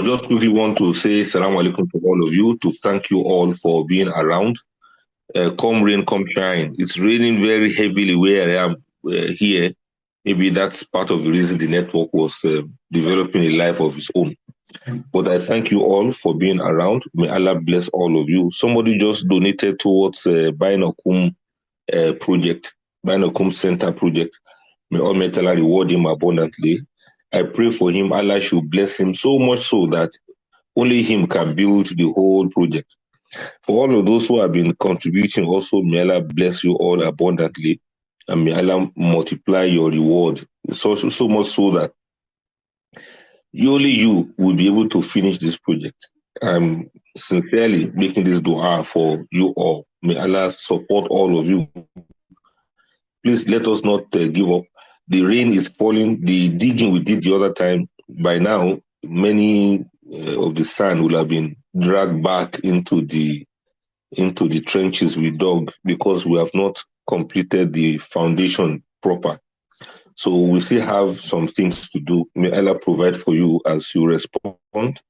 would just quickly want to say salam alaikum to all of you, to thank you all for being around. Come rain, come shine. It's raining very heavily where I am here. Maybe that's part of the reason the network was developing a life of its own. But I thank you all for being around. May Allah bless all of you. Somebody just donated towards Baynakum project, Baynakum Center project. May Almighty Allah reward him abundantly. I pray for him. Allah should bless him so much so that only him can build the whole project. For all of those who have been contributing also, may Allah bless you all abundantly, and may Allah multiply your reward so much so that only you will be able to finish this project. I'm sincerely making this dua for you all. May Allah support all of you. Please let us not give up. The rain is falling. The digging we did the other time, by now, many of the sand will have been dragged back into the trenches we dug because we have not completed the foundation proper. So we still have some things to do. May Allah provide for you as you respond.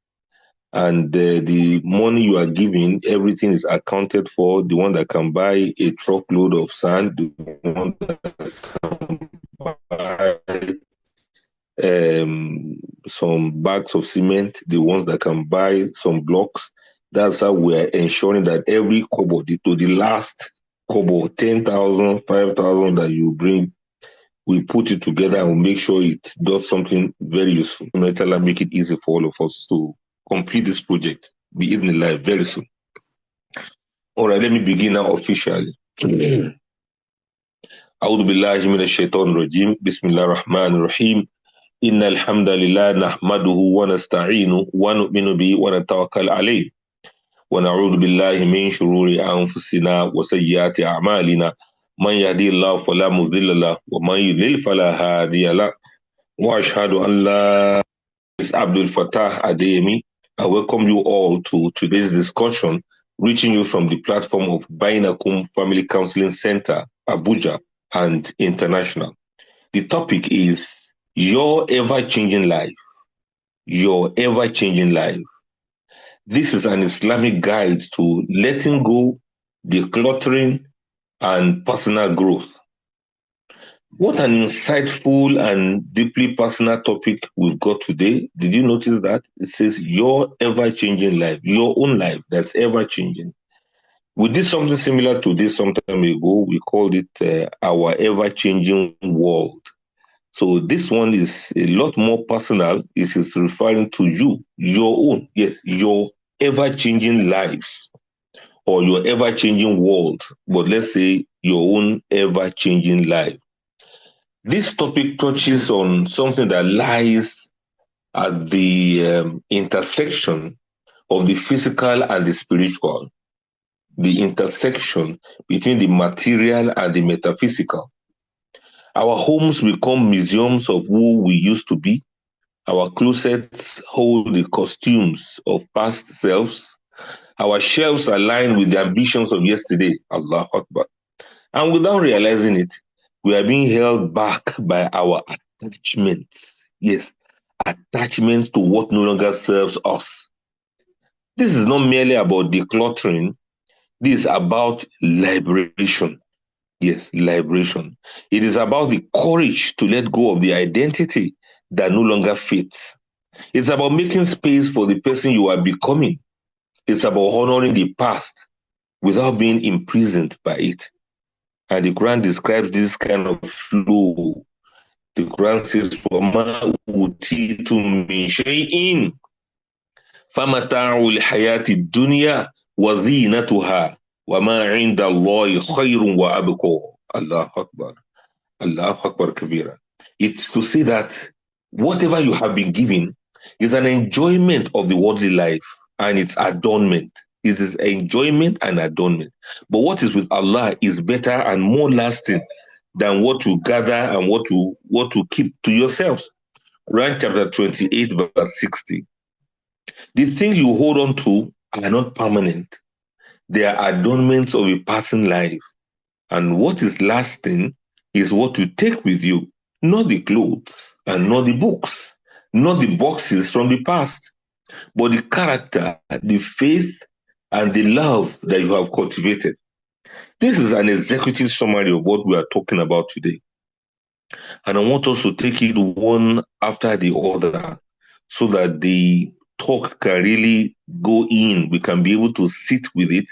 And the money you are giving, everything is accounted for. The one that can buy a truckload of sand, the one that can buy some bags of cement, the ones that can buy some blocks. That's how we're ensuring that every kobo, to the last kobo, 10,000, 5,000 that you bring, we put it together and we'll make sure it does something very useful. May Allah make it easy for all of us to complete this project. Be in the life very soon. All right, let me begin now officially. أعوذ بالله من الشيطان الرجيم بسم الله الرحمن الرحيم إن الحمد لله نحمده ونستعينه ونؤمن به ونتوكل عليه ونعوذ بالله من شرور أنفسنا وسيئات أعمالنا من يهدي الله فلا مضل له ومن يضلل فلا هادي له وأشهد أن لا Abdul Fattah Adeyemi. I welcome you all to today's discussion, reaching you from the platform of Baynakum Family Counseling Center, Abuja and International. The topic is your ever-changing life. Your ever-changing life. This is an Islamic guide to letting go, decluttering, and personal growth. What an insightful and deeply personal topic we've got today. Did you notice that? It says your ever-changing life, your own life that's ever-changing. We did something similar to this some time ago. We called it our ever-changing world. So this one is a lot more personal. It is referring to you, your own, yes, your ever-changing life or your ever-changing world. But let's say your own ever-changing life. This topic touches on something that lies at the intersection of the physical and the spiritual, the intersection between the material and the metaphysical. Our homes become museums of who we used to be. Our closets hold the costumes of past selves. Our shelves align with the ambitions of yesterday. Allahu Akbar. And without realizing it, we are being held back by our attachments. Yes, attachments to what no longer serves us. This is not merely about decluttering. This is about liberation. Yes, liberation. It is about the courage to let go of the identity that no longer fits. It's about making space for the person you are becoming. It's about honoring the past without being imprisoned by it. And the Quran describes this kind of flow. The Quran says, وَمَا أُوتِيتُم مِّن شَيْءٍ فَمَتَاعُ الْحَيَاةِ الدُّنْيَا وَزِينَتُهَا وَمَا عِندَ اللَّهِ خَيْرٌ وَأَبْقَىٰ. Allahu Akbar. Allahu Akbar Kabira. It's to say that whatever you have been given is an enjoyment of the worldly life and its adornment. It is enjoyment and adornment. But what is with Allah is better and more lasting than what you gather and what you keep to yourselves. Quran chapter 28, verse 60. The things you hold on to are not permanent. They are adornments of a passing life. And what is lasting is what you take with you, not the clothes and not the books, not the boxes from the past. but the character, the faith, and the love that you have cultivated. This is an executive summary of what we are talking about today. And I want us to take it one after the other so that the talk can really go in. We can be able to sit with it.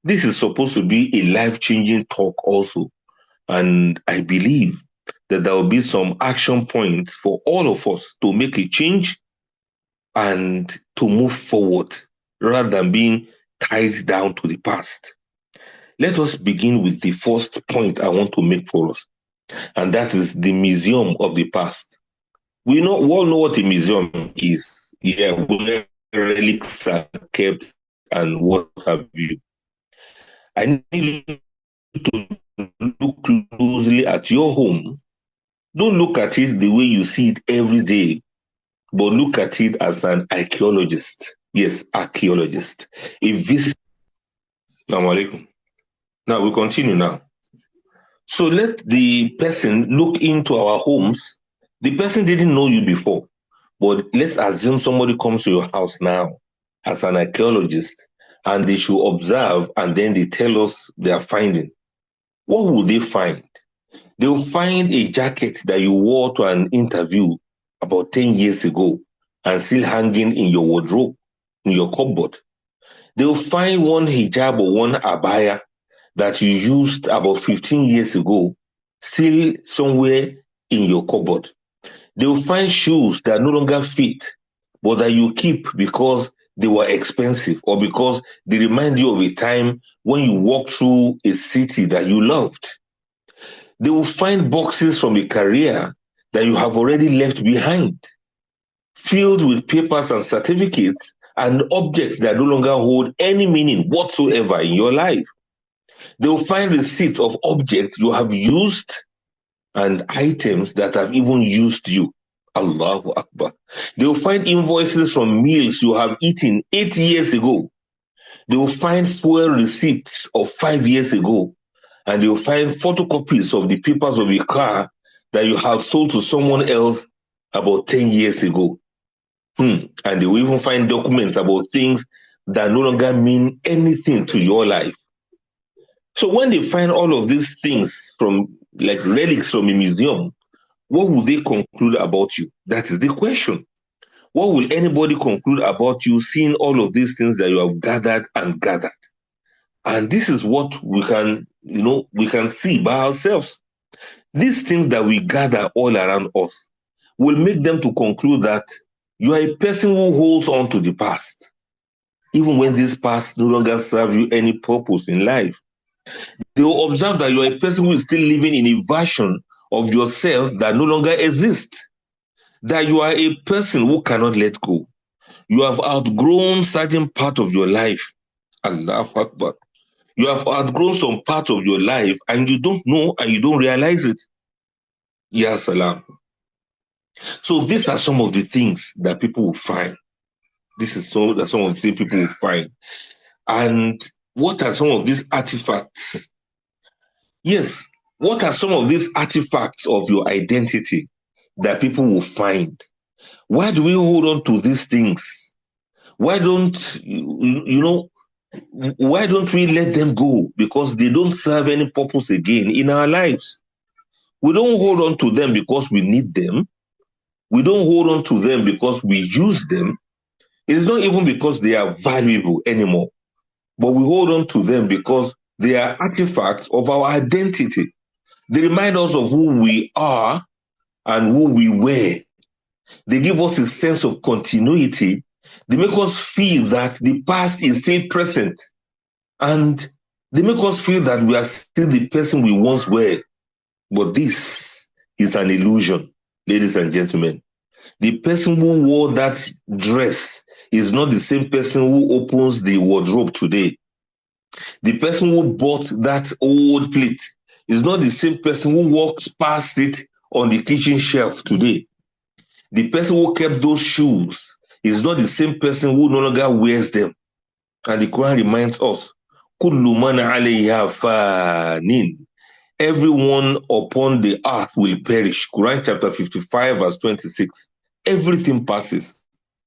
This is supposed to be a life-changing talk also. And I believe that there will be some action points for all of us to make a change and to move forward rather than being tied down to the past. Let us begin with the first point I want to make for us, and that is the museum of the past. We all know what a museum is. Yeah, where relics are kept and what have you. I need you to look closely at your home. Don't look at it the way you see it every day, but look at it as an archaeologist. Yes, archaeologist. A visit. Assalamu alaikum. Now we continue now. So let the person look into our homes. The person didn't know you before, but let's assume somebody comes to your house now as an archaeologist and they should observe and then they tell us they are finding. What will they find? They'll find a jacket that you wore to an interview about 10 years ago and still hanging in your wardrobe, in your cupboard. They'll find one hijab or one abaya that you used about 15 years ago, still somewhere in your cupboard. They will find shoes that no longer fit, but that you keep because they were expensive or because they remind you of a time when you walked through a city that you loved. They will find boxes from a career that you have already left behind, filled with papers and certificates and objects that no longer hold any meaning whatsoever in your life. They will find receipts of objects you have used and items that have even used you. Allahu Akbar. They will find invoices from meals you have eaten 8 years ago. They will find fuel receipts of 5 years ago. And they will find photocopies of the papers of a car that you have sold to someone else about 10 years ago. And they will even find documents about things that no longer mean anything to your life. So when they find all of these things from like relics from a museum, what will they conclude about you? That is the question. What will anybody conclude about you seeing all of these things that you have gathered and gathered? And this is what we can see by ourselves. These things that we gather all around us will make them to conclude that you are a person who holds on to the past, even when this past no longer serves you any purpose in life. They will observe that you are a person who is still living in a version of yourself that no longer exists, that you are a person who cannot let go. You have outgrown certain part of your life. Allahu Akbar. You have outgrown some part of your life and you don't know and you don't realize it. Ya salam. So these are some of the things that people will find. This is some of the things people will find. And what are some of these artifacts? Yes, what are some of these artifacts of your identity that people will find? Why do we hold on to these things? Why don't why don't we let them go? Because they don't serve any purpose again in our lives. We don't hold on to them because we need them. We don't hold on to them because we use them. It's not even because they are valuable anymore, but we hold on to them because they are artifacts of our identity. They remind us of who we are and who we were. They give us a sense of continuity. They make us feel that the past is still present. And they make us feel that we are still the person we once were. But this is an illusion, ladies and gentlemen. The person who wore that dress is not the same person who opens the wardrobe today. The person who bought that old plate is not the same person who walks past it on the kitchen shelf today. The person who kept those shoes is not the same person who no longer wears them. And the Quran reminds us, Kullu man alayha fanin. Everyone upon the earth will perish. Quran chapter 55 verse 26. Everything passes.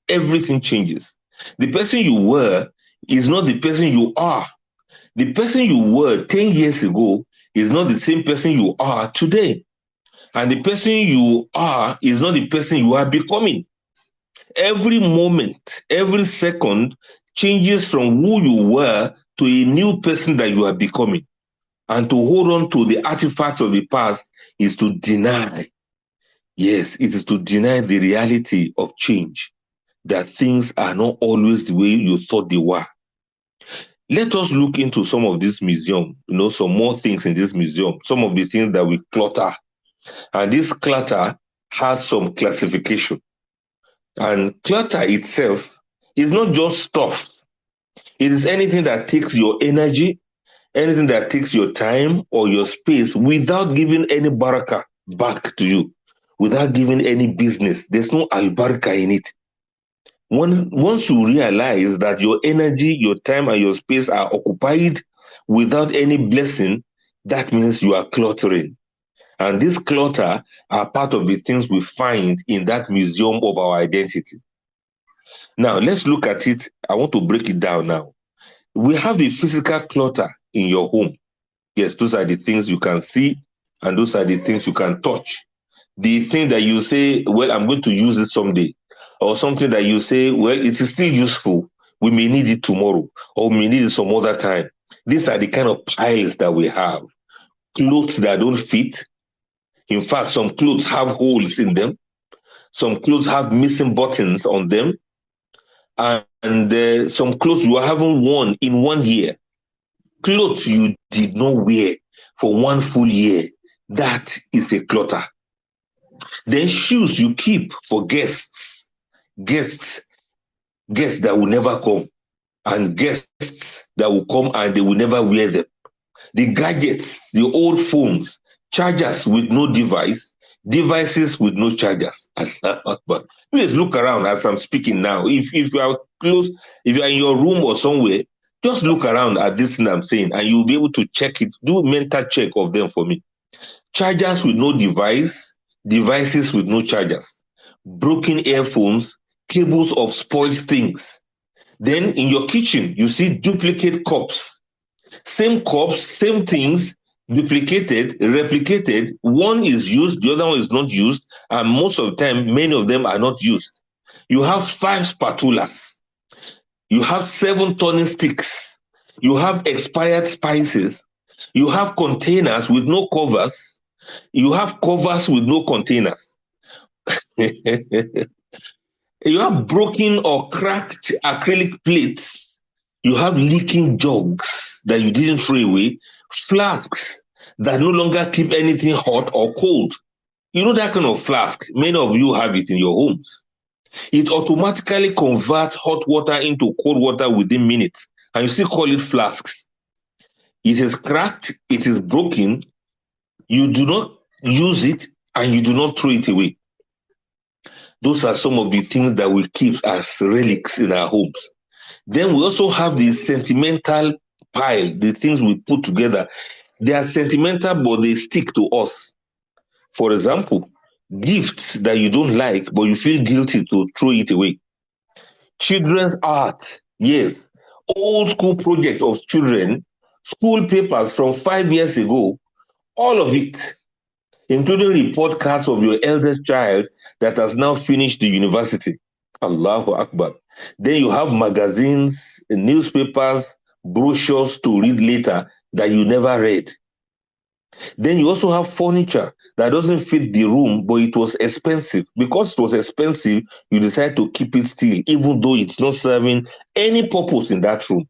Everything changes. The person you were is not the person you are. The person you were 10 years ago is not the same person you are today. And the person you are is not the person you are becoming. Every moment, every second changes from who you were to a new person that you are becoming. And to hold on to the artifacts of the past is to deny. Yes, it is to deny the reality of change, that things are not always the way you thought they were. Let us look into some of this museum, some more things in this museum, some of the things that we clutter. And this clutter has some classification. And clutter itself is not just stuff. It is anything that takes your energy, anything that takes your time or your space without giving any baraka back to you, without giving any business. There's no albarka in it. Once you realize that your energy, your time, and your space are occupied without any blessing, that means you are cluttering. And this clutter are part of the things we find in that museum of our identity. Now, let's look at it. I want to break it down now. We have the physical clutter in your home. Yes, those are the things you can see, and those are the things you can touch. The thing that you say, well, I'm going to use it someday, or something that you say, well, it is still useful. We may need it tomorrow, or we may need it some other time. These are the kind of piles that we have. Clothes that don't fit. In fact, some clothes have holes in them. Some clothes have missing buttons on them. And some clothes you haven't worn in 1 year. Clothes you did not wear for 1 full year. That is a clutter. Then shoes you keep for guests that will never come, and guests that will come and they will never wear them. The gadgets, the old phones, chargers with no device, devices with no chargers. Please look around as I'm speaking now. If you are close, if you are in your room or somewhere, just look around at this thing I'm saying, and you'll be able to check it. Do a mental check of them for me. Chargers with no device, devices with no chargers, broken earphones, cables of spoiled things. Then in your kitchen, you see duplicate cups. Same cups, same things, duplicated, replicated. One is used, the other one is not used, and most of the time, many of them are not used. You have 5 spatulas. You have 7 turning sticks. You have expired spices. You have containers with no covers. You have covers with no containers. You have broken or cracked acrylic plates. You have leaking jugs that you didn't throw away, flasks that no longer keep anything hot or cold. You know that kind of flask, many of you have it in your homes. It automatically converts hot water into cold water within minutes, and you still call it flasks. It is cracked, it is broken, you do not use it, and you do not throw it away. Those are some of the things that we keep as relics in our homes. Then we also have the sentimental pile, the things we put together. They are sentimental, but they stick to us. For example, gifts that you don't like, but you feel guilty to throw it away. Children's art, yes. Old school project of children, school papers from 5 years ago, all of it, including report cards of your eldest child that has now finished the university. Allahu Akbar. Then you have magazines, newspapers, brochures to read later that you never read. Then you also have furniture that doesn't fit the room, but it was expensive. Because it was expensive, you decide to keep it still, even though it's not serving any purpose in that room.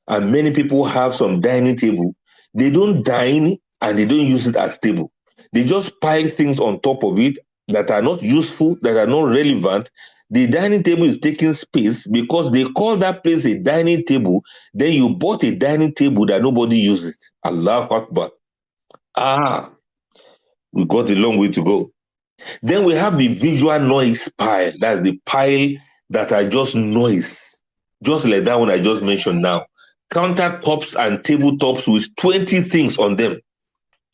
And many people have some dining table. They don't dine and they don't use it as table. They just pile things on top of it that are not useful, that are not relevant. The dining table is taking space because they call that place a dining table. Then you bought a dining table that nobody uses. Allahu Akbar. We got a long way to go. Then we have the visual noise pile. That's the pile that are just noise. Just like that one I just mentioned now. Countertops and tabletops with 20 things on them.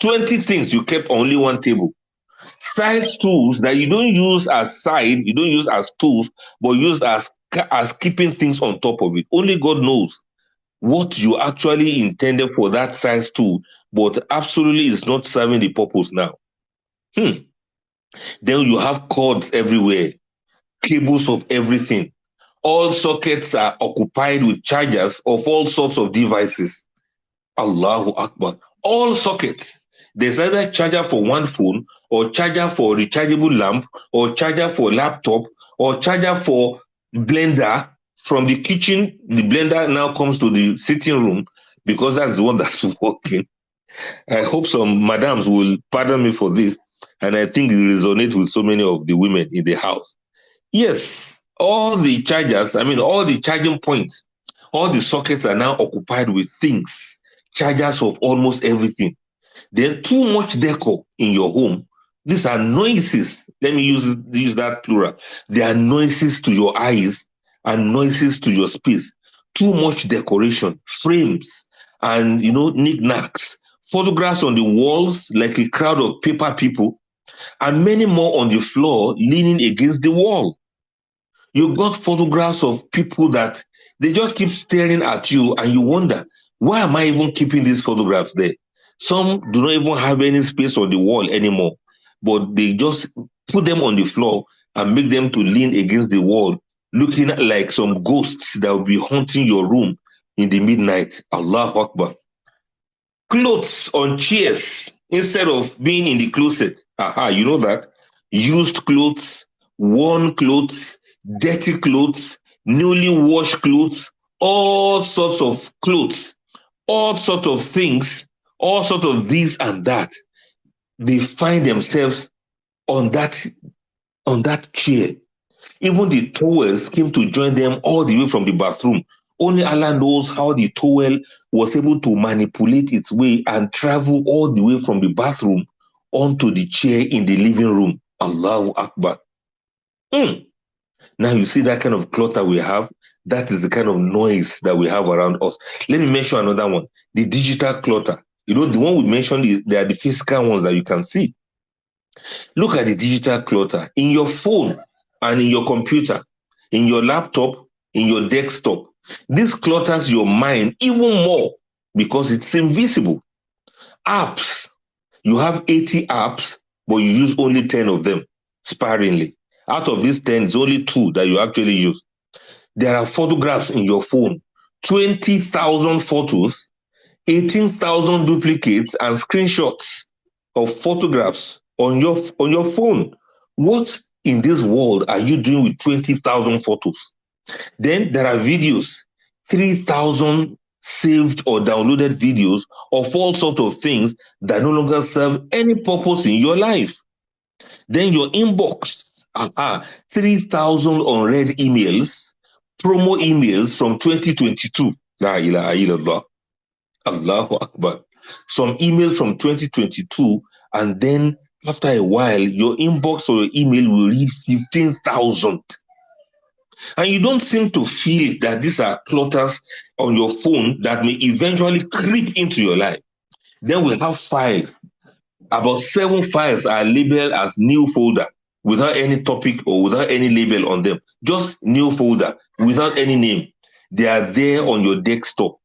20 things you kept on only one table. Side stools that you don't use as side, you don't use as tools, but use as as keeping things on top of it. Only God knows what you actually intended for that size tool, but absolutely is not serving the purpose now. Then you have cords everywhere, cables of everything. All sockets are occupied with chargers of all sorts of devices. Allahu Akbar. All sockets. There's either charger for one phone, or charger for rechargeable lamp, or charger for laptop, or charger for blender. From the kitchen, the blender now comes to the sitting room because that's the one that's working. I hope some madams will pardon me for this, and I think it resonates with so many of the women in the house. Yes, all the chargers, I mean, all the charging points, all the sockets are now occupied with things, chargers of almost everything. Then too much decor in your home. These are noises. Let me use that plural. They are noises to your eyes and noises to your space. Too much decoration, frames, and knickknacks, photographs on the walls like a crowd of paper people, and many more on the floor leaning against the wall. You got photographs of people that they just keep staring at you, and you wonder, why am I even keeping these photographs there? Some do not even have any space on the wall anymore, but they just put them on the floor and make them to lean against the wall, looking like some ghosts that will be haunting your room in the midnight. Allahu Akbar. Clothes on chairs instead of being in the closet. Aha, you know that? Used clothes, worn clothes, dirty clothes, newly washed clothes, all sorts of clothes, all sorts of things, all sorts of this and that. They find themselves on that chair. Even the towels came to join them all the way from the bathroom. Only Allah knows how the towel was able to manipulate its way and travel all the way from the bathroom onto the chair in the living room. Allahu Akbar. Now you see that kind of clutter we have. That is the kind of noise that we have around us. Let me mention another one. The digital clutter. The one we mentioned, they are the physical ones that you can see. Look at the digital clutter in your phone and in your computer, in your laptop, in your desktop. This clutters your mind even more because it's invisible. Apps. You have 80 apps, but you use only 10 of them sparingly. Out of these 10, it's only 2 that you actually use. There are photographs in your phone, 20,000 photos, 18,000 duplicates, and screenshots of photographs on your phone. What in this world are you doing with 20,000 photos? Then there are videos, 3,000 saved or downloaded videos of all sorts of things that no longer serve any purpose in your life. Then your inbox, 3,000 unread emails, promo emails from 2022. La ilaha illallah. Allahu Akbar. Some emails from 2022, and then after a while, your inbox or your email will read 15,000. And you don't seem to feel that these are clutters on your phone that may eventually creep into your life. Then we have files. About 7 files are labeled as new folder without any topic or without any label on them. Just new folder without any name. They are there on your desktop.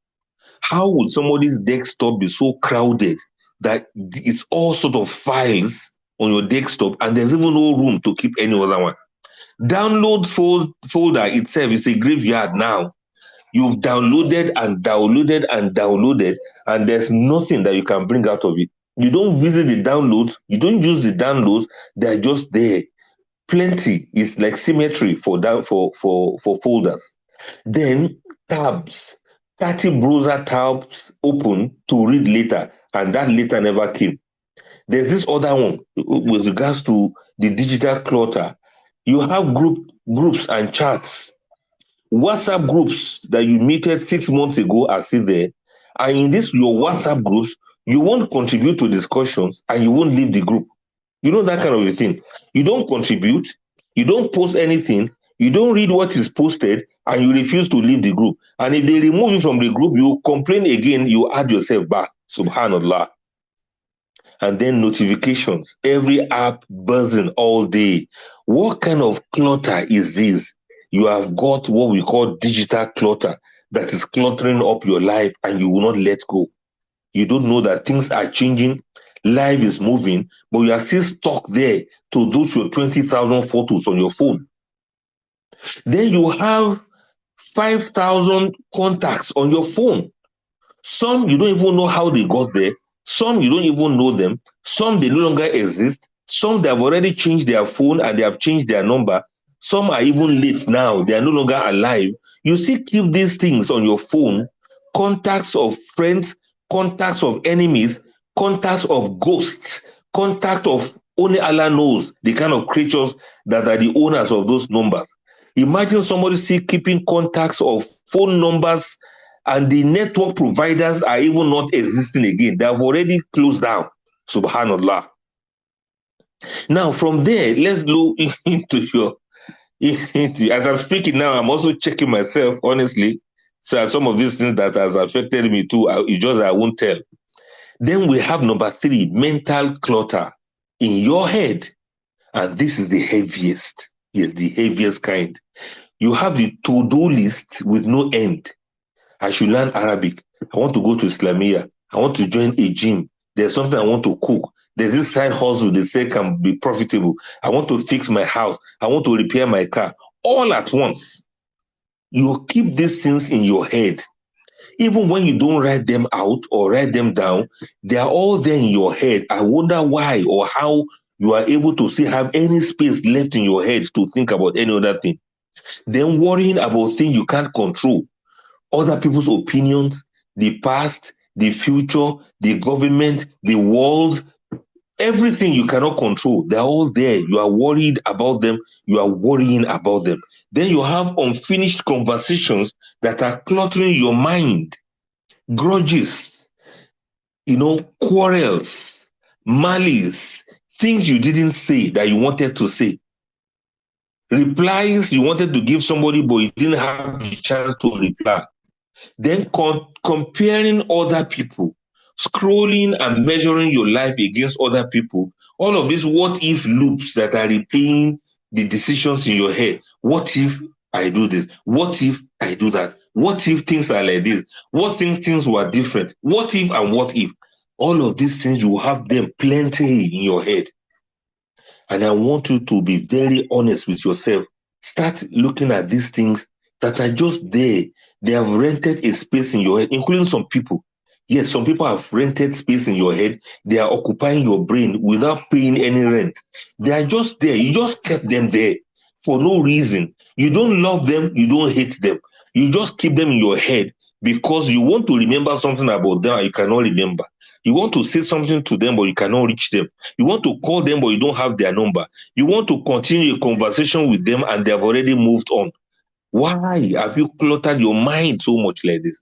How would somebody's desktop be so crowded that it's all sort of files on your desktop and there's even no room to keep any other one? Download folder itself is a graveyard now. You've downloaded and downloaded and downloaded, and there's nothing that you can bring out of it. You don't visit the downloads, you don't use the downloads, they're just there. Plenty. It's like symmetry for folders. Then tabs. 30 browser tabs open to read later, and that later never came. There's this other one with regards to the digital clutter. You have groups and chats. WhatsApp groups that you meted 6 months ago are still there. And in your WhatsApp groups, you won't contribute to discussions and you won't leave the group. You know that kind of a thing. You don't contribute, you don't post anything, you don't read what is posted, and you refuse to leave the group. And if they remove you from the group, you complain again, you add yourself back. Subhanallah. And then notifications, every app buzzing all day. What kind of clutter is this? You have got what we call digital clutter that is cluttering up your life and you will not let go. You don't know that things are changing, life is moving, but you are still stuck there to do your 20,000 photos on your phone. Then you have 5,000 contacts on your phone. Some you don't even know how they got there. Some you don't even know them. Some they no longer exist. Some they have already changed their phone and they have changed their number. Some are even late now. They are no longer alive. You see, keep these things on your phone, contacts of friends, contacts of enemies, contacts of ghosts, contact of only Allah knows the kind of creatures that are the owners of those numbers. Imagine somebody still keeping contacts of phone numbers and the network providers are even not existing again. They have already closed down. Subhanallah. Now, from there, let's look into as I'm speaking now, I'm also checking myself, honestly. So some of these things that has affected me too, it's just I won't tell. Then we have number 3, mental clutter in your head. And this is the heaviest. Yes, the heaviest kind. You have the to-do list with no end. I should learn Arabic. I want to go to Islamia. I want to join a gym. There's something I want to cook. There's this side hustle they say can be profitable. I want to fix my house. I want to repair my car. All at once. You keep these things in your head. Even when you don't write them out or write them down, they are all there in your head. I wonder why or how you are able to still have any space left in your head to think about any other thing. Then worrying about things you can't control, other people's opinions, the past, the future, the government, the world, everything you cannot control. They're all there. You are worried about them. You are worrying about them. Then you have unfinished conversations that are cluttering your mind, grudges, quarrels, malice, things you didn't say that you wanted to say, replies you wanted to give somebody, but you didn't have the chance to reply. Then comparing other people, scrolling and measuring your life against other people, all of these what if loops that are replaying the decisions in your head. What if I do this? What if I do that? What if things are like this? What things were different? What if and what if? All of these things, you have them plenty in your head. And I want you to be very honest with yourself. Start looking at these things that are just there. They have rented a space in your head, including some people. Yes, some people have rented space in your head. They are occupying your brain without paying any rent. They are just there. You just kept them there for no reason. You don't love them. You don't hate them. You just keep them in your head because you want to remember something about them and you cannot remember. You want to say something to them, but you cannot reach them. You want to call them, but you don't have their number. You want to continue a conversation with them and they have already moved on. Why have you cluttered your mind so much like this?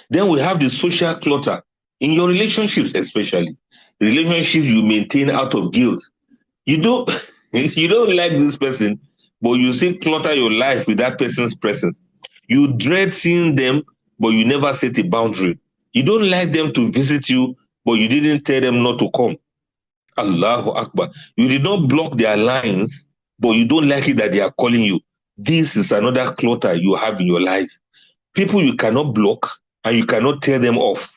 Then we have the social clutter in your relationships, especially relationships you maintain out of guilt. You don't you don't like this person, but you still clutter your life with that person's presence. You dread seeing them, but you never set a boundary. You don't like them to visit you, but you didn't tell them not to come. Allahu Akbar. You did not block their lines, but you don't like it that they are calling you. This is another clutter you have in your life. People you cannot block and you cannot tell them off.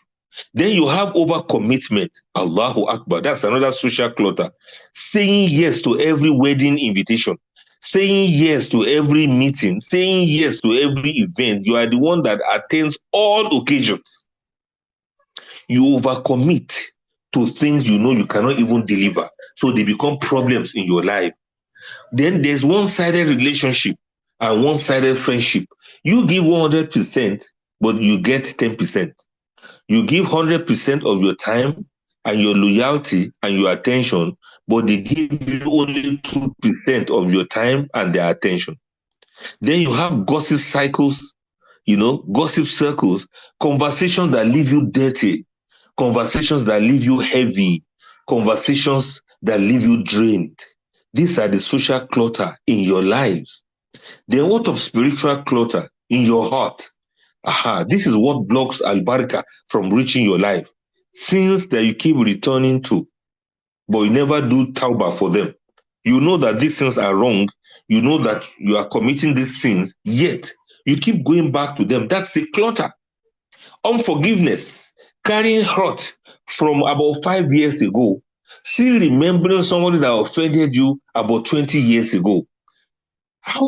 Then you have overcommitment. Allahu Akbar. That's another social clutter. Saying yes to every wedding invitation, saying yes to every meeting, saying yes to every event. You are the one that attends all occasions. You overcommit to things you know you cannot even deliver. So they become problems in your life. Then there's one-sided relationship and one-sided friendship. You give 100%, but you get 10%. You give 100% of your time and your loyalty and your attention, but they give you only 2% of your time and their attention. Then you have gossip cycles, gossip circles, conversations that leave you dirty, conversations that leave you heavy, conversations that leave you drained. These are the social clutter in your lives. Then what of spiritual clutter in your heart? This is what blocks al-baraka from reaching your life. Sins that you keep returning to, but you never do tawbah for them. You know that these things are wrong. You know that you are committing these sins, yet you keep going back to them. That's a clutter. Unforgiveness, carrying hurt from about 5 years ago, still remembering somebody that offended you about 20 years ago.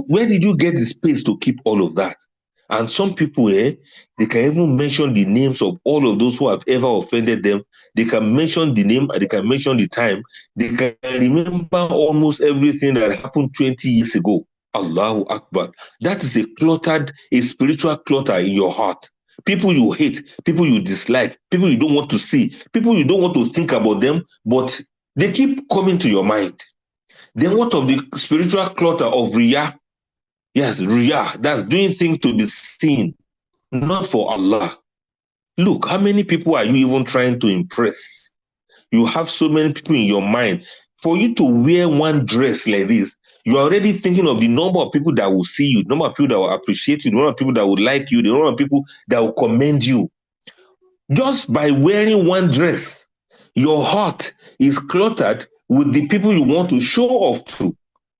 Where did you get the space to keep all of that? And some people, they can even mention the names of all of those who have ever offended them. They can mention the name and they can mention the time. They can remember almost everything that happened 20 years ago. Allahu Akbar. That is a spiritual clutter in your heart. People you hate, people you dislike, people you don't want to see, people you don't want to think about them, but they keep coming to your mind. Then what of the spiritual clutter of Riyah? Yes, Riyah, that's doing things to be seen, not for Allah. Look, how many people are you even trying to impress? You have so many people in your mind. For you to wear one dress like this, you're already thinking of the number of people that will see you, the number of people that will appreciate you, the number of people that will like you, the number of people that will commend you. Just by wearing one dress, your heart is cluttered with the people you want to show off to.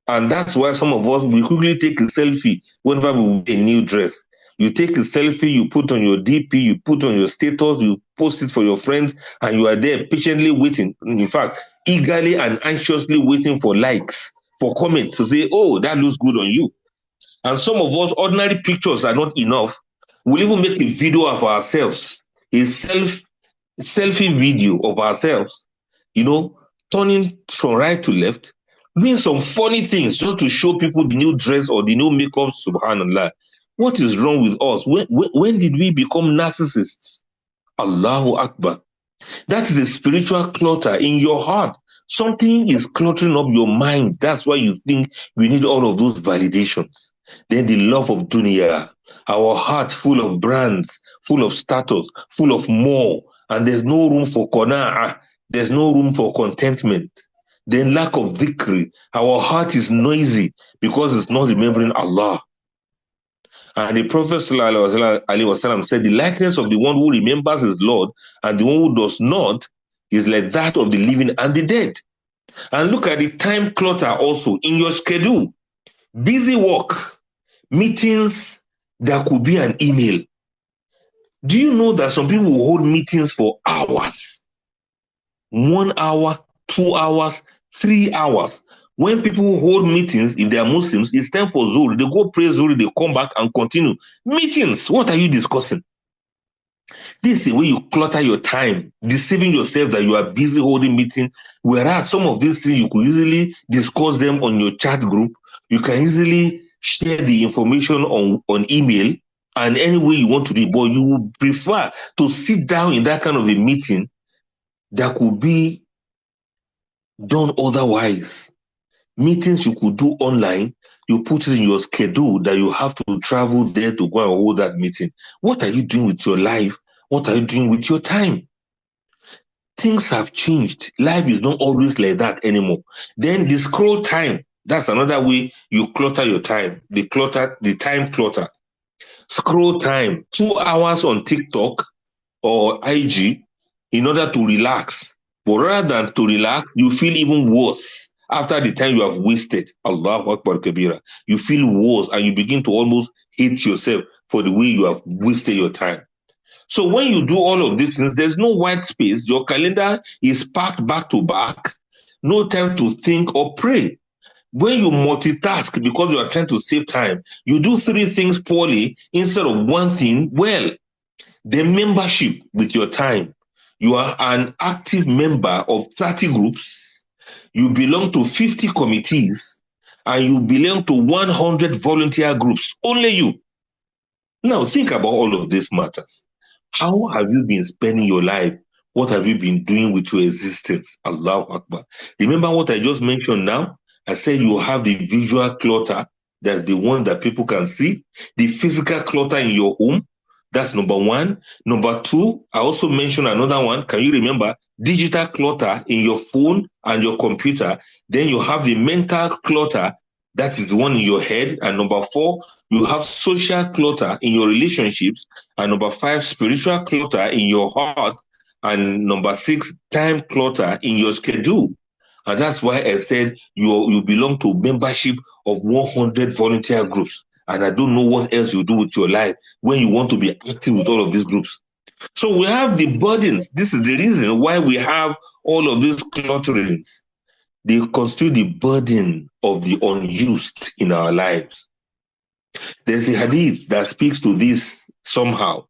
And that's why some of us, we quickly take a selfie whenever we wear a new dress. You take a selfie, you put on your DP, you put on your status, you post it for your friends, and you are there patiently waiting. In fact, eagerly and anxiously waiting for likes, for comments to say, oh, that looks good on you. And some of us, ordinary pictures are not enough. We'll even make a video of ourselves, a selfie video of ourselves, turning from right to left, doing some funny things just to show people the new dress or the new makeup, subhanallah. What is wrong with us? When did we become narcissists? Allahu Akbar. That is a spiritual clutter in your heart. Something is cluttering up your mind. That's why you think you need all of those validations. Then the love of dunya, our heart full of brands, full of status, full of more, and there's no room for qana'ah, there's no room for contentment. Then lack of dhikr, our heart is noisy because it's not remembering Allah. And the Prophet ﷺ said, the likeness of the one who remembers his Lord and the one who does not is like that of the living and the dead. And look at the time clutter also in your schedule. Busy work, meetings that could be an email. Do you know that some people will hold meetings for hours? 1 hour, 2 hours, 3 hours. When people hold meetings, if they are Muslims, it's time for Zuhr. They go pray Zuhr, they come back and continue. Meetings, what are you discussing? This is the way you clutter your time, deceiving yourself that you are busy holding meeting, whereas some of these things you could easily discuss them on your chat group. You can easily share the information on email and any way you want to do it, but you would prefer to sit down in that kind of a meeting that could be done otherwise. Meetings you could do online, you put it in your schedule that you have to travel there to go and hold that meeting. What are you doing with your life? What are you doing with your time? Things have changed. Life is not always like that anymore. Then the scroll time, that's another way you clutter your time. The time clutter. Scroll time, 2 hours on TikTok or IG in order to relax. But rather than to relax, you feel even worse after the time you have wasted. Allahu Akbar Kabira. You feel worse and you begin to almost hate yourself for the way you have wasted your time. So when you do all of these things, there's no white space. Your calendar is packed back to back. No time to think or pray. When you multitask because you are trying to save time, you do 3 things poorly instead of one thing well. The membership with your time. You are an active member of 30 groups. You belong to 50 committees. And you belong to 100 volunteer groups. Only you. Now think about all of these matters. How have you been spending your life? What have you been doing with your existence? Allahu Akbar. Remember what I just mentioned now? I said you have the visual clutter, that's the one that people can see. The physical clutter in your home, that's number 1. Number 2, I also mentioned another one. Can you remember? Digital clutter in your phone and your computer. Then you have the mental clutter, that is the one in your head. And number 4, you have social clutter in your relationships. And number 5, spiritual clutter in your heart. And number 6, time clutter in your schedule. And that's why I said you belong to membership of 100 volunteer groups. And I don't know what else you do with your life when you want to be active with all of these groups. So we have the burdens. This is the reason why we have all of these clutterings. They constitute the burden of the unused in our lives. There's a hadith that speaks to this somehow.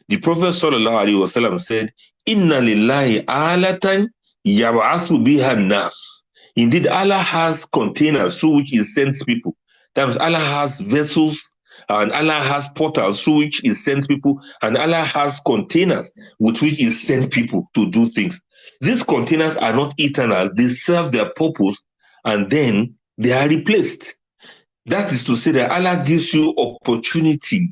The Prophet sallallahu alaihi wasallam said, "Inna lillahi alatan yab'athu biha nas." Indeed, Allah has containers through which He sends people. That means Allah has vessels and Allah has portals through which He sends people, and Allah has containers with which He sends people to do things. These containers are not eternal; they serve their purpose, and then they are replaced. That is to say that Allah gives you opportunity,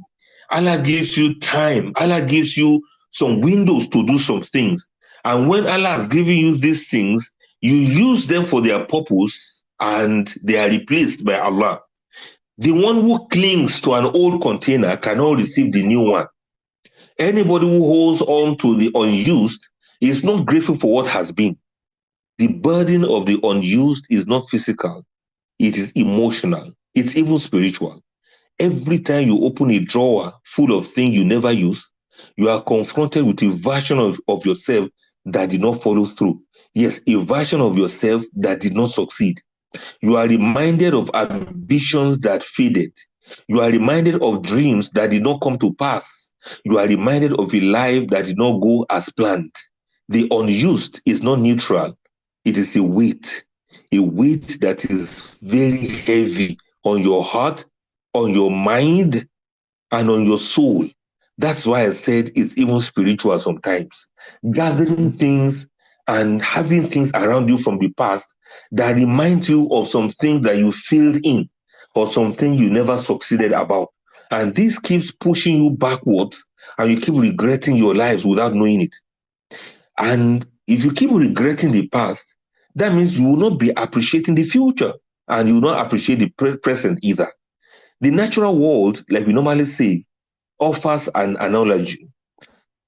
Allah gives you time, Allah gives you some windows to do some things. And when Allah has given you these things, you use them for their purpose and they are replaced by Allah. The one who clings to an old container cannot receive the new one. Anybody who holds on to the unused is not grateful for what has been. The burden of the unused is not physical, it is emotional, it's even spiritual. Every time you open a drawer full of things you never use, you are confronted with a version of yourself that did not follow through. Yes, a version of yourself that did not succeed. You are reminded of ambitions that faded. You are reminded of dreams that did not come to pass. You are reminded of a life that did not go as planned. The unused is not neutral. It is a weight that is very heavy on your heart, on your mind, and on your soul. That's why I said it's even spiritual sometimes. Gathering things and having things around you from the past that remind you of some things that you failed in or something you never succeeded about. And this keeps pushing you backwards and you keep regretting your lives without knowing it. And if you keep regretting the past, that means you will not be appreciating the future and you will not appreciate the present either. The natural world, like we normally say, offers an analogy.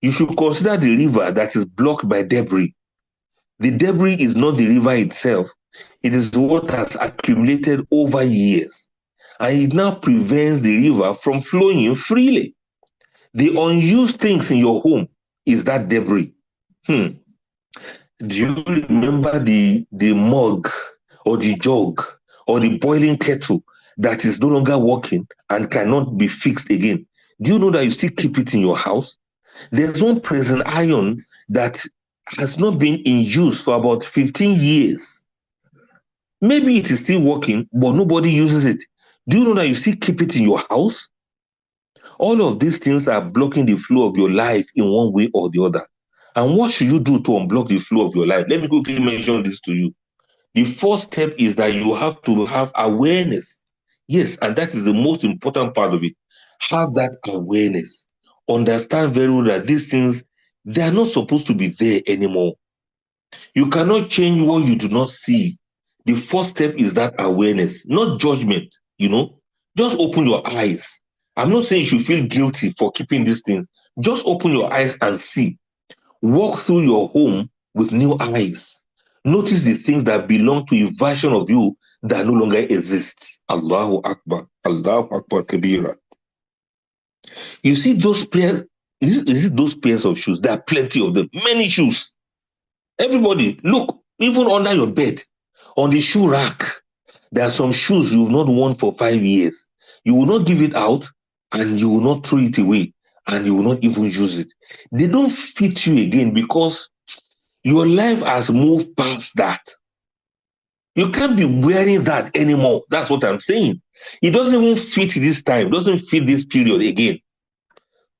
You should consider the river that is blocked by debris. The debris is not the river itself. It is what has accumulated over years. And it now prevents the river from flowing freely. The unused things in your home is that debris. Do you remember the mug or the jug or the boiling kettle that is no longer working and cannot be fixed again? Do you know that you still keep it in your house? There's one present iron that has not been in use for about 15 years. Maybe it is still working, but nobody uses it. Do you know that you still keep it in your house? All of these things are blocking the flow of your life in one way or the other. And what should you do to unblock the flow of your life? Let me quickly mention this to you. The first step is that you have to have awareness. Yes, and that is the most important part of it. Have that awareness. Understand very well that these things, they are not supposed to be there anymore. You cannot change what you do not see. The first step is that awareness, not judgment, Just open your eyes. I'm not saying you should feel guilty for keeping these things. Just open your eyes and see. Walk through your home with new eyes. Notice the things that belong to a version of you that no longer exists. Allahu Akbar. Allahu Akbar Kabira. You see those pairs, is it those pairs of shoes? There are plenty of them, many shoes. Everybody, look, even under your bed, on the shoe rack, there are some shoes you've not worn for 5 years. You will not give it out and you will not throw it away and you will not even use it. They don't fit you again because your life has moved past that. You can't be wearing that anymore. That's what I'm saying. It doesn't even fit this time, doesn't fit this period again.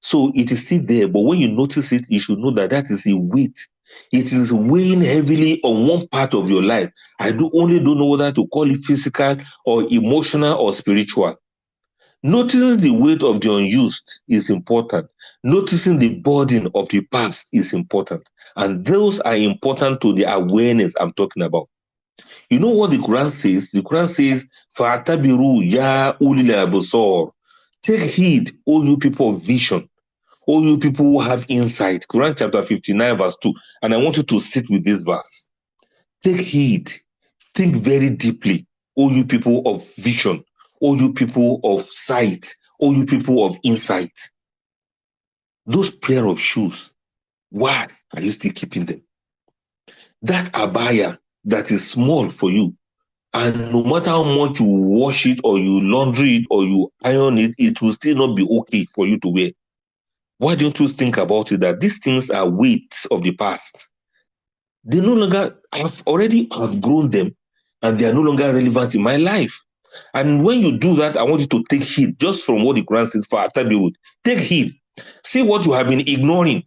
So it is still there, but when you notice it, you should know that that is a weight. It is weighing heavily on one part of your life. I don't know whether to call it physical or emotional or spiritual. Noticing the weight of the unused is important. Noticing the burden of the past is important. And those are important to the awareness I'm talking about. You know what the Quran says? The Quran says, فَاعْتَبِرُوا يَا أُولِي الْأَبْصَارِ. Take heed, O you people of vision, O you people who have insight. Quran chapter 59 verse 2. And I want you to sit with this verse. Take heed. Think very deeply, all you people of vision, all you people of sight, all you people of insight. Those pair of shoes, why are you still keeping them? That abaya that is small for you, and no matter how much you wash it or you laundry it or you iron it, it will still not be okay for you to wear. Why don't you think about it that these things are weights of the past? They no longer, I've already outgrown them and they are no longer relevant in my life. And when you do that, I want you to take heed just from what the Quran says for Atabiwood. Take heed. See what you have been ignoring.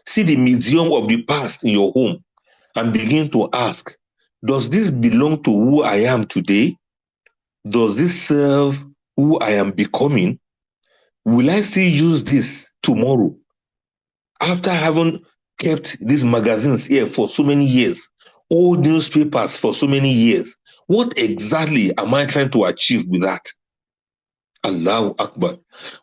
See the museum of the past in your home and begin to ask, does this belong to who I am today? Does this serve who I am becoming? Will I still use this tomorrow? After having kept these magazines here for so many years, old newspapers for so many years, what exactly am I trying to achieve with that? Allahu Akbar.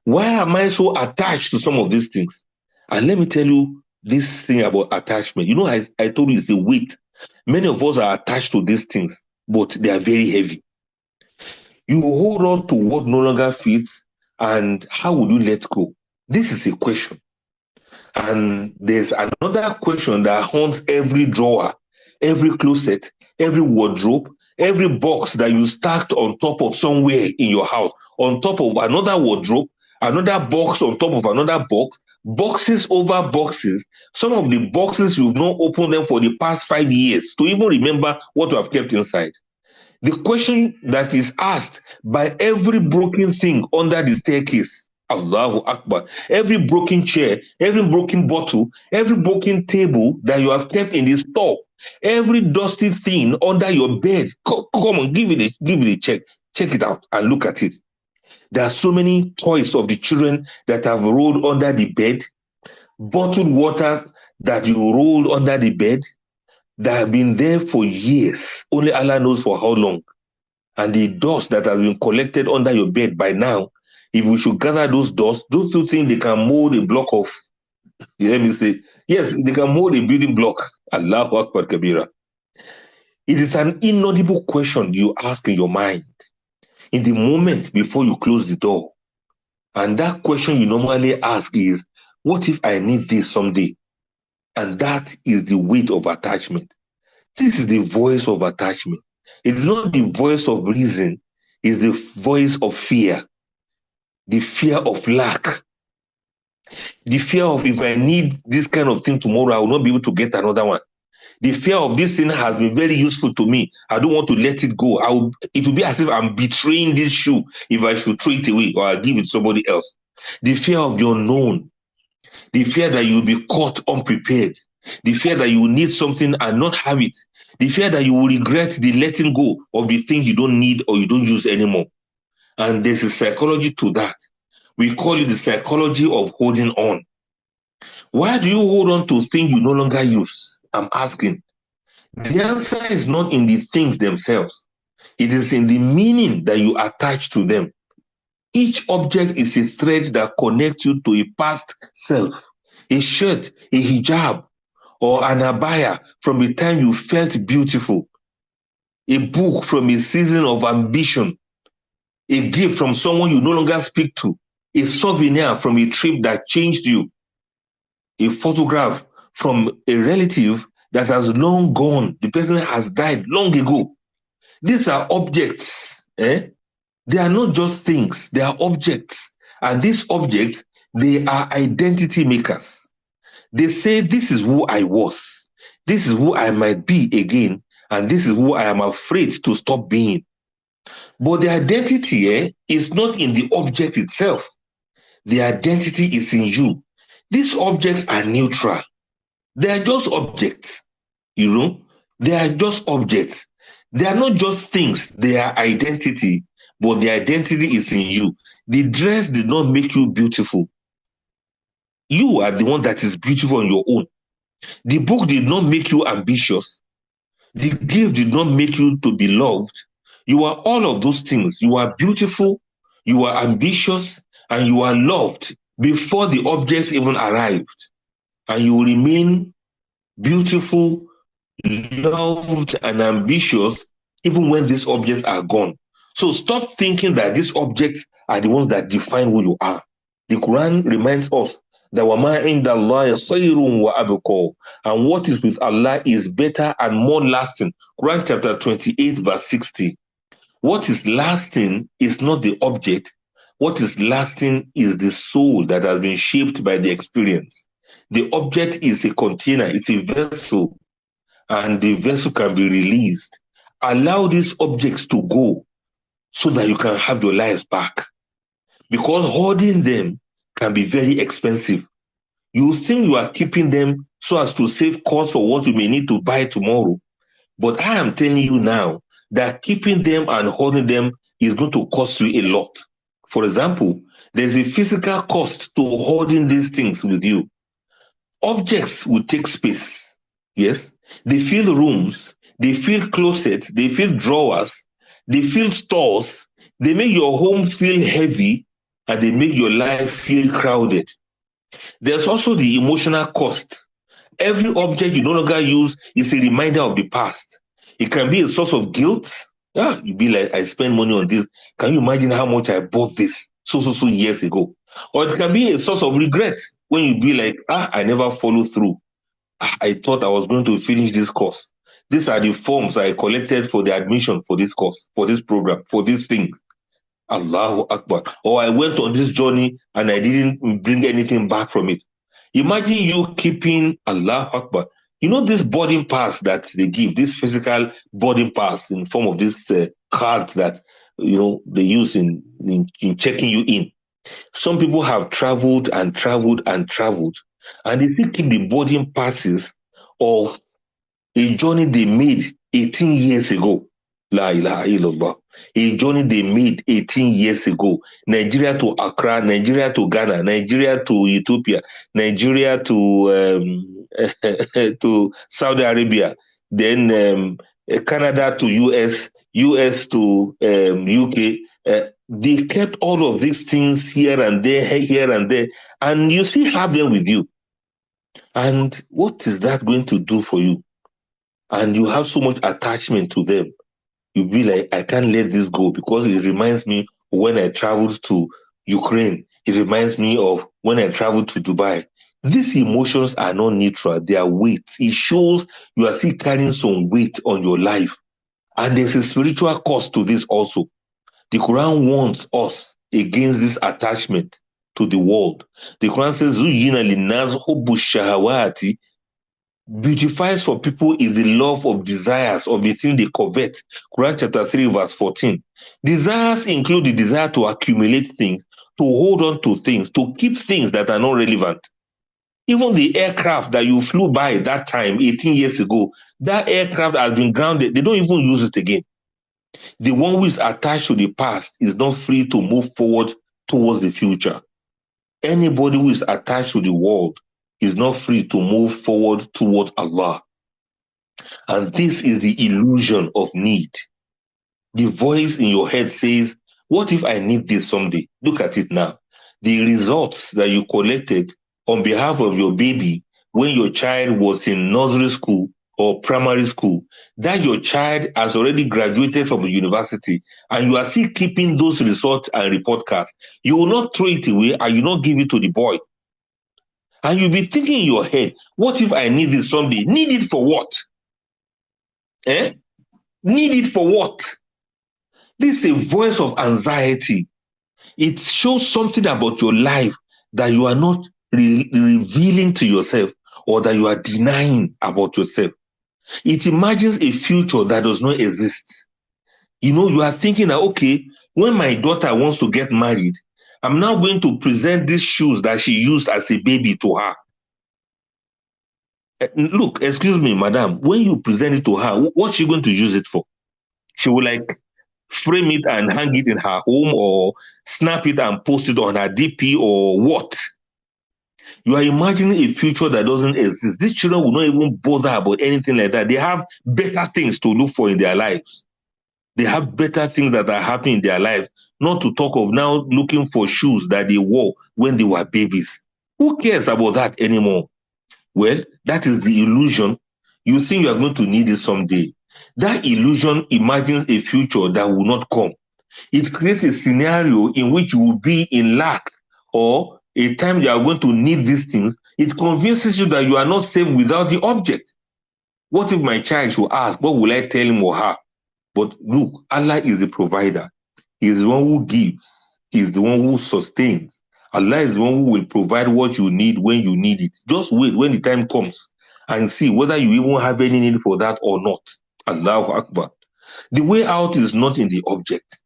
Why am I so attached to some of these things? And let me tell you this thing about attachment. You know, I told you it's a weight. Many of us are attached to these things, but they are very heavy. You hold on to what no longer fits, and how will you let go? This is a question. And there's another question that haunts every drawer, every closet, every wardrobe, every box that you stacked on top of somewhere in your house, on top of another wardrobe, another box on top of another box, boxes over boxes. Some of the boxes you've not opened them for the past 5 years to even remember what you have kept inside. The question that is asked by every broken thing under the staircase, Allahu Akbar, every broken chair, every broken bottle, every broken table that you have kept in the store, every dusty thing under your bed, come on, give it a check it out and look at it. There are so many toys of the children that have rolled under the bed, bottled water that you rolled under the bed, that have been there for years. Only Allah knows for how long. And the dust that has been collected under your bed by now, if we should gather those dust, those two things, they can mold a block of, you hear me say, yes, they can mold a building block. Allahu Akbar Kabira. It is an inaudible question you ask in your mind in the moment before you close the door. And that question you normally ask is, what if I need this someday? And that is the weight of attachment. This is the voice of attachment. It is not the voice of reason, it's the voice of fear. The fear of lack. The fear of if I need this kind of thing tomorrow, I will not be able to get another one. The fear of this thing has been very useful to me. I don't want to let it go. It will be as if I'm betraying this shoe if I should throw it away or I give it to somebody else. The fear of the unknown. The fear that you'll be caught unprepared. The fear that you will need something and not have it. The fear that you will regret the letting go of the things you don't need or you don't use anymore. And there's a psychology to that. We call it the psychology of holding on. Why do you hold on to things you no longer use? I'm asking. The answer is not in the things themselves. It is in the meaning that you attach to them. Each object is a thread that connects you to a past self, a shirt, a hijab, or an abaya from the time you felt beautiful, a book from a season of ambition, a gift from someone you no longer speak to, a souvenir from a trip that changed you, a photograph from a relative that has long gone. The person has died long ago. These are objects. They are not just things, they are objects. And these objects, they are identity makers. They say, this is who I was. This is who I might be again. And this is who I am afraid to stop being. But the identity is not in the object itself. The identity is in you. These objects are neutral. They are just objects. They are just objects. They are not just things. They are identity. But the identity is in you. The dress did not make you beautiful. You are the one that is beautiful on your own. The book did not make you ambitious. The gift did not make you to be loved. You are all of those things. You are beautiful, you are ambitious, and you are loved before the objects even arrived. And you will remain beautiful, loved, and ambitious even when these objects are gone. So stop thinking that these objects are the ones that define who you are. The Quran reminds us that وَمَا عِنْدَ اللَّهِ خَيْرٌ وَأَبْقَىٰ, and what is with Allah is better and more lasting. Quran chapter 28 verse 60. What is lasting is not the object. What is lasting is the soul that has been shaped by the experience. The object is a container, it's a vessel, and the vessel can be released. Allow these objects to go so that you can have your lives back. Because hoarding them can be very expensive. You think you are keeping them so as to save costs for what you may need to buy tomorrow. But I am telling you now that keeping them and holding them is going to cost you a lot. For example, there's a physical cost to holding these things with you. Objects will take space. Yes, they fill rooms, they fill closets, they fill drawers, they fill stores, they make your home feel heavy, and they make your life feel crowded. There's also the emotional cost. Every object you no longer use is a reminder of the past. It can be a source of guilt. Yeah, you'd be like, I spent money on this. Can you imagine how much I bought this so years ago? Or it can be a source of regret when you be like, I never followed through. I thought I was going to finish this course. These are the forms I collected for the admission for this course, for this program, for these things. Allahu Akbar. Or I went on this journey and I didn't bring anything back from it. Imagine you keeping Allahu Akbar. You know this boarding pass that they give, this physical boarding pass in form of this cards that they use in checking you in. Some people have traveled and traveled and traveled, and they still keep the boarding passes of a journey they made 18 years ago. La ilaha illallah. A journey they made 18 years ago. Nigeria to Accra, Nigeria to Ghana, Nigeria to Ethiopia, Nigeria to to Saudi Arabia, then Canada to US, US to UK. They kept all of these things here and there, and you still have them with you. And what is that going to do for you? And you have so much attachment to them. You'll be like, I can't let this go because it reminds me when I traveled to Ukraine. It reminds me of when I traveled to Dubai. These emotions are not neutral. They are weights. It shows you are still carrying some weight on your life. And there's a spiritual cost to this also. The Quran warns us against this attachment to the world. The Quran says, Zuyina linaz hubbu shahawati. Beautifies for people is the love of desires of the thing they covet. Quran chapter 3 verse 14. Desires include the desire to accumulate things, to hold on to things, to keep things that are not relevant. Even the aircraft that you flew by that time, 18 years ago, that aircraft has been grounded. They don't even use it again. The one who is attached to the past is not free to move forward towards the future. Anybody who is attached to the world is not free to move forward toward Allah. And this is the illusion of need. The voice in your head says, what if I need this someday? Look at it now. The results that you collected on behalf of your baby when your child was in nursery school or primary school, that your child has already graduated from the university and you are still keeping those results and report cards. You will not throw it away and you will not give it to the boy. And you'll be thinking in your head, what if I need this someday? Need it for what? Need it for what? This is a voice of anxiety. It shows something about your life that you are not revealing to yourself or that you are denying about yourself. It imagines a future that does not exist. You are thinking that, okay, when my daughter wants to get married, I'm now going to present these shoes that she used as a baby to her. Look, excuse me, madam, when you present it to her, what's she going to use it for? She will frame it and hang it in her home or snap it and post it on her DP or what? You are imagining a future that doesn't exist. These children will not even bother about anything like that. They have better things to look for in their lives. They have better things that are happening in their lives, not to talk of now looking for shoes that they wore when they were babies. Who cares about that anymore? Well, that is the illusion. You think you are going to need it someday. That illusion imagines a future that will not come. It creates a scenario in which you will be in lack or a time you are going to need these things. It convinces you that you are not safe without the object. What if my child should ask, what will I tell him or her? But look, Allah is the provider. He is the one who gives. He is the one who sustains. Allah is the one who will provide what you need when you need it. Just wait when the time comes and see whether you even have any need for that or not. Allahu Akbar. The way out is not in the object.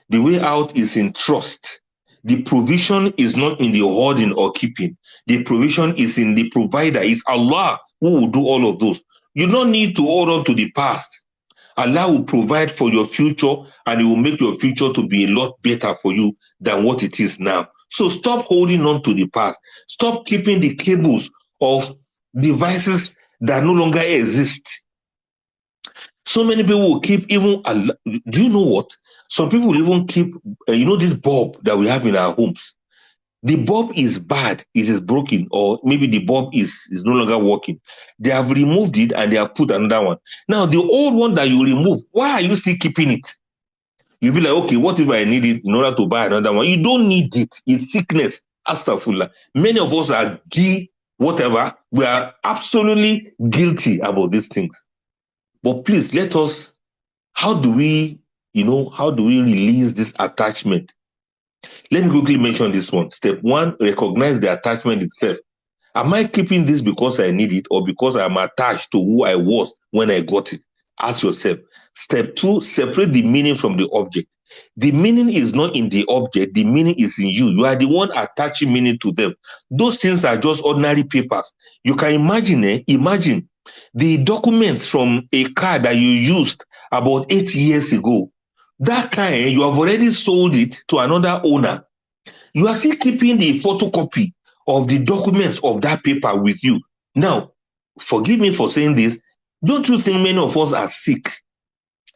The way out is in trust. The provision is not in the hoarding or keeping. The provision is in the provider. It's Allah who will do all of those. You don't need to hold on to the past. Allah will provide for your future, and He will make your future to be a lot better for you than what it is now. So stop holding on to the past. Stop keeping the cables of devices that no longer exist. So many people will keep even, do you know what? Some people will even keep, this bulb that we have in our homes. The bulb is bad, it is broken, or maybe the bulb is no longer working. They have removed it and they have put another one. Now, the old one that you remove, why are you still keeping it? You'll be like, okay, what if I need it in order to buy another one? You don't need it. It's sickness. Astaghfirullah. Many of us are whatever. We are absolutely guilty about these things. But please let us, how do we release this attachment? Let me quickly mention this one. Step 1, recognize the attachment itself. Am I keeping this because I need it or because I'm attached to who I was when I got it? Ask yourself. Step 2, separate the meaning from the object. The meaning is not in the object. The meaning is in you. You are the one attaching meaning to them. Those things are just ordinary papers. You can imagine the documents from a car that you used about 8 years ago. That car, you have already sold it to another owner. You are still keeping the photocopy of the documents of that paper with you. Now, forgive me for saying this. Don't you think many of us are sick?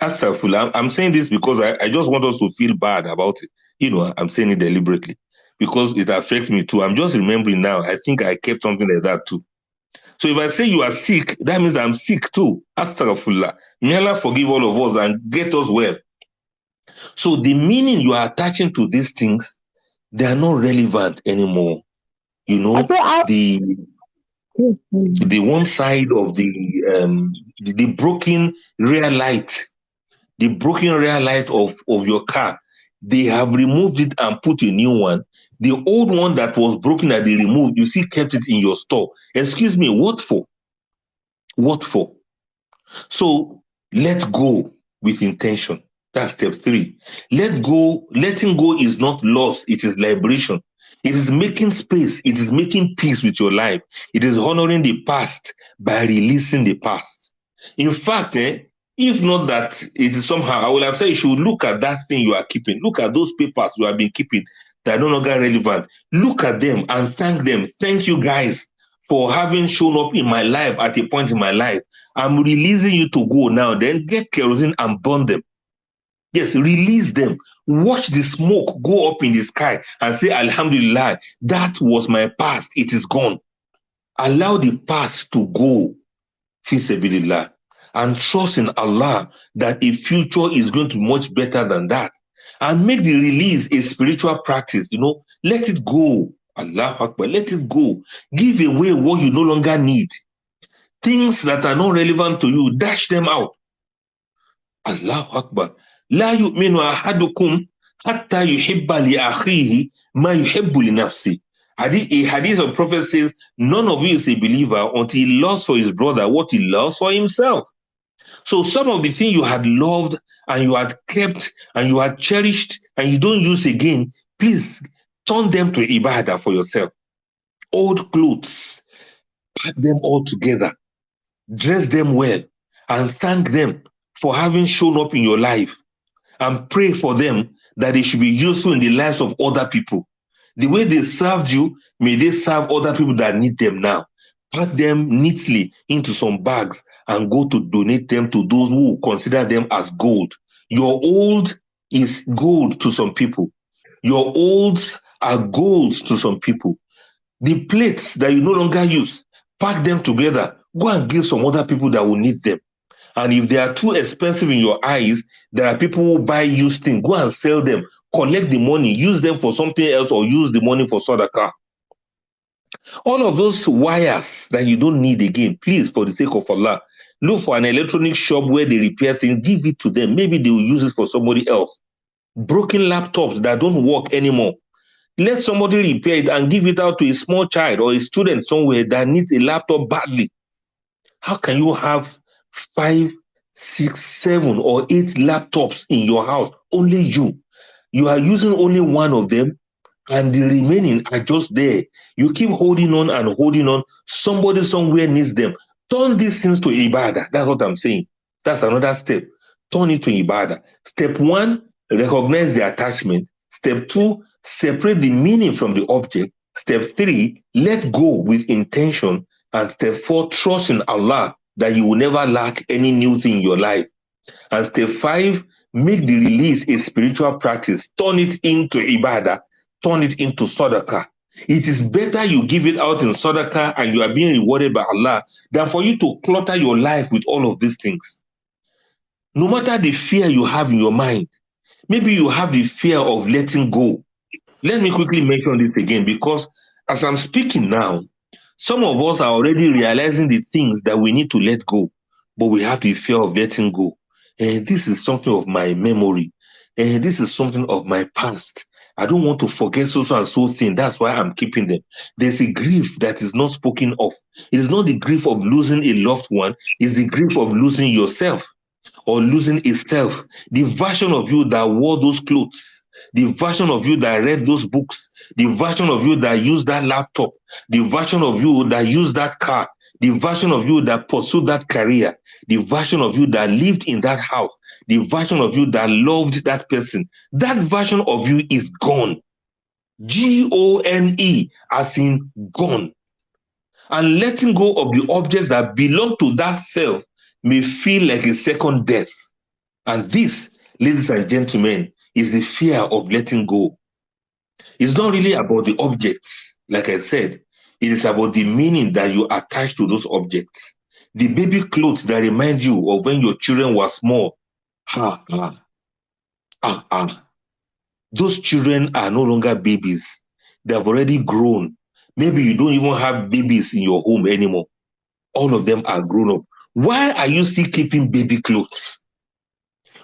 Astaghfirullah. I'm saying this because I just want us to feel bad about it. I'm saying it deliberately because it affects me too. I'm just remembering now. I think I kept something like that too. So if I say you are sick, that means I'm sick too. Astaghfirullah. May Allah forgive all of us and get us well. So the meaning you are attaching to these things, they are not relevant anymore. The one side of the broken rear light, of your car, they have removed it and put a new one. The old one that was broken that they removed, you see, kept it in your store. Excuse me, what for? What for? So let go with intention. That's step 3. Letting go is not loss, it is liberation. It is making space, it is making peace with your life. It is honoring the past by releasing the past. In fact, if not that it is somehow, I would have said you should look at that thing you are keeping. Look at those papers you have been keeping that are no longer relevant. Look at them and thank them. Thank you guys for having shown up in my life at a point in my life. I'm releasing you to go now. Then get kerosene and burn them. Yes, release them. Watch the smoke go up in the sky and say, Alhamdulillah, that was my past. It is gone. Allow the past to go. Fi sabilillah. And trust in Allah that a future is going to be much better than that. And make the release a spiritual practice. Let it go. Allahu Akbar. Let it go. Give away what you no longer need. Things that are not relevant to you, dash them out. Allahu Akbar. La yu'minu ahadukum hatta yuhibba li akhihi ma yuhibbu li nafsi. A hadith of Prophet says, none of you is a believer until he loves for his brother what he loves for himself. So some of the things you had loved and you had kept and you had cherished and you don't use again, please turn them to ibadah for yourself. Old clothes, pack them all together, dress them well, and thank them for having shown up in your life. And pray for them that they should be useful in the lives of other people. The way they served you, may they serve other people that need them now. Pack them neatly into some bags and go to donate them to those who consider them as gold. Your old is gold to some people. Your olds are golds to some people. The plates that you no longer use, pack them together. Go and give some other people that will need them. And if they are too expensive in your eyes, there are people who buy used things. Go and sell them, collect the money, use them for something else, or use the money for sadaqah. All of those wires that you don't need again, please, for the sake of Allah, look for an electronic shop where they repair things, give it to them. Maybe they will use it for somebody else. Broken laptops that don't work anymore, let somebody repair it and give it out to a small child or a student somewhere that needs a laptop badly. How can you have 5, 6, 7, or 8 laptops in your house? Only you. You are using only one of them, and the remaining are just there. You keep holding on and holding on. Somebody somewhere needs them. Turn these things to ibadah. That's what I'm saying. That's another step. Turn it to ibadah. Step 1, recognize the attachment. Step 2, separate the meaning from the object. Step 3, let go with intention. And step 4, trust in Allah that you will never lack any new thing in your life. And step 5, make the release a spiritual practice. Turn it into ibadah. Turn it into sadaqah. It is better you give it out in sadaqah and you are being rewarded by Allah than for you to clutter your life with all of these things. No matter the fear you have in your mind, maybe you have the fear of letting go. Let me quickly mention this again, because as I'm speaking now, some of us are already realizing the things that we need to let go, but we have the fear of letting go. And this is something of my memory. And this is something of my past. I don't want to forget so and so thing. That's why I'm keeping them. There's a grief that is not spoken of. It is not the grief of losing a loved one. It's the grief of losing yourself or losing itself. The version of you that wore those clothes, the version of you that read those books, the version of you that used that laptop, the version of you that used that car, the version of you that pursued that career, the version of you that lived in that house, the version of you that loved that person, that version of you is gone. Gone, as in gone. And letting go of the objects that belong to that self may feel like a second death. And this, ladies and gentlemen, is the fear of letting go. It's not really about the objects, like I said. It is about the meaning that you attach to those objects. The baby clothes that remind you of when your children were small. Those children are no longer babies. They have already grown. Maybe you don't even have babies in your home anymore. All of them are grown up. Why are you still keeping baby clothes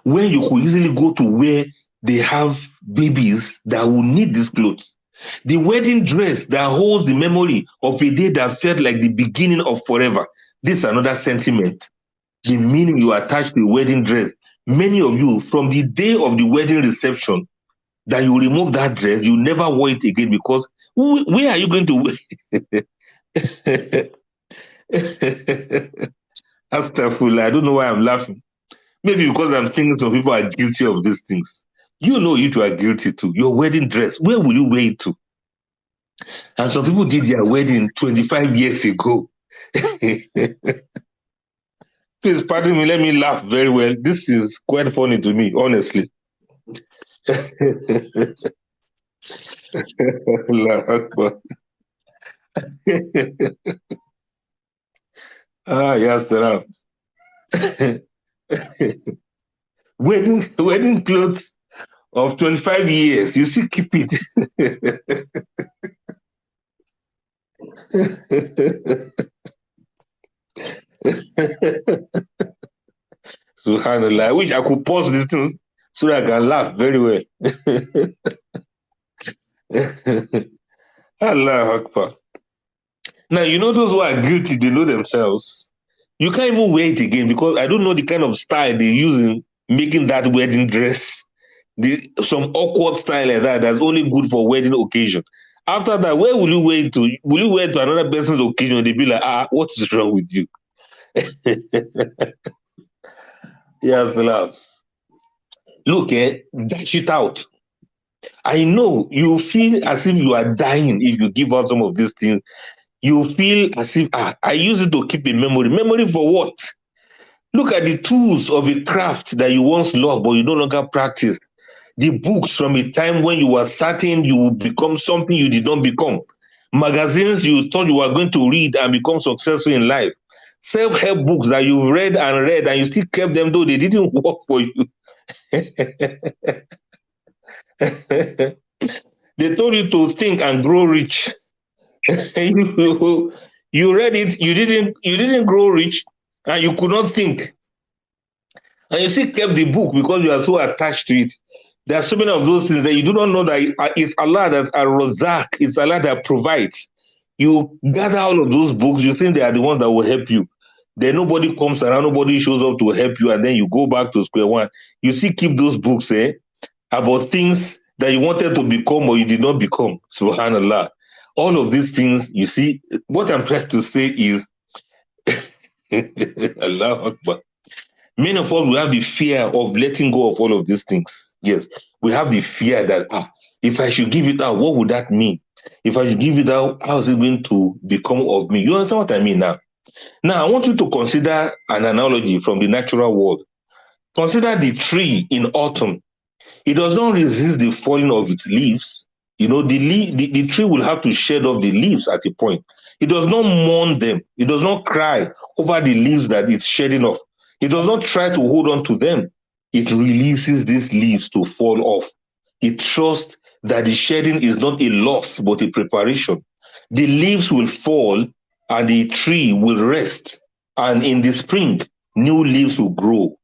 when you could easily go to where they have babies that will need these clothes? The wedding dress that holds the memory of a day that felt like the beginning of forever. This is another sentiment. The meaning you attach to the wedding dress. Many of you, from the day of the wedding reception, that you remove that dress, you never wear it again, because where are you going to wear? Astaghfirullah, I don't know why I'm laughing. Maybe because I'm thinking some people are guilty of these things. You know you two are guilty too. Your wedding dress, where will you wear it to? And some people did their wedding 25 years ago. Please pardon me, let me laugh very well. This is quite funny to me, honestly. Allah Akbar. Yes, sir. Wedding clothes of 25 years, you still keep it. Subhanallah. I wish I could pause this thing so that I can laugh very well. Allah Akbar. Now, you know those who are guilty, they know themselves. You can't even wear it again, because I don't know the kind of style they use in making that wedding dress. Some awkward style like that that's only good for wedding occasion. After that, where will you wear it to? Will you wear it to another person's occasion? They'll be like, what is wrong with you? Yes, love. Look, dash it out. I know you feel as if you are dying if you give out some of these things. You feel as if, I use it to keep a memory. Memory for what? Look at the tools of a craft that you once loved, but you no longer practice. The books from a time when you were certain you would become something you did not become. Magazines you thought you were going to read and become successful in life. Self-help books that you read and you still kept them, though they didn't work for you. They told you to think and grow rich. you, you read it, you didn't grow rich, and you could not think. And you still kept the book because you are so attached to it. There are so many of those things that you do not know that it's Allah that's a Razak, it's Allah that provides. You gather all of those books, you think they are the ones that will help you. Then nobody comes around, nobody shows up to help you, and then you go back to square one. You still keep those books, about things that you wanted to become or you did not become. Subhanallah. All of these things, you see, what I'm trying to say is, Allah Akbar. Many of us, we have the fear of letting go of all of these things. Yes, we have the fear that, if I should give it out, what would that mean? If I should give it out, how is it going to become of me? You understand what I mean now? Now, I want you to consider an analogy from the natural world. Consider the tree in autumn. It does not resist the falling of its leaves. The tree will have to shed off the leaves at a point. It does not mourn them. It does not cry over the leaves that it's shedding off. It does not try to hold on to them. It releases these leaves to fall off. It trusts that the shedding is not a loss, but a preparation. The leaves will fall and the tree will rest. And in the spring, new leaves will grow.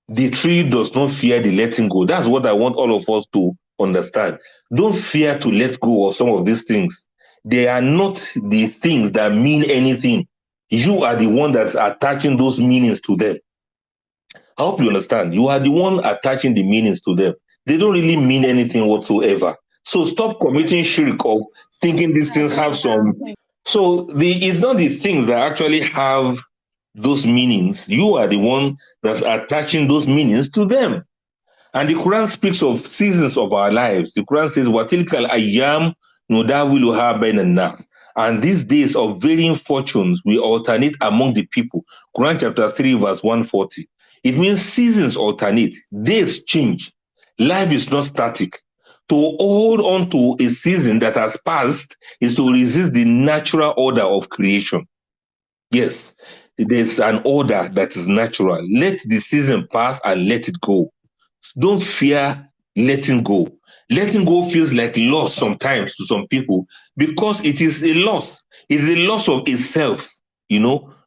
The tree does not fear the letting go. That's what I want all of us to understand. Don't fear to let go of some of these things. They are not the things that mean anything. You are the one that's attaching those meanings to them. I hope you understand. You are the one attaching the meanings to them. They don't really mean anything whatsoever. So stop committing shirk of thinking these things have some. So it's not the things that actually have those meanings. You are the one that's attaching those meanings to them. And the Quran speaks of seasons of our lives. The Quran says, "Watilkal ayyam nudawiluha bainan nas." And these days of varying fortunes we alternate among the people. Quran chapter 3, verse 140. It means seasons alternate, days change. Life is not static. To hold on to a season that has passed is to resist the natural order of creation. Yes, there's an order that is natural. Let the season pass and let it go. Don't fear letting go. Letting go feels like loss sometimes to some people because it is a loss. It's a loss of itself,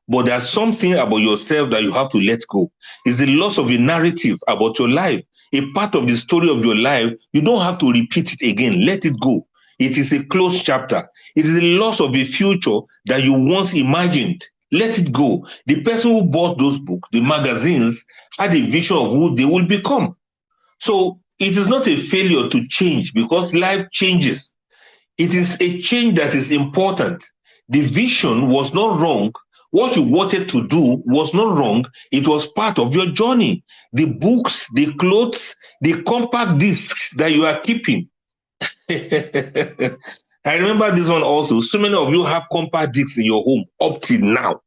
but there's something about yourself that you have to let go. It's the loss of a narrative about your life, a part of the story of your life. You don't have to repeat it again. Let it go. It is a closed chapter. It is the loss of a future that you once imagined. Let it go. The person who bought those books, the magazines, had a vision of who they will become. So it is not a failure to change because life changes. It is a change that is important. The vision was not wrong. What you wanted to do was not wrong. It was part of your journey. The books, the clothes, the compact discs that you are keeping. I remember this one also. So many of you have compact discs in your home up till now.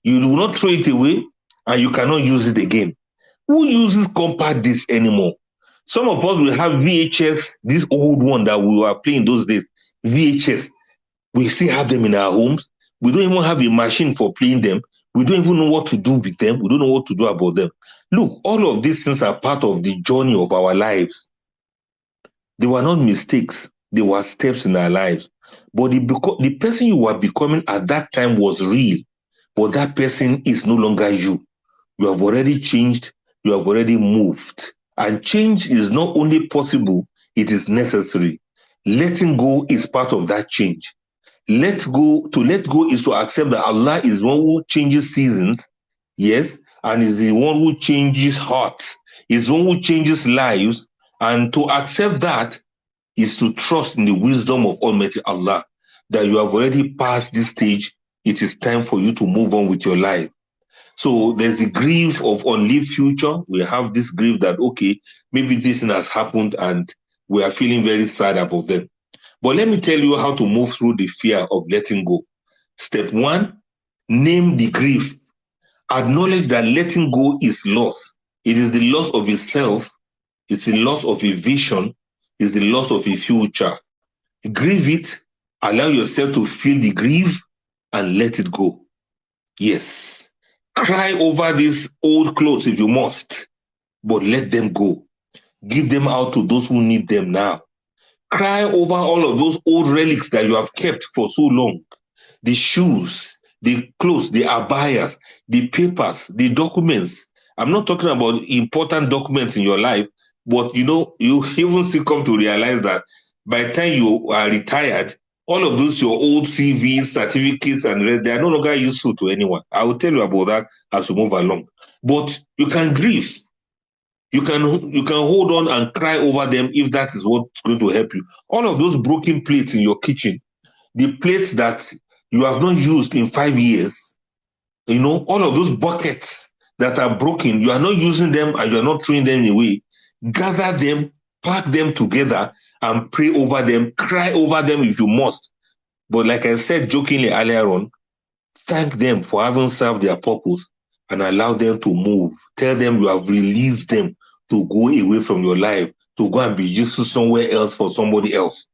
You do not throw it away and you cannot use it again. Who uses compact discs anymore? Some of us will have VHS, this old one that we were playing those days, VHS. We still have them in our homes. We don't even have a machine for playing them. We don't even know what to do with them. We don't know what to do about them. Look, all of these things are part of the journey of our lives. They were not mistakes. They were steps in our lives. But the person you were becoming at that time was real. But that person is no longer you. You have already changed. You have already moved. And change is not only possible, it is necessary. Letting go is part of that change. To let go is to accept that Allah is the one who changes seasons, yes, and is the one who changes hearts, is the one who changes lives. And to accept that is to trust in the wisdom of Almighty Allah, that you have already passed this stage. It is time for you to move on with your life. So there's the grief of unlived future. We have this grief that, okay, maybe this thing has happened and we are feeling very sad about them. But let me tell you how to move through the fear of letting go. Step 1, name the grief. Acknowledge that letting go is loss. It is the loss of a self. It's the loss of a vision. It's the loss of a future. Grieve it. Allow yourself to feel the grief and let it go. Yes. Cry over these old clothes if you must, but let them go. Give them out to those who need them now. Cry over all of those old relics that you have kept for so long. The shoes, the clothes, the abayas, the papers, the documents. I'm not talking about important documents in your life, but you even still come to realize that by the time you are retired, all of those your old CVs, certificates, and the rest, they are no longer useful to anyone. I will tell you about that as we move along. But you can grieve. You can hold on and cry over them if that is what's going to help you. All of those broken plates in your kitchen, the plates that you have not used in 5 years, all of those buckets that are broken, you are not using them and you are not throwing them away. Gather them, pack them together, and pray over them, cry over them if you must. But like I said jokingly earlier on, thank them for having served their purpose and allow them to move. Tell them you have released them to go away from your life, to go and be useful somewhere else for somebody else.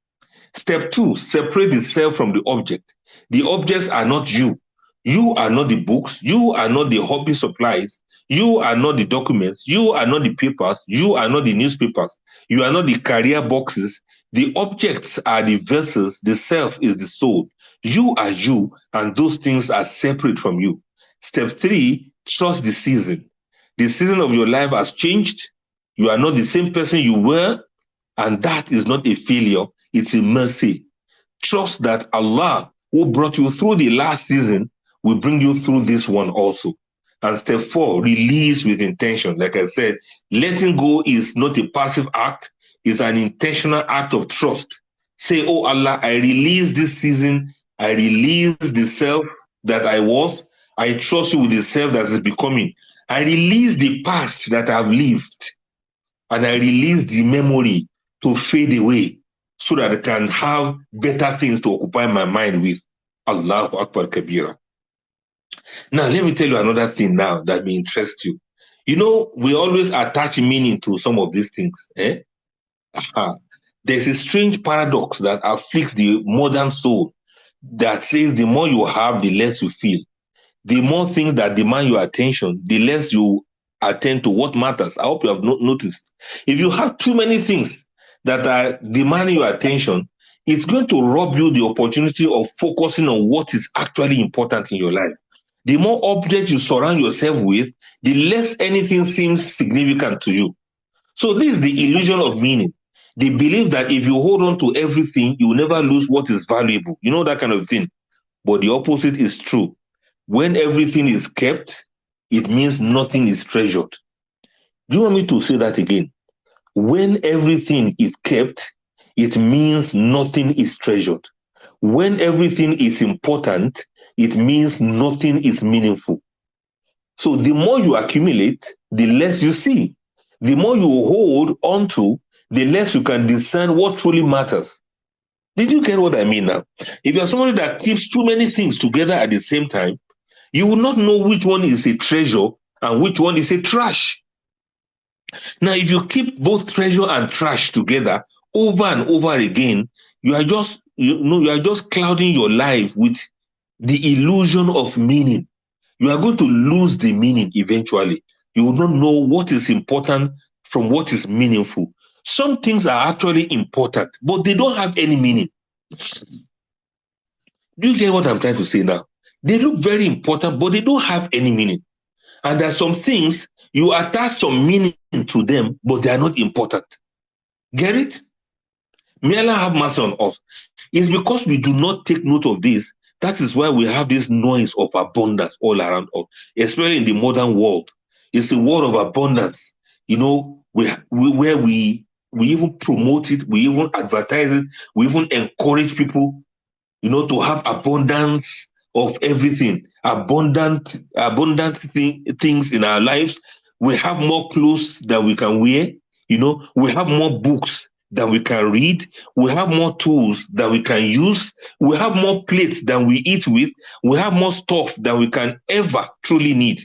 Step 2, separate the self from the object. The objects are not you. You are not the books. You are not the hobby supplies. You are not the documents. You are not the papers. You are not the newspapers. You are not the career boxes. The objects are the vessels. The self is the soul. You are you, and those things are separate from you. Step 3, trust the season. The season of your life has changed. You are not the same person you were, and that is not a failure. It's a mercy. Trust that Allah, who brought you through the last season, will bring you through this one also. And step 4, release with intention. Like I said, letting go is not a passive act, it's an intentional act of trust. Say, oh Allah, I release this season, I release the self that I was, I trust you with the self that is becoming. I release the past that I've lived, and I release the memory to fade away so that I can have better things to occupy my mind with. Allahu Akbar Kabira. Now, let me tell you another thing now that may interest you. We always attach meaning to some of these things. There's a strange paradox that afflicts the modern soul that says the more you have, the less you feel. The more things that demand your attention, the less you attend to what matters. I hope you have noticed. If you have too many things that are demanding your attention, it's going to rob you the opportunity of focusing on what is actually important in your life. The more objects you surround yourself with, the less anything seems significant to you. So this is the illusion of meaning. The belief that if you hold on to everything, you will never lose what is valuable. You know, that kind of thing. But the opposite is true. When everything is kept, it means nothing is treasured. Do you want me to say that again? When everything is kept, it means nothing is treasured. When everything is important, it means nothing is meaningful. So the more you accumulate, the less you see. The more you hold on to, the less you can discern what truly matters. Did you get what I mean now? If you're somebody that keeps too many things together at the same time, you will not know which one is a treasure and which one is a trash. Now, if you keep both treasure and trash together over and over again, you are just clouding your life with the illusion of meaning. You are going to lose the meaning eventually. You will not know what is important from what is meaningful. Some things are actually important, but they don't have any meaning. Do you get what I'm trying to say now? They look very important, but they don't have any meaning. And there are some things you attach some meaning to them, but they are not important. Get it? May Allah have mercy on us. It's because we do not take note of this. That is why we have this noise of abundance all around us, especially in the modern world. It's a world of abundance. Where we even promote it, we even advertise it, we even encourage people, to have abundance of everything, abundant things in our lives. We have more clothes that we can wear. We have more books that we can read. We have more tools that we can use. We have more plates than we eat with. We have more stuff than we can ever truly need.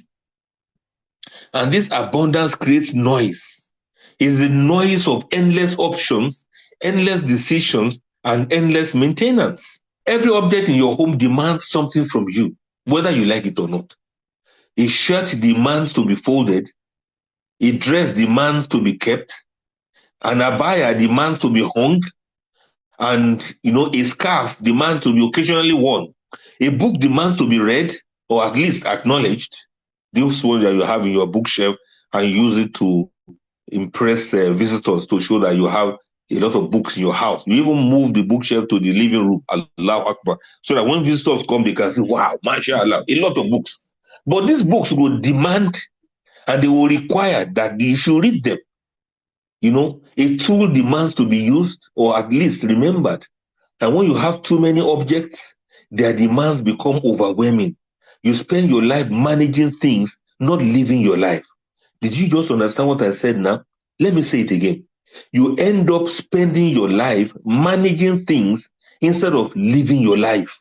And this abundance creates noise. It's the noise of endless options, endless decisions, and endless maintenance. Every object in your home demands something from you, whether you like it or not. A shirt demands to be folded. A dress demands to be kept. An abaya demands to be hung. And, a scarf demands to be occasionally worn. A book demands to be read or at least acknowledged. This one that you have in your bookshelf and you use it to impress visitors to show that you have a lot of books in your house. You even move the bookshelf to the living room, Allahu Akbar, so that when visitors come, they can say, wow, mashallah, a lot of books. But these books will demand and they will require that you should read them. A tool demands to be used or at least remembered. And when you have too many objects, their demands become overwhelming. You spend your life managing things, not living your life. Did you just understand what I said now? Let me say it again. You end up spending your life managing things instead of living your life.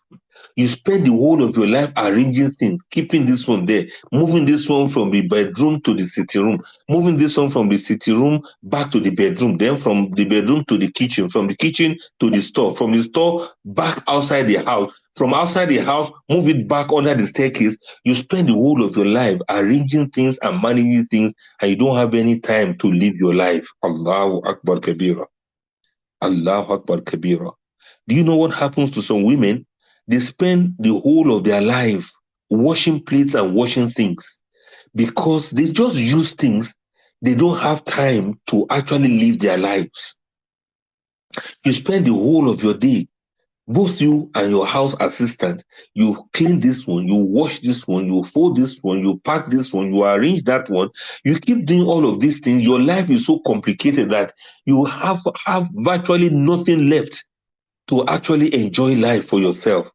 You spend the whole of your life arranging things, keeping this one there, moving this one from the bedroom to the sitting room, moving this one from the sitting room back to the bedroom, then from the bedroom to the kitchen, from the kitchen to the store, from the store back outside the house, from outside the house, move it back under the staircase. You spend the whole of your life arranging things and managing things, and you don't have any time to live your life. Allahu Akbar Kabira. Allahu Akbar Kabira. Do you know what happens to some women? They spend the whole of their life washing plates and washing things because they just use things. They don't have time to actually live their lives. You spend the whole of your day, both you and your house assistant, you clean this one, you wash this one, you fold this one, you pack this one, you arrange that one. You keep doing all of these things. Your life is so complicated that you have virtually nothing left to actually enjoy life for yourself.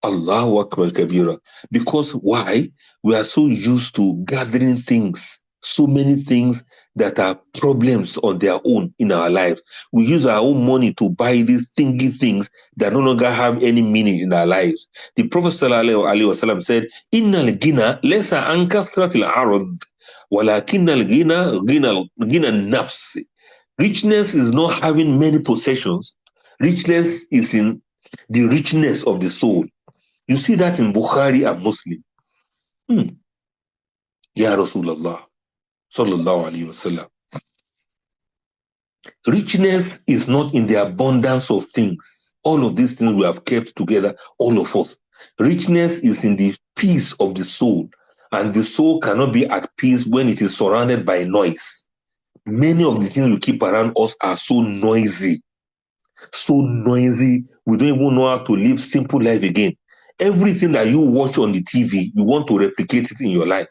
Allahu Akbar Kabira. Because why? We are so used to gathering things, so many things that are problems on their own in our lives. We use our own money to buy these thingy things that no longer have any meaning in our lives. The Prophet ﷺ said, Inna al-gina lesa an kathratil arad, walakinna al-gina nafs. Richness is not having many possessions. Richness is in the richness of the soul. You see that in Bukhari and Muslim. Ya Rasulullah, sallallahu alayhi wasallam. Richness is not in the abundance of things. All of these things we have kept together, all of us. Richness is in the peace of the soul. And the soul cannot be at peace when it is surrounded by noise. Many of the things we keep around us are so noisy. So noisy, we don't even know how to live simple life again. Everything that you watch on the TV, you want to replicate it in your life.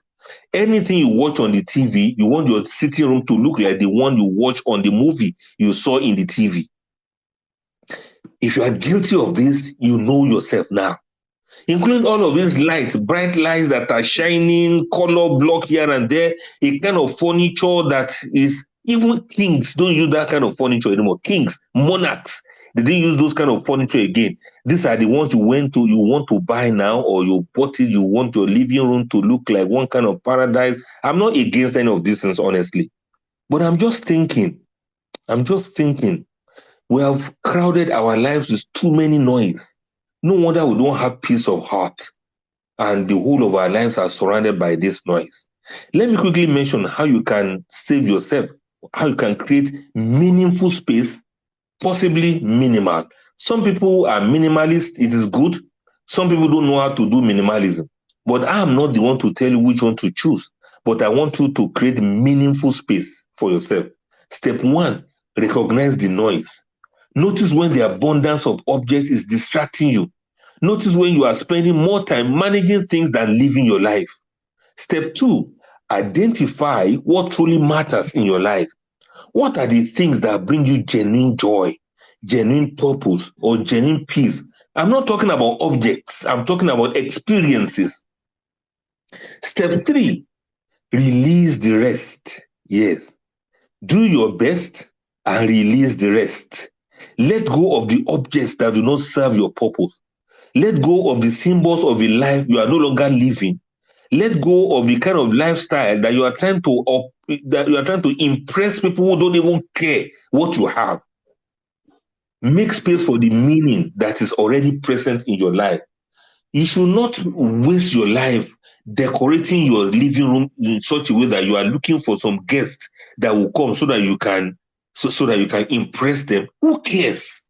Anything you watch on the TV, you want your sitting room to look like the one you watch on the movie you saw in the TV. If you are guilty of this, you know yourself now. Including all of these lights, bright lights that are shining, color block here and there, a kind of furniture that is, even kings don't use that kind of furniture anymore. Kings, monarchs, they didn't use those kind of furniture again. These are the ones you want to buy now, or you bought it, you want your living room to look like one kind of paradise. I'm not against any of these things, honestly. But I'm just thinking, we have crowded our lives with too many noise. No wonder we don't have peace of heart. And the whole of our lives are surrounded by this noise. Let me quickly mention how you can save yourself, how you can create meaningful space, possibly minimal. Some people are minimalist, it is good. Some people don't know how to do minimalism. But I am not the one to tell you which one to choose. But I want you to create meaningful space for yourself. Step 1, recognize the noise. Notice when the abundance of objects is distracting you. Notice when you are spending more time managing things than living your life. Step 2, identify what truly matters in your life. What are the things that bring you genuine joy, genuine purpose, or genuine peace? I'm not talking about objects. I'm talking about experiences. Step 3, release the rest. Yes. Do your best and release the rest. Let go of the objects that do not serve your purpose. Let go of the symbols of a life you are no longer living. Let go of the kind of lifestyle that you are trying to impress people who don't even care what you have. Make space for the meaning that is already present in your life. You should not waste your life decorating your living room in such a way that you are looking for some guests that will come so that you can so that you can impress them. Who cares?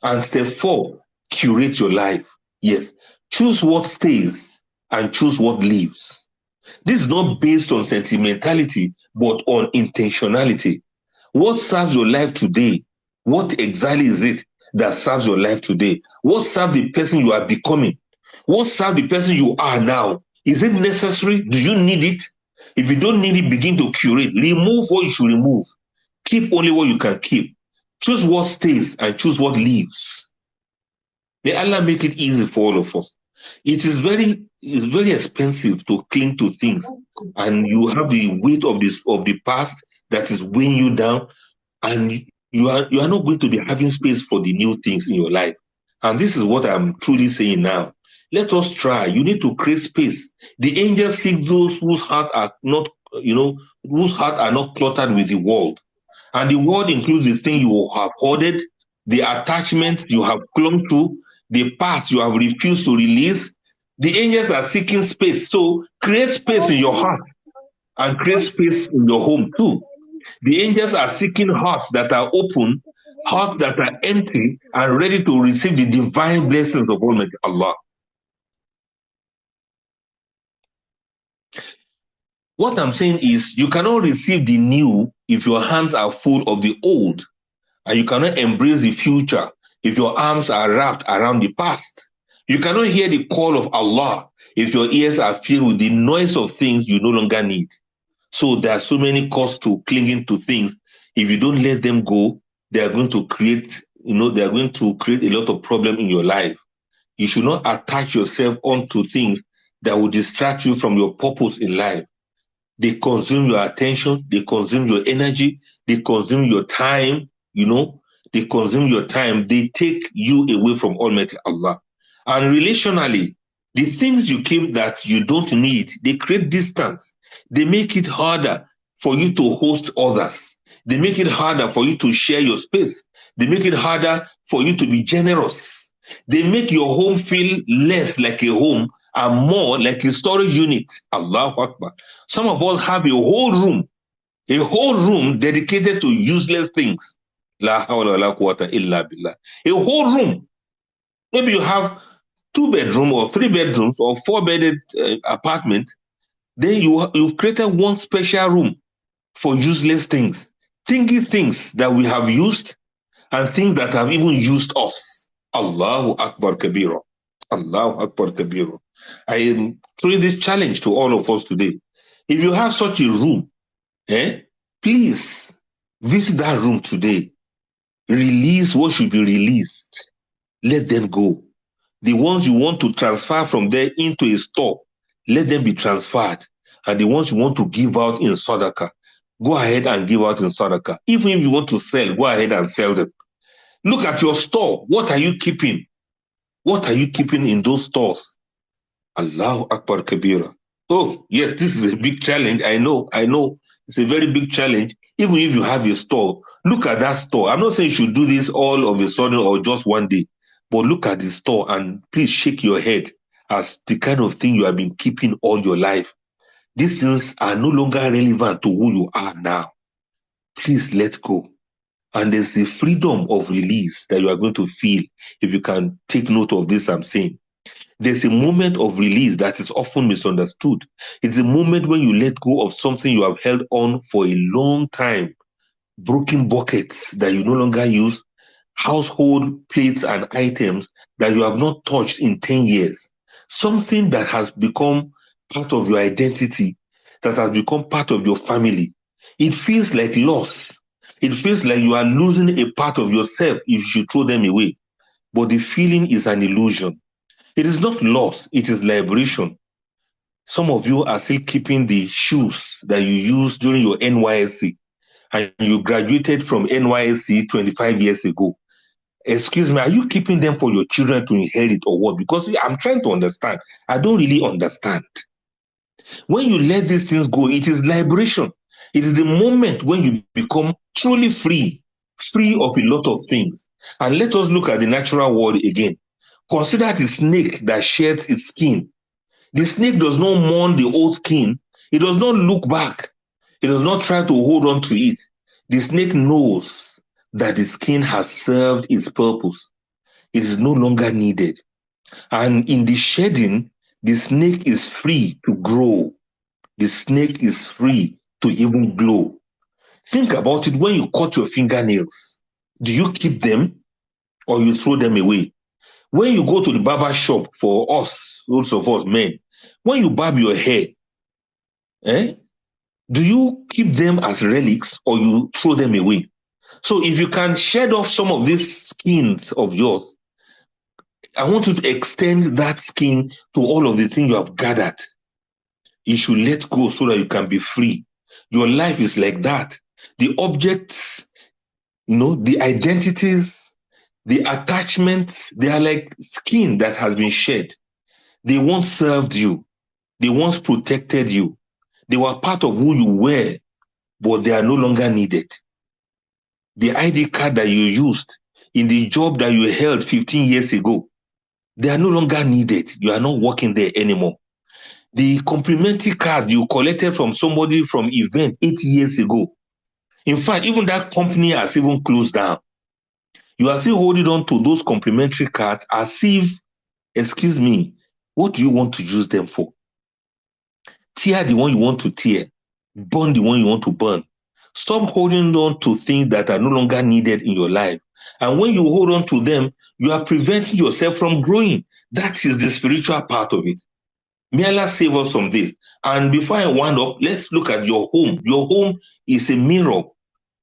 And step 4, curate your life. Yes, choose what stays and choose what leaves. This is not based on sentimentality, but on intentionality. What serves your life today? What exactly is it that serves your life today? What serves the person you are becoming? What serves the person you are now? Is it necessary? Do you need it? If you don't need it, begin to curate. Remove what you should remove. Keep only what you can keep. Choose what stays and choose what leaves. May Allah make it easy for all of us. It's very expensive to cling to things, and you have the weight of the past that is weighing you down, and you are not going to be having space for the new things in your life. And this is what I'm truly saying now. Let us try. You need to create space. The angels seek those whose hearts are not, whose hearts are not cluttered with the world. And the world includes the thing you have hoarded, the attachments you have clung to, the parts you have refused to release. The angels are seeking space. So create space in your heart and create space in your home too. The angels are seeking hearts that are open, hearts that are empty and ready to receive the divine blessings of Almighty Allah. What I'm saying is, you cannot receive the new if your hands are full of the old, and you cannot embrace the future if your arms are wrapped around the past. You cannot hear the call of Allah if your ears are filled with the noise of things you no longer need. So there are so many costs to clinging to things. If you don't let them go, they are going to create, they are going to create a lot of problem in your life. You should not attach yourself onto things that will distract you from your purpose in life. They consume your attention, they consume your energy, they consume your time, they consume your time, they take you away from Almighty Allah. And relationally, the things you keep that you don't need, they create distance. They make it harder for you to host others. They make it harder for you to share your space. They make it harder for you to be generous. They make your home feel less like a home and more like a storage unit. Allahu Akbar. Some of us have a whole room dedicated to useless things. La hawla wa la quwwata illa billah. A whole room. Maybe you have 2 bedroom or 3 bedrooms or 4-bedded apartment. Then you've created one special room for useless things, thinking things that we have used and things that have even used us. Allahu Akbar Kabira. Allahu Akbar Kabira. I am throwing this challenge to all of us today. If you have such a room, please visit that room today. Release what should be released. Let them go. The ones you want to transfer from there into a store, let them be transferred. And the ones you want to give out in Sadaqah, go ahead and give out in Sadaqah. Even if you want to sell, go ahead and sell them. Look at your store. What are you keeping? What are you keeping in those stores? Allahu Akbar Kabira. Oh, yes, this is a big challenge. I know. It's a very big challenge. Even if you have a store, look at that store. I'm not saying you should do this all of a sudden or just one day, but look at the store and please shake your head as the kind of thing you have been keeping all your life. These things are no longer relevant to who you are now. Please let go. And there's the freedom of release that you are going to feel if you can take note of this I'm saying. There's a moment of release that is often misunderstood. It's a moment when you let go of something you have held on for a long time. Broken buckets that you no longer use, household plates and items that you have not touched in 10 years. Something that has become part of your identity, that has become part of your family. It feels like loss. It feels like you are losing a part of yourself if you throw them away. But the feeling is an illusion. It is not loss, it is liberation. Some of you are still keeping the shoes that you used during your NYSC, and you graduated from NYSC 25 years ago. Excuse me, are you keeping them for your children to inherit or what? Because I'm trying to understand. I don't really understand. When you let these things go, it is liberation. It is the moment when you become truly free of a lot of things. And let us look at the natural world again. Consider the snake that sheds its skin. The snake does not mourn the old skin. It does not look back. It does not try to hold on to it. The snake knows that the skin has served its purpose. It is no longer needed. And in the shedding, the snake is free to grow. The snake is free to even glow. Think about it. When you cut your fingernails, do you keep them or you throw them away? When you go to the barber shop, for us, those of us men, when you barb your hair, do you keep them as relics or you throw them away? So if you can shed off some of these skins of yours, I want you to extend that skin to all of the things you have gathered. You should let go so that you can be free. Your life is like that. The objects, the identities, the attachments, they are like skin that has been shed. They once served you. They once protected you. They were part of who you were, but they are no longer needed. The ID card that you used in the job that you held 15 years ago, they are no longer needed. You are not working there anymore. The complimentary card you collected from somebody from event 8 years ago, in fact, even that company has even closed down. You are still holding on to those complimentary cards as if, excuse me, what do you want to use them for? Tear the one you want to tear. Burn the one you want to burn. Stop holding on to things that are no longer needed in your life. And when you hold on to them, you are preventing yourself from growing. That is the spiritual part of it. May Allah save us from this. And before I wind up, let's look at your home. Your home is a mirror.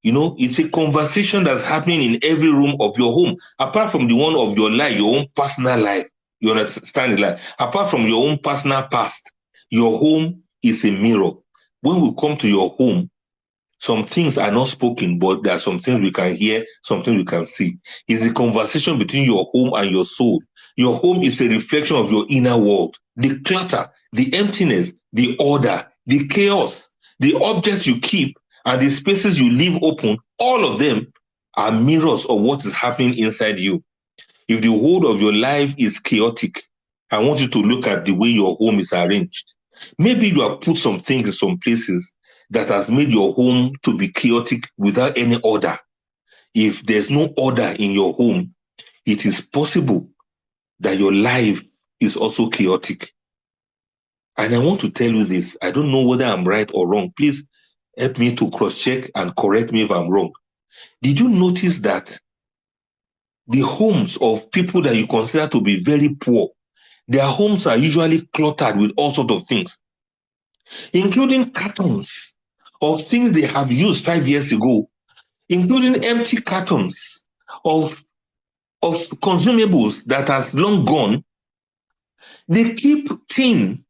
It's a conversation that's happening in every room of your home, apart from the one of your life, your own personal life. You understand it? Apart from your own personal past, your home is a mirror. When we come to your home, some things are not spoken, but there are some things we can hear, some things we can see. It's a conversation between your home and your soul. Your home is a reflection of your inner world. The clutter, the emptiness, the order, the chaos, the objects you keep, and the spaces you leave open, all of them are mirrors of what is happening inside you. If the whole of your life is chaotic, I want you to look at the way your home is arranged. Maybe you have put some things in some places that has made your home to be chaotic without any order. If there's no order in your home, it is possible that your life is also chaotic. And I want to tell you this. I don't know whether I'm right or wrong. Please help me to cross-check and correct me if I'm wrong. Did you notice that the homes of people that you consider to be very poor, their homes are usually cluttered with all sorts of things, including cartons of things they have used 5 years ago, including empty cartons of consumables that has long gone. They keep tin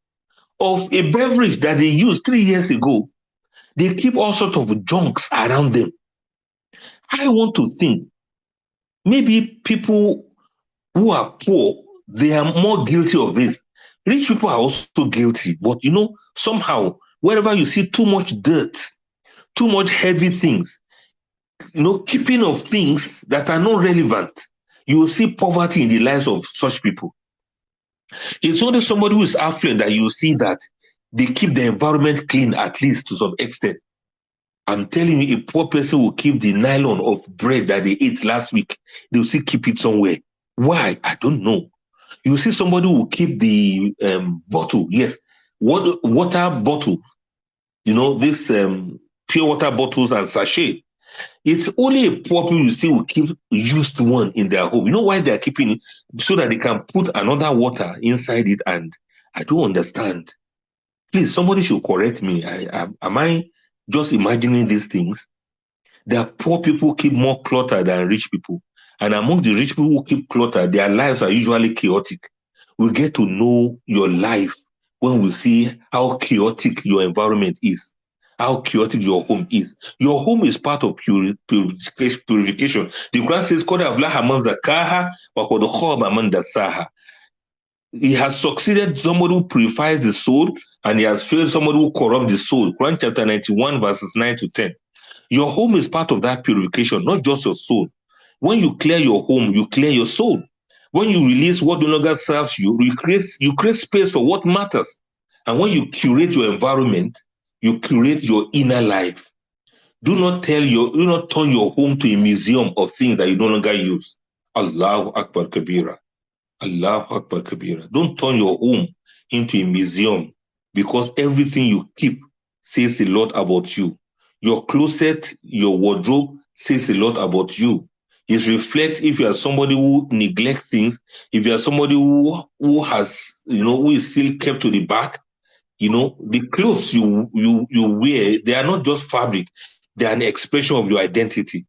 of a beverage that they used 3 years ago. They keep all sorts of junks around them. I want to think maybe people who are poor, they are more guilty of this. Rich people are also guilty, but somehow, wherever you see too much dirt, too much heavy things, keeping of things that are not relevant, you will see poverty in the lives of such people. It's only somebody who is affluent that you see that they keep the environment clean, at least to some extent. I'm telling you, a poor person will keep the nylon of bread that they ate last week. They will still keep it somewhere. Why? I don't know. You see somebody who will keep the bottle, yes, water bottle, this pure water bottles and sachet. It's only a poor people you see will keep used one in their home. You know why they're keeping it? So that they can put another water inside it. And I don't understand. Please, somebody should correct me. Am I just imagining these things? There are poor people who keep more clutter than rich people. And among the rich people who keep clutter, their lives are usually chaotic. We get to know your life when we see how chaotic your environment is, how chaotic your home is. Your home is part of purification. The Quran says, "Qad aflaha man zakkaha wa qad khaba man dassaha." He has succeeded somebody who purifies the soul, and he has failed somebody who corrupts the soul. Quran chapter 91, verses 9 to 10. Your home is part of that purification, not just your soul. When you clear your home, you clear your soul. When you release what no longer serves you, you create space for what matters. And when you curate your environment, you curate your inner life. Do not turn your home to a museum of things that you no longer use. Allahu Akbar Kabira. Allahu Akbar Kabira. Don't turn your home into a museum, because everything you keep says a lot about you. Your closet, your wardrobe says a lot about you. It reflects if you are somebody who neglects things, if you are somebody who has, who is still kept to the back. The clothes you wear, they are not just fabric, they are an expression of your identity.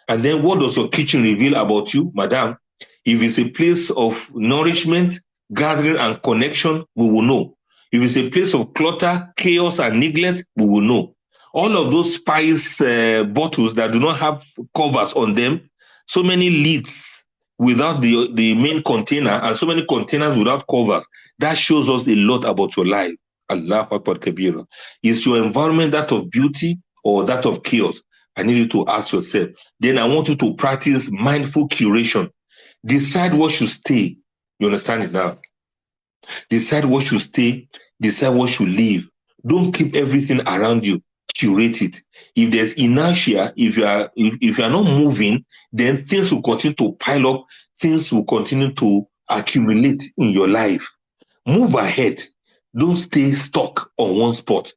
And then what does your kitchen reveal about you, madam? If it's a place of nourishment, gathering, and connection, we will know. If it's a place of clutter, chaos, and neglect, we will know. All of those spice bottles that do not have covers on them, so many lids without the main container, and so many containers without covers, that shows us a lot about your life. Allahu Akbar Kabira. Is your environment that of beauty or that of chaos? I need you to ask yourself. Then I want you to practice mindful curation. Decide what should stay. You understand it now? Decide what should stay. Decide what should leave. Don't keep everything around you. Curate it. If there's inertia, if you are not moving, then things will continue to pile up. Things will continue to accumulate in your life. Move ahead. Don't stay stuck on one spot.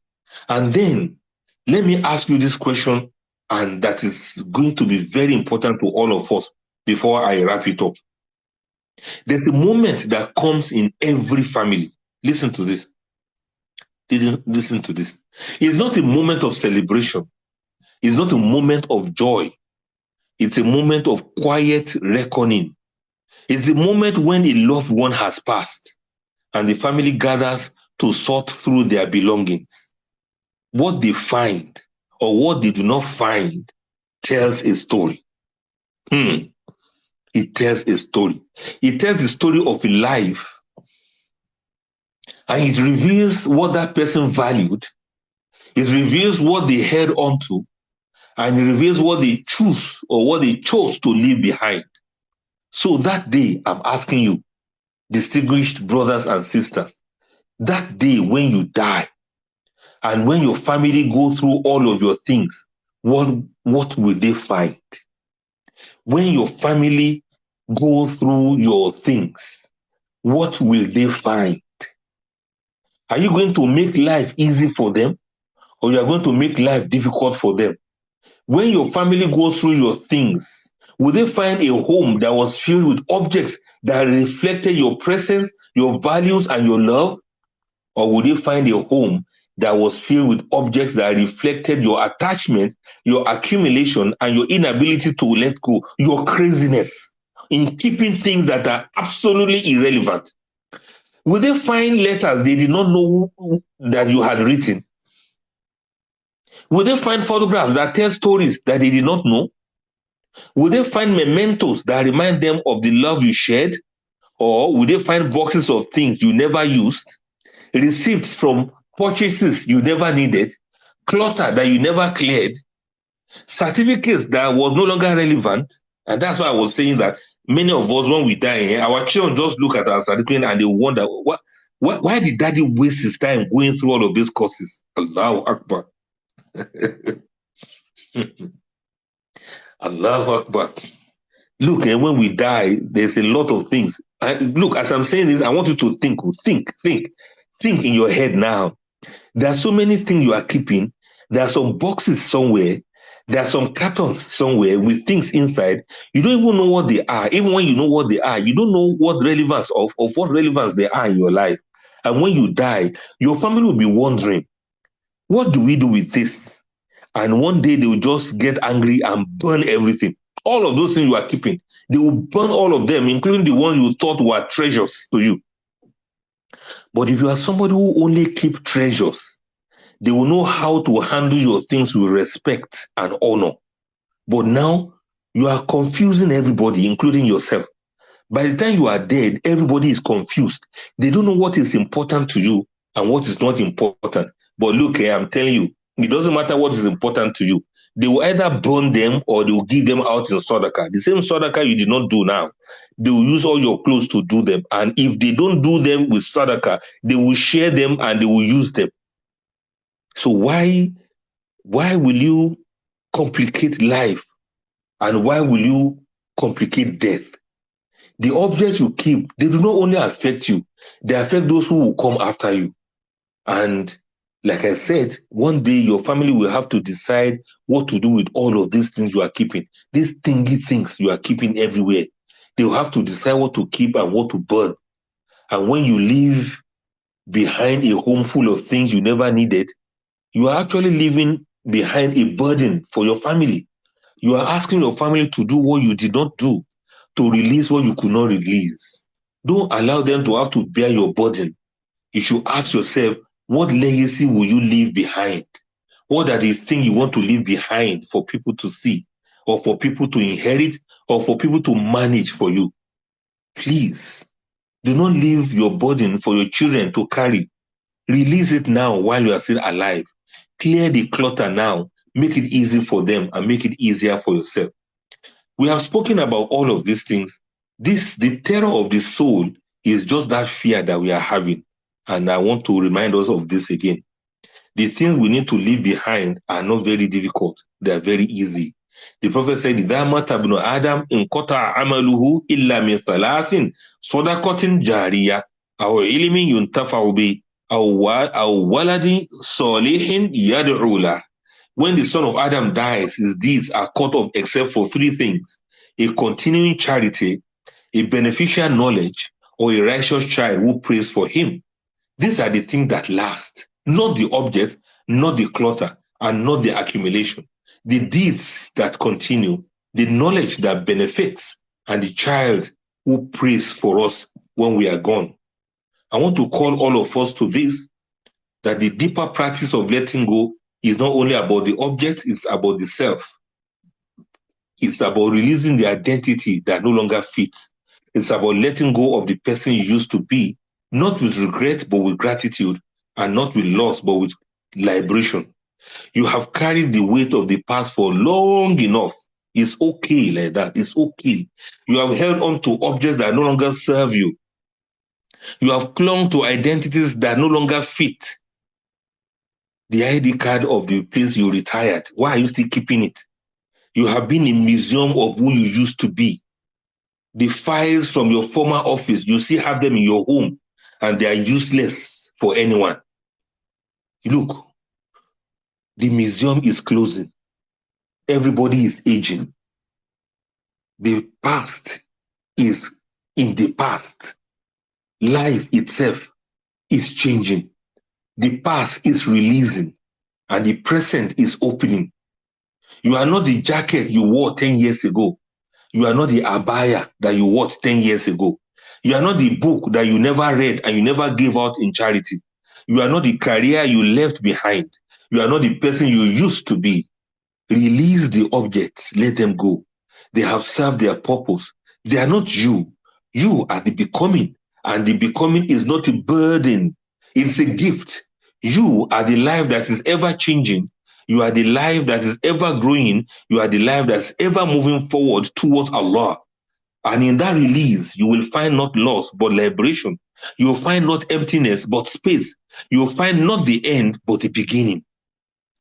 And then let me ask you this question, and that is going to be very important to all of us before I wrap it up. There's a moment that comes in every family. Listen to this. Listen to this. It's not a moment of celebration. It's not a moment of joy. It's a moment of quiet reckoning. It's a moment when a loved one has passed and the family gathers to sort through their belongings. What they find or what they do not find tells a story. It tells a story. It tells the story of a life, and it reveals what that person valued. It reveals what they held onto, and it reveals what they choose or what they chose to leave behind. So that day, I'm asking you, distinguished brothers and sisters, that day when you die and when your family go through all of your things, what will they find? When your family go through your things, what will they find? Are you going to make life easy for them, or you are going to make life difficult for them? When your family goes through your things, will they find a home that was filled with objects that reflected your presence, your values, and your love? Or will they find a home that was filled with objects that reflected your attachment, your accumulation, and your inability to let go, your craziness in keeping things that are absolutely irrelevant? Will they find letters they did not know that you had written? Will they find photographs that tell stories that they did not know? Will they find mementos that remind them of the love you shared? Or will they find boxes of things you never used, receipts from purchases you never needed, clutter that you never cleared, certificates that was no longer relevant? And that's why I was saying that many of us, when we die, our children just look at our certificate and they wonder, why did daddy waste his time going through all of these courses? Allahu Akbar. Allahu Akbar. Look, and when we die, there's a lot of things. Look, as I'm saying this, I want you to think in your head now. There are so many things you are keeping. There are some boxes somewhere. There are some cartons somewhere with things inside. You don't even know what they are. Even when you know what they are, you don't know what relevance of what relevance they are in your life. And when you die, your family will be wondering, what do we do with this? And one day they will just get angry and burn everything. All of those things you are keeping, they will burn all of them, including the ones you thought were treasures to you. But if you are somebody who only keep treasures, they will know how to handle your things with respect and honor. But now you are confusing everybody, including yourself. By the time you are dead, everybody is confused. They don't know what is important to you and what is not important. But look, I'm telling you, it doesn't matter what is important to you. They will either burn them or they will give them out in Sadaqah. The same Sadaqah you did not do now. They will use all your clothes to do them. And if they don't do them with Sadaqah, they will share them and they will use them. So why will you complicate life? And why will you complicate death? The objects you keep, they do not only affect you, they affect those who will come after you. And like I said, one day your family will have to decide what to do with all of these things you are keeping, these thingy things you are keeping everywhere. They will have to decide what to keep and what to burn. And when you leave behind a home full of things you never needed, you are actually leaving behind a burden for your family. You are asking your family to do what you did not do, to release what you could not release. Don't allow them to have to bear your burden. You should ask yourself, what legacy will you leave behind? What are the things you want to leave behind for people to see, or for people to inherit, or for people to manage for you? Please, do not leave your burden for your children to carry. Release it now while you are still alive. Clear the clutter now. Make it easy for them and make it easier for yourself. We have spoken about all of these things. The terror of the soul is just that fear that we are having. And I want to remind us of this again. The things we need to leave behind are not very difficult. They are very easy. The Prophet said, إِذَا مَاتَ ابْنُ آدَمْ انْقَطَعَ عَمَلُهُ إِلَّا مِنْ ثَلَاثٍ صَدَقَةٍ جَارِيَةٍ أَوْ عِلْمٍ يُنْتَفَعُ بِهِ أَوْ وَلَدٍ صَالِحٍ يَدْعُو لَهُ. When the son of Adam dies, his deeds are cut off except for three things: a continuing charity, a beneficial knowledge, or a righteous child who prays for him. These are the things that last, not the objects, not the clutter, and not the accumulation. The deeds that continue, the knowledge that benefits, and the child who prays for us when we are gone. I want to call all of us to this, that the deeper practice of letting go is not only about the object, it's about the self. It's about releasing the identity that no longer fits. It's about letting go of the person you used to be, not with regret, but with gratitude, and not with loss, but with liberation. You have carried the weight of the past for long enough. It's okay like that. It's okay. You have held on to objects that no longer serve you. You have clung to identities that no longer fit. The ID card of the place you retired, why are you still keeping it? You have been a museum of who you used to be. The files from your former office, you still have them in your home, and they are useless for anyone. Look, the museum is closing. Everybody is aging. The past is in the past. Life itself is changing. The past is releasing, and the present is opening. You are not the jacket you wore 10 years ago. You are not the abaya that you wore 10 years ago. You are not the book that you never read and you never gave out in charity. You are not the career you left behind. You are not the person you used to be. Release the objects. Let them go. They have served their purpose. They are not you. You are the becoming. And the becoming is not a burden. It's a gift. You are the life that is ever changing. You are the life that is ever growing. You are the life that's ever moving forward towards Allah. And in that release, you will find not loss, but liberation. You will find not emptiness, but space. You will find not the end, but the beginning.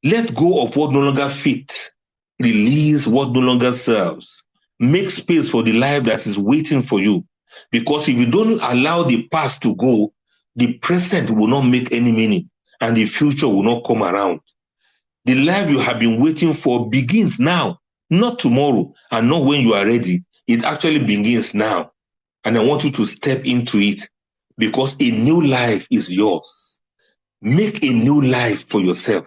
Let go of what no longer fits. Release what no longer serves. Make space for the life that is waiting for you. Because if you don't allow the past to go, the present will not make any meaning, and the future will not come around. The life you have been waiting for begins now, not tomorrow, and not when you are ready. It actually begins now. And I want you to step into it, because a new life is yours. Make a new life for yourself.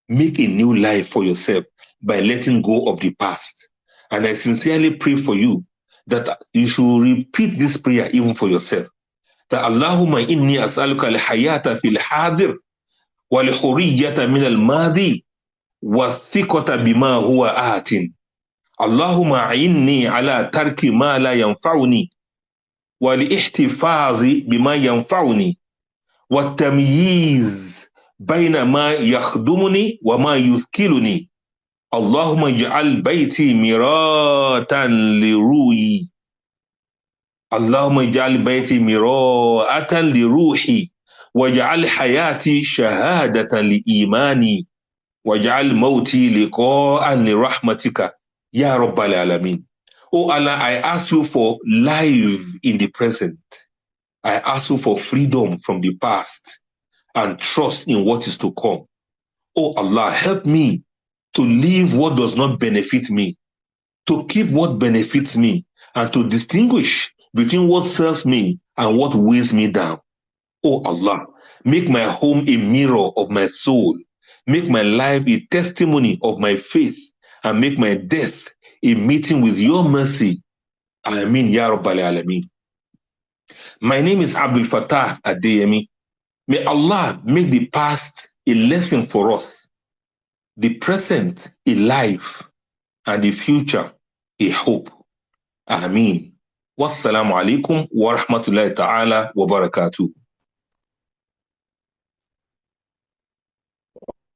Make a new life for yourself by letting go of the past. And I sincerely pray for you that you should repeat this prayer even for yourself. That Allahumma inni as'aluka al-hayata fil hadir wal hurriyata min al-madi wa thiqata bima huwa atin. Allahumma inni ala tarki ma la yanfa'uni wal ihtifazi bima yanfa'uni wa tamyiz bayna ma yakhdumuni wa ma yuthkiluni. Allahumma ij'al bayti miratan liruhi. Allahumma ij'al bayti miratan liruhi. Waj'al hayati shahadatan li imani. Waj'al mawti liqa'an li rahmatika. Ya Rabbal Alameen. Oh Allah, I ask you for life in the present. I ask you for freedom from the past and trust in what is to come. Oh Allah, help me to leave what does not benefit me, to keep what benefits me, and to distinguish between what serves me and what weighs me down. Oh Allah, make my home a mirror of my soul, make my life a testimony of my faith, and make my death a meeting with your mercy. Ameen, Ya Rabbal Alameen. My name is Abdul Fattah Adeyemi. May Allah make the past a lesson for us, the present a life, and the future a hope. Ameen. Wassalamu alaikum wa rahmatullahi ta'ala wa barakatuh.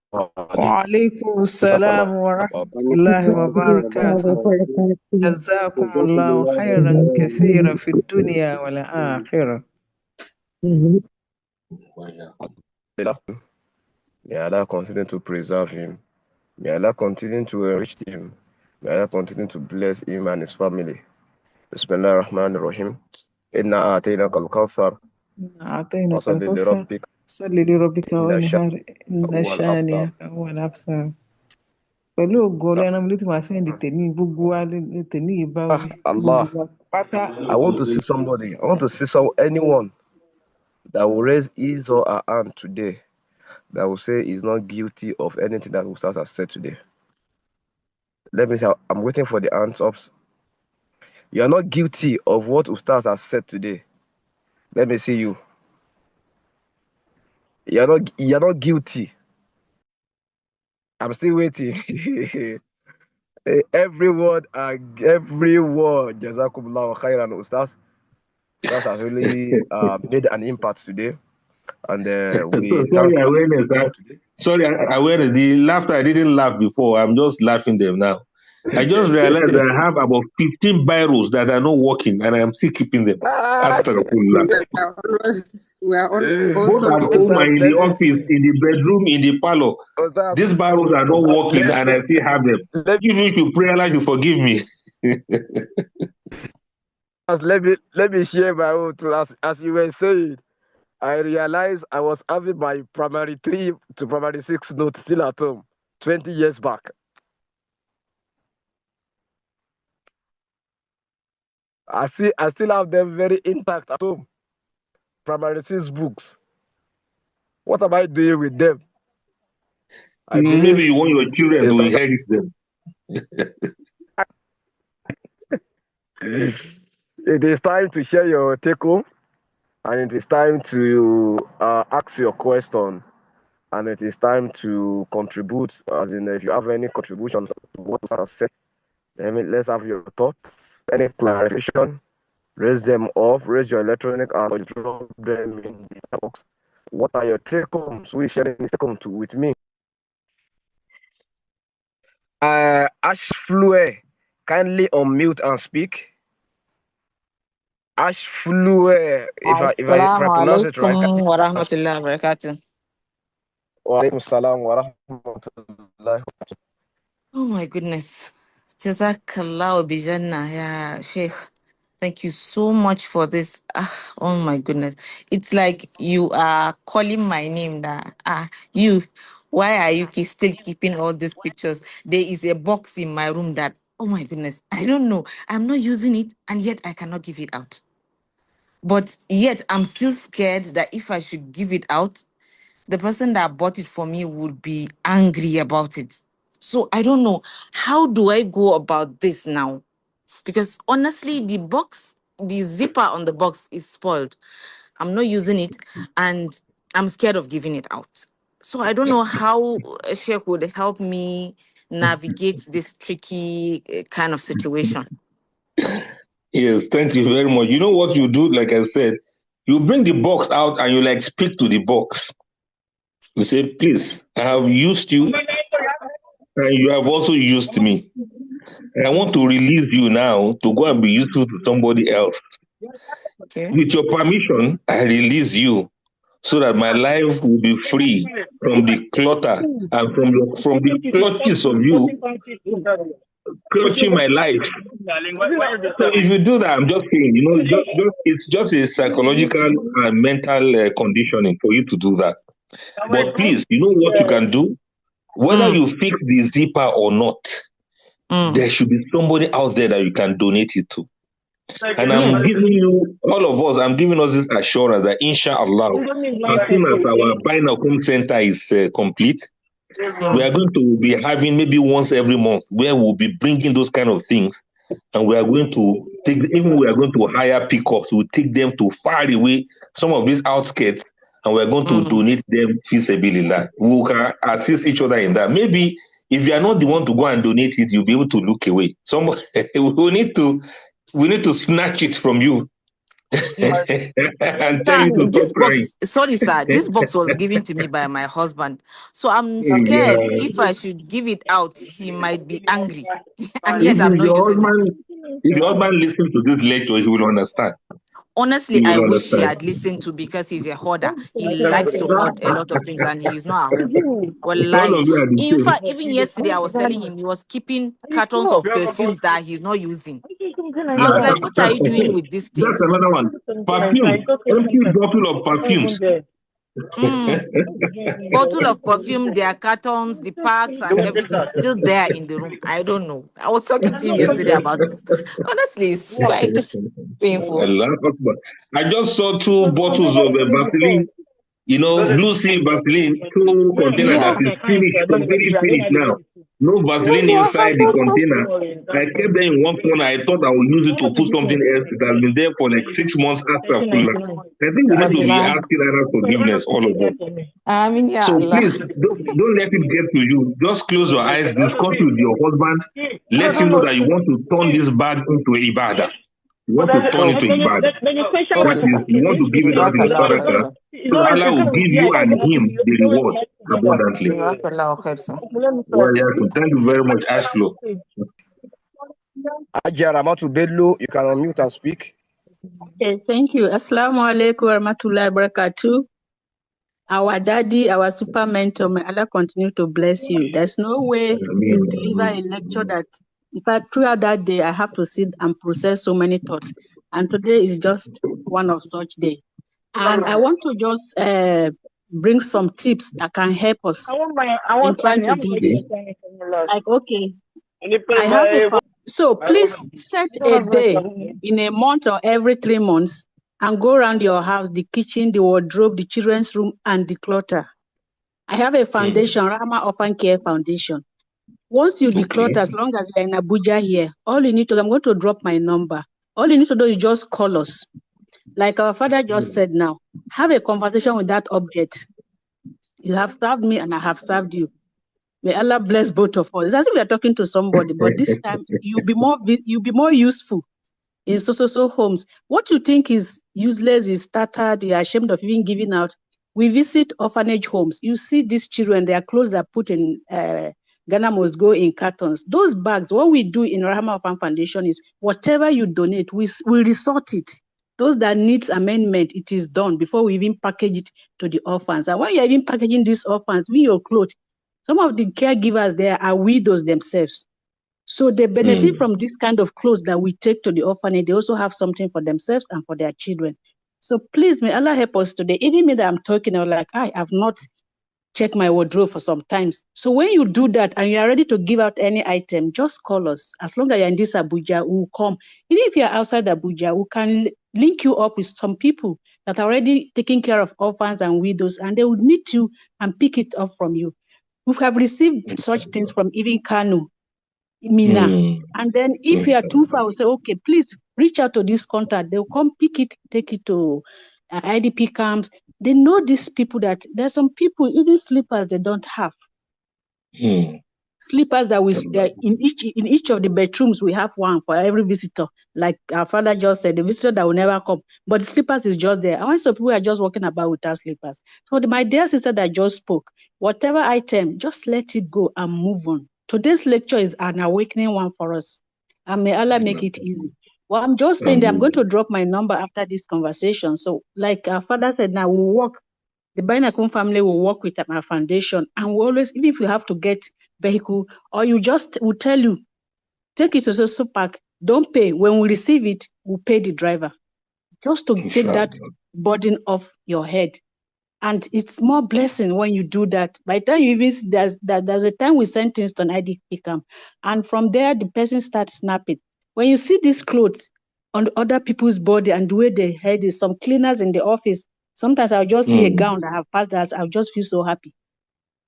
وعليكم السلام ورحمة الله وبركاته. جزاكم الله خيرا كثيرا في الدنيا والآخرة. May Allah continue to preserve him. May Allah continue to enrich him. May Allah continue to bless him and his family. Bismillah ar-Rahman ar-Rahim. Inna a'tainaka al-Kawthar. أعطيناك Fasalli li الكوثر rabbik. صل لربك وانهار إن Huwa شانئك al-Abtar. هو الأبصر. Pẹ̀lú ògo Ọlọ́run ló ti máa sẹ́ndì tèmi gbogbo wa ní tèmi ìbá wí Allah. gbogbo wa pátá. I want to see somebody. I want to see anyone that will raise his or her hand today that will say he's not guilty of anything that Ustaz has said today. Let me say, I'm waiting for the hands up. You are not guilty of what Ustaz has said today. Let me see you. You are not guilty. I'm still waiting. Everyone, Jazakumullah khairan, Ustaz. Ustaz has really made an impact today. And we Sorry, thank awareness. Sorry, awareness. The laughter, I didn't laugh before. I'm just laughing them now. I just realized that I have about 15 biros that are not working and I am still keeping them. Astaghfirullah. We are Both also at home and in the office, in the bedroom, in the parlor. These biros are not working and I still have them. You need to pray Allah to forgive me. Let me share my own too. As you were saying, I realized I was having my primary 3 to primary 6 notes still at home 20 years back. I still have them very intact at home. Primary 6 books. What am I doing with them? I believe maybe you want your children to inherit them. It is time to share your take home, and it is time to ask your question, and it is time to contribute. As in, if you have any contribution to what I said, let's have your thoughts, any clarification. Raise them up, raise your electronic and drop them in the box. What are your take-homes? We sharing this take-home with me. Ash Flue, kindly unmute and speak. Ash Flue, if I pronounce it right. Assalamu alaikum wa rahmatullahi wa barakatuh. Wa alaikum salam wa rahmatullahi. Oh my goodness. Jazakallah bijanna, ya Sheikh. Thank you so much for this. Oh my goodness. It's like you are calling my name that, you, why are you still keeping all these pictures? There is a box in my room that, oh my goodness, I don't know. I'm not using it and yet I cannot give it out. But yet I'm still scared that if I should give it out, the person that bought it for me would be angry about it. So I don't know. How do I go about this now? Because honestly, the zipper on the box is spoiled. I'm not using it and I'm scared of giving it out. So I don't know how a Sheikh would help me navigate this tricky kind of situation. Yes, thank you very much. You know what you do, like I said, you bring the box out and you like speak to the box. You say, please, I have used you. And you have also used me. And I want to release you now to go and be useful to somebody else. Okay. With your permission, I release you so that my life will be free from the clutter and from the clutches of you clutching my life. So if you do that, I'm just saying, it's just a psychological and mental conditioning for you to do that. But please, you know what you can do? Whether you fix the zipper or not, there should be somebody out there that you can donate it to. And I'm Yes. giving you, all of us, I'm giving us this assurance that inshallah, as soon as our Baynakum center is complete, we are going to be having maybe once every month where we'll be bringing those kind of things. And we are going to we are going to hire pickups, we'll take them to far away, some of these outskirts, and we're going to donate them feasibility. We can assist each other in that. Maybe if you are not the one to go and donate it, you'll be able to look away. We need to snatch it from you. Yes. And tell Sir, you to this stop crying. box, sorry, sir, this box was given to me by my husband. So I'm Yeah. scared if I should give it out, he might be angry. And If yet I'm not using it. your husband listens to this lecture, he will understand. Honestly, I wish he had listened to because he's a hoarder. He likes to hoard a lot of things and he's not at home. All Wallahi. of you are the In same. fact, even yesterday I was telling him he was keeping cartons of perfumes that he's not using. I was like, what are you doing with these That's things? another one. Perfume, empty bottle of perfumes. Bottle of perfume, their cartons, the packs, and everything still there in the room. I don't know. I was talking to him yesterday about this. Honestly, it's quite painful. Allah Akbar. I just saw 2 bottles of Vaseline, Blue Seal Vaseline, 2 container that Yeah. is finished, completely finished now. No Vaseline inside the container. I kept them in one corner. I thought I would use it to put something else. It has been there for like 6 months after full. I think we need to be Allah. asking Allah forgiveness, all of us. I mean, yeah, So Allah. please don't let it get to you. Just close your eyes, discuss with your husband, let him know that you want to turn this bag into ibadah. You want to turn it to ibadah. That Okay, is, sir. you want to give it out in Jazakallah khair, sadaqah. sir. So Allah will give you and him the reward abundantly. Jazakallah khair, sir. Well, yeah, so thank you very much, Ashflow. Ajaramatu Bello, you can unmute and speak. Okay, thank you. Assalamu alaikum warahmatullahi wabarakatuh. Our daddy, our super mentor, may Allah continue to bless you. There's no way you deliver a lecture that, in fact, throughout that day, I have to sit and process so many thoughts. And today is just one of such day. And I want to just bring some tips that can help us in trying to do this. Like, okay, I have a so please set a day in a month or every 3 months and go around your house, the kitchen, the wardrobe, the children's room, and declutter. I have a foundation, Rahma Orphan Care Foundation. Once you declutter, as long as you're in Abuja here, all you need to, I'm going to drop my number. All you need to do is just call us. Like our father just said now, have a conversation with that object. You have served me and I have served you. May Allah bless both of us. It's as if we are talking to somebody, but this time you'll be more useful in so homes. What you think is useless, is started, you're ashamed of even giving out. We visit orphanage homes. You see these children, their clothes are put in Ghana must go in cartons. Those bags, what we do in Rahma Orphan Foundation is whatever you donate, we resort it. Those that needs amendment, it is done before we even package it to the orphans. And when you're even packaging these orphans, with your clothes, some of the caregivers there are widows themselves. So they benefit from this kind of clothes that we take to the orphanage. They also have something for themselves and for their children. So please, may Allah help us today. Even me that I'm talking, I'm like, I have not checked my wardrobe for some times. So when you do that and you are ready to give out any item, just call us. As long as you're in this Abuja, we'll come. Even if you're outside Abuja, we can link you up with some people that are already taking care of orphans and widows, and they will meet you and pick it up from you. We have received such things from even Kanu, Mina. And then if you are too far, we'll say, okay, please reach out to this contact. They'll come pick it, take it to IDP camps. They know these people that there's some people, even slippers they don't have. Slippers that in each of the bedrooms, we have one for every visitor. Like our father just said, the visitor that will never come. But slippers is just there. I want some people are just walking about without slippers. So my dear sister that just spoke, whatever item, just let it go and move on. Today's lecture is an awakening one for us. And may Allah make it easy. Well, I'm just saying that I'm going to drop my number after this conversation. So, like our father said, now we'll work. The Baynakum family will work with our foundation. And we always, even if you have to get vehicle, or you just will tell you, take it to social park, don't pay. When we receive it, we'll pay the driver. Just to take that burden off your head. And it's more blessing when you do that. By the time you even there's a time we send things to an IDP camp, and from there the person starts snapping. When you see these clothes on other people's body and the way they head is, some cleaners in the office, sometimes I'll just see a gown that have passed us, I'll just feel so happy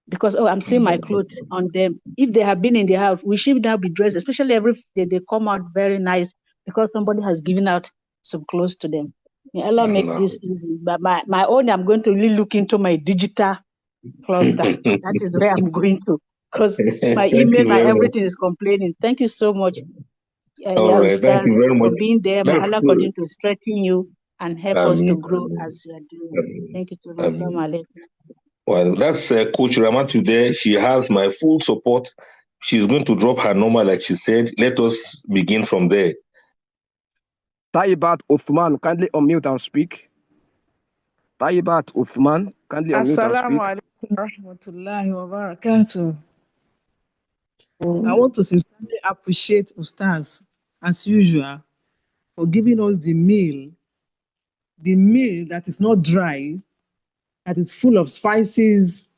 because I'm seeing my clothes on them. If they have been in the house, we should now be dressed, especially every day they come out very nice because somebody has given out some clothes to them. May Allah make this easy. But my own, I'm going to really look into my digital cluster. That is where I'm going to, because my email, my everything is complaining. Thank you so much, All right, thank you Ustaz, very for much. being there. May That's Allah good. continue to strengthen you and help us to grow as we are doing. Thank you so much. Assalamu alaikum. Well, that's Coach Ramatu there. She has my full support. She's going to drop her number, like she said. Let us begin from there. Taibat Uthman, kindly unmute and speak. Taibat Uthman, kindly unmute and Assalamu speak. alaikum warahmatullahi wabarakatuh. I want to sincerely appreciate Ustaz, as usual, for giving us the meal that is not dry, that is full of spices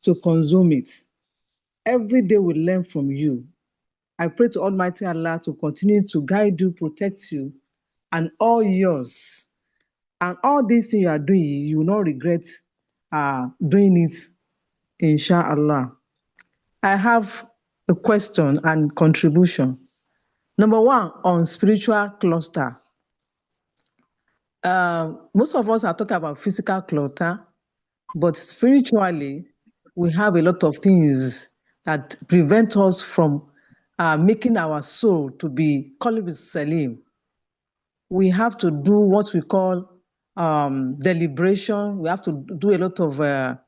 to consume it. Every day we learn from you. I pray to Almighty Allah to continue to guide you, protect you, and all yours. And all these things you are doing, you will not regret doing it, inshallah. I have a question and contribution. Number one, on spiritual cluster. Most of us are talking about physical clutter, but spiritually, we have a lot of things that prevent us from making our soul to be qalb salim. We have to do what we call deliberation. We have to do a lot of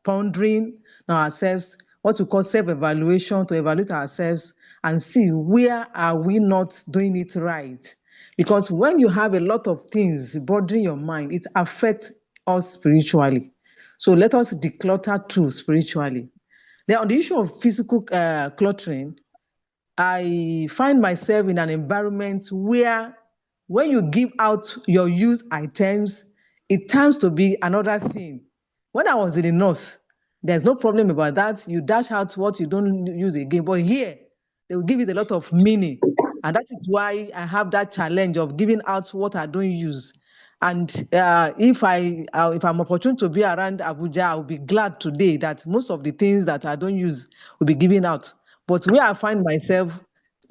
pondering on ourselves, what we call self-evaluation, to evaluate ourselves and see where are we not doing it right. Because when you have a lot of things bothering your mind, it affects us spiritually. So let us declutter too spiritually. Then on the issue of physical cluttering, I find myself in an environment where when you give out your used items, it tends to be another thing. When I was in the north, there's no problem about that. You dash out what you don't use again. But here, they will give it a lot of meaning. And that is why I have that challenge of giving out what I don't use. And if I'm opportune to be around Abuja, I'll be glad today that most of the things that I don't use will be given out. But where I find myself,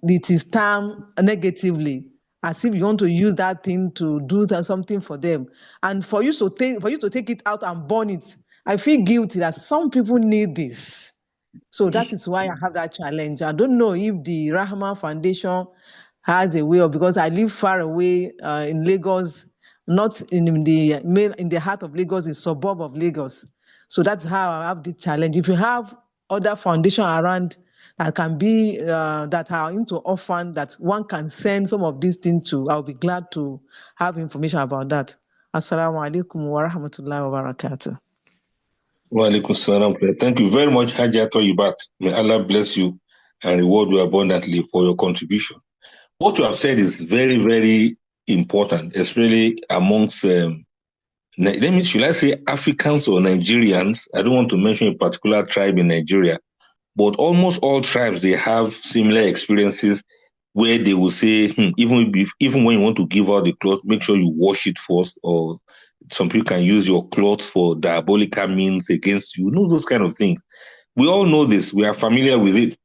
it is termed negatively, as if you want to use that thing to do something for them. And for you to take it out and burn it, I feel guilty that some people need this. So that is why I have that challenge. I don't know if the Rahman Foundation has a way, or because I live far away in Lagos, not in the heart of Lagos, in suburb of Lagos. So that's how I have the challenge. If you have other foundation around that can be that are into orphan that one can send some of these things to, I'll be glad to have information about that. Assalamu alaikum wa rahmatullahi wa barakatuh. Wa alaikum salam. Thank you very much, Haji Atoyibat. May Allah bless you and reward you abundantly for your contribution. What you have said is very, very important, especially amongst, should I say Africans or Nigerians? I don't want to mention a particular tribe in Nigeria, but almost all tribes, they have similar experiences where they will say, even when you want to give out the cloth, make sure you wash it first, or some people can use your clothes for diabolical means against you. Those kind of things. We all know this. We are familiar with it.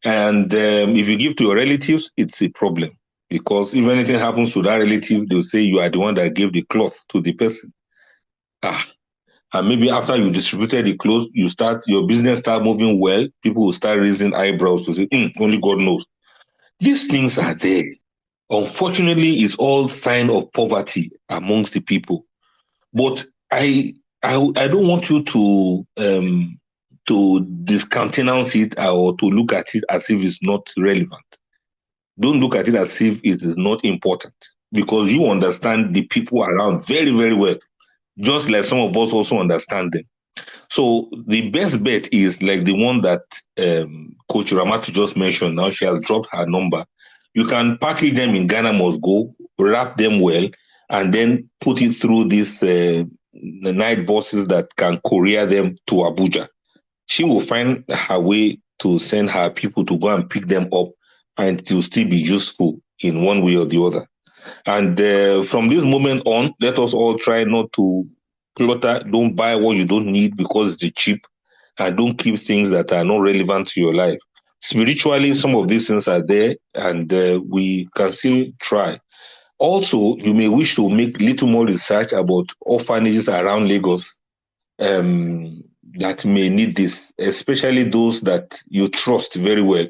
And if you give to your relatives, it's a problem. Because if anything happens to that relative, they'll say you are the one that gave the cloth to the person. And maybe after you distributed the clothes, your business start moving well, people will start raising eyebrows to say, only God knows. These things are there. Unfortunately, it's all sign of poverty amongst the people. But I don't want you to to discountenance it or to look at it as if it's not relevant. Don't look at it as if it is not important, because you understand the people around very, very well, just like some of us also understand them. So the best bet is like the one that Coach Ramatu just mentioned. Now she has dropped her number. You can package them in Ghana Must Go, wrap them well, and then put it through these the night buses that can courier them to Abuja. She will find her way to send her people to go and pick them up, and it will still be useful in one way or the other. And from this moment on, let us all try not to clutter. Don't buy what you don't need because it's cheap, and don't keep things that are not relevant to your life. Spiritually, some of these things are there, and we can still try. Also, you may wish to make little more research about orphanages around Lagos that may need this, especially those that you trust very well,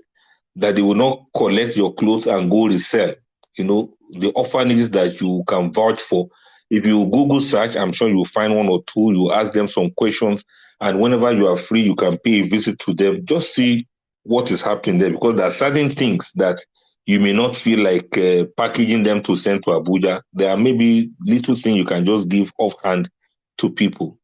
that they will not collect your clothes and go resell. You know, the orphanages that you can vouch for. If you Google search, I'm sure you'll find one or two. You ask them some questions, and whenever you are free, you can pay a visit to them. Just see what is happening there, because there are certain things that you may not feel like packaging them to send to Abuja. There are maybe little things you can just give offhand to people.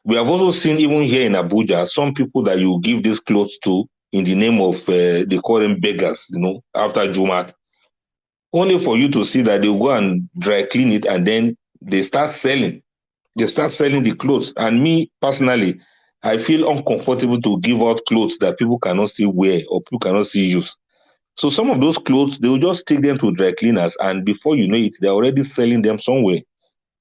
We have also seen, even here in Abuja, some people that you give these clothes to in the name of, they call them beggars, you know, after Jumat, only for you to see that they'll go and dry clean it, and then they start selling. They start selling the clothes. And me, personally, I feel uncomfortable to give out clothes that people cannot see wear or people cannot see use. So some of those clothes, they will just take them to dry cleaners, and before you know it, they're already selling them somewhere.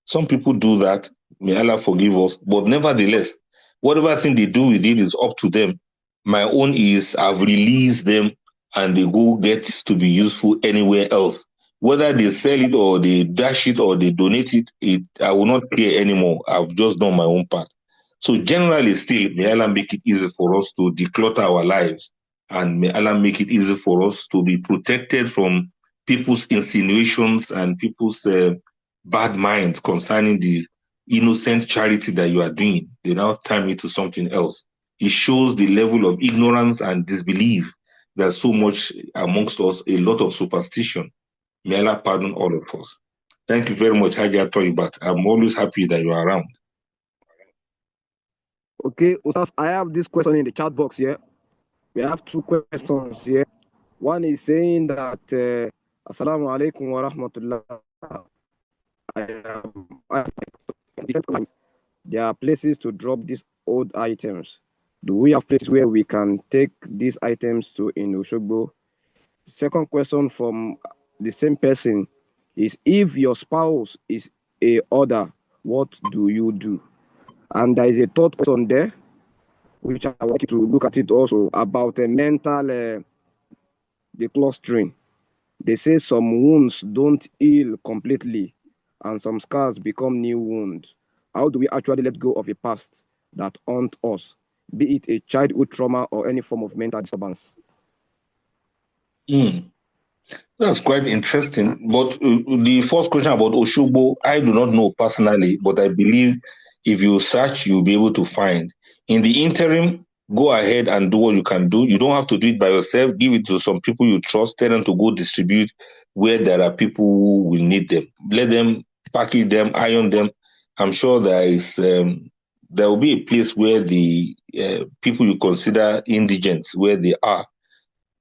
Some people do that. May Allah forgive us. But nevertheless, whatever thing they do with it is up to them. My own is I've released them, and they go get to be useful anywhere else. Whether they sell it or they dash it or they donate it, I will not care anymore. I've just done my own part. So generally still, may Allah make it easy for us to declutter our lives, and may Allah make it easy for us to be protected from people's insinuations and people's bad minds concerning the innocent charity that you are doing. They now turn it to something else. It shows the level of ignorance and disbelief. There's so much amongst us, a lot of superstition. May Allah pardon all of us. Thank you very much, Haji Atoyibat. I'm always happy that you are around. Okay, Ustaz, I have this question in the chat box here. We have two questions here. One is saying that Assalamu alaikum wa rahmatullah. There are places to drop these old items. Do we have places where we can take these items to in Oshogbo? Second question from the same person is, if your spouse is a order, what do you do? And there is a third question there, which I want you to look at it also, about a mental declustering. They say some wounds don't heal completely, and some scars become new wounds. How do we actually let go of a past that haunts us, be it a childhood trauma or any form of mental disturbance? That's quite interesting. But the first question about Oshogbo, I do not know personally, but I believe if you search, you'll be able to find. In the interim, go ahead and do what you can do. You don't have to do it by yourself. Give it to some people you trust. Tell them to go distribute where there are people who will need them. Let them package them, iron them. I'm sure there will be a place where the people you consider indigent, where they are.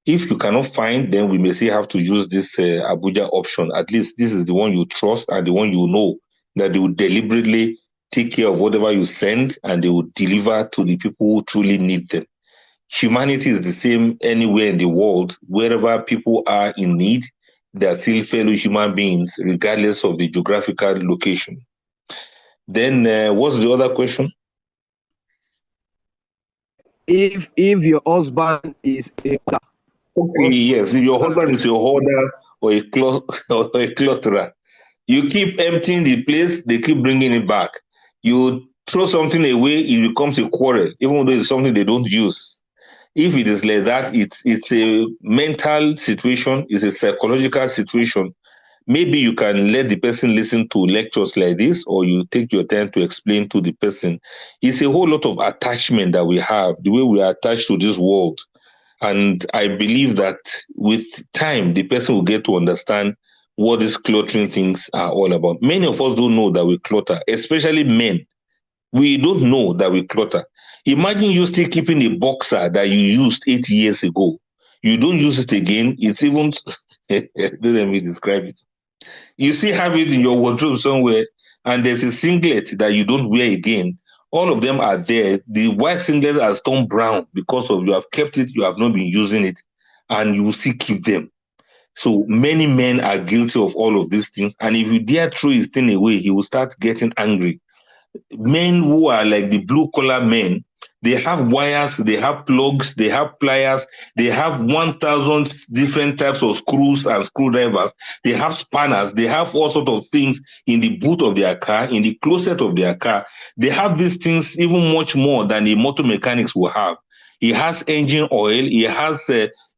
If you cannot find, then we may say have to use this Abuja option. At least this is the one you trust and the one you know that they will deliberately take care of whatever you send, and they will deliver to the people who truly need them. Humanity is the same anywhere in the world. Wherever people are in need, they are still fellow human beings, regardless of the geographical location. Then what's the other question? If your husband is a okay, yes, if your husband is a hoarder or a clutterer, you keep emptying the place, they keep bringing it back. You throw something away, it becomes a quarrel, even though it's something they don't use. If it is like that, it's a mental situation, it's a psychological situation. maybe you can let the person listen to lectures like this, or you take your time to explain to the person. It's a whole lot of attachment that we have, the way we are attached to this world. And I believe that with time, the person will get to understand what these cluttering things are all about. Many of us don't know that we clutter, especially men. We don't know that we clutter. Imagine you still keeping a boxer that you used 8 years ago. You don't use it again. It's even, don't let me describe it. You still have it in your wardrobe somewhere, and there's a singlet that you don't wear again. All of them are there. The white singlet has turned brown because of you have kept it, you have not been using it, and you will still keep them. So many men are guilty of all of these things. And if you dare throw his thing away, he will start getting angry. Men who are like the blue collar men, they have wires, they have plugs, they have pliers, they have 1,000 different types of screws and screwdrivers, they have spanners, they have all sorts of things in the boot of their car, in the closet of their car. They have these things even much more than the motor mechanics will have. He has engine oil, he has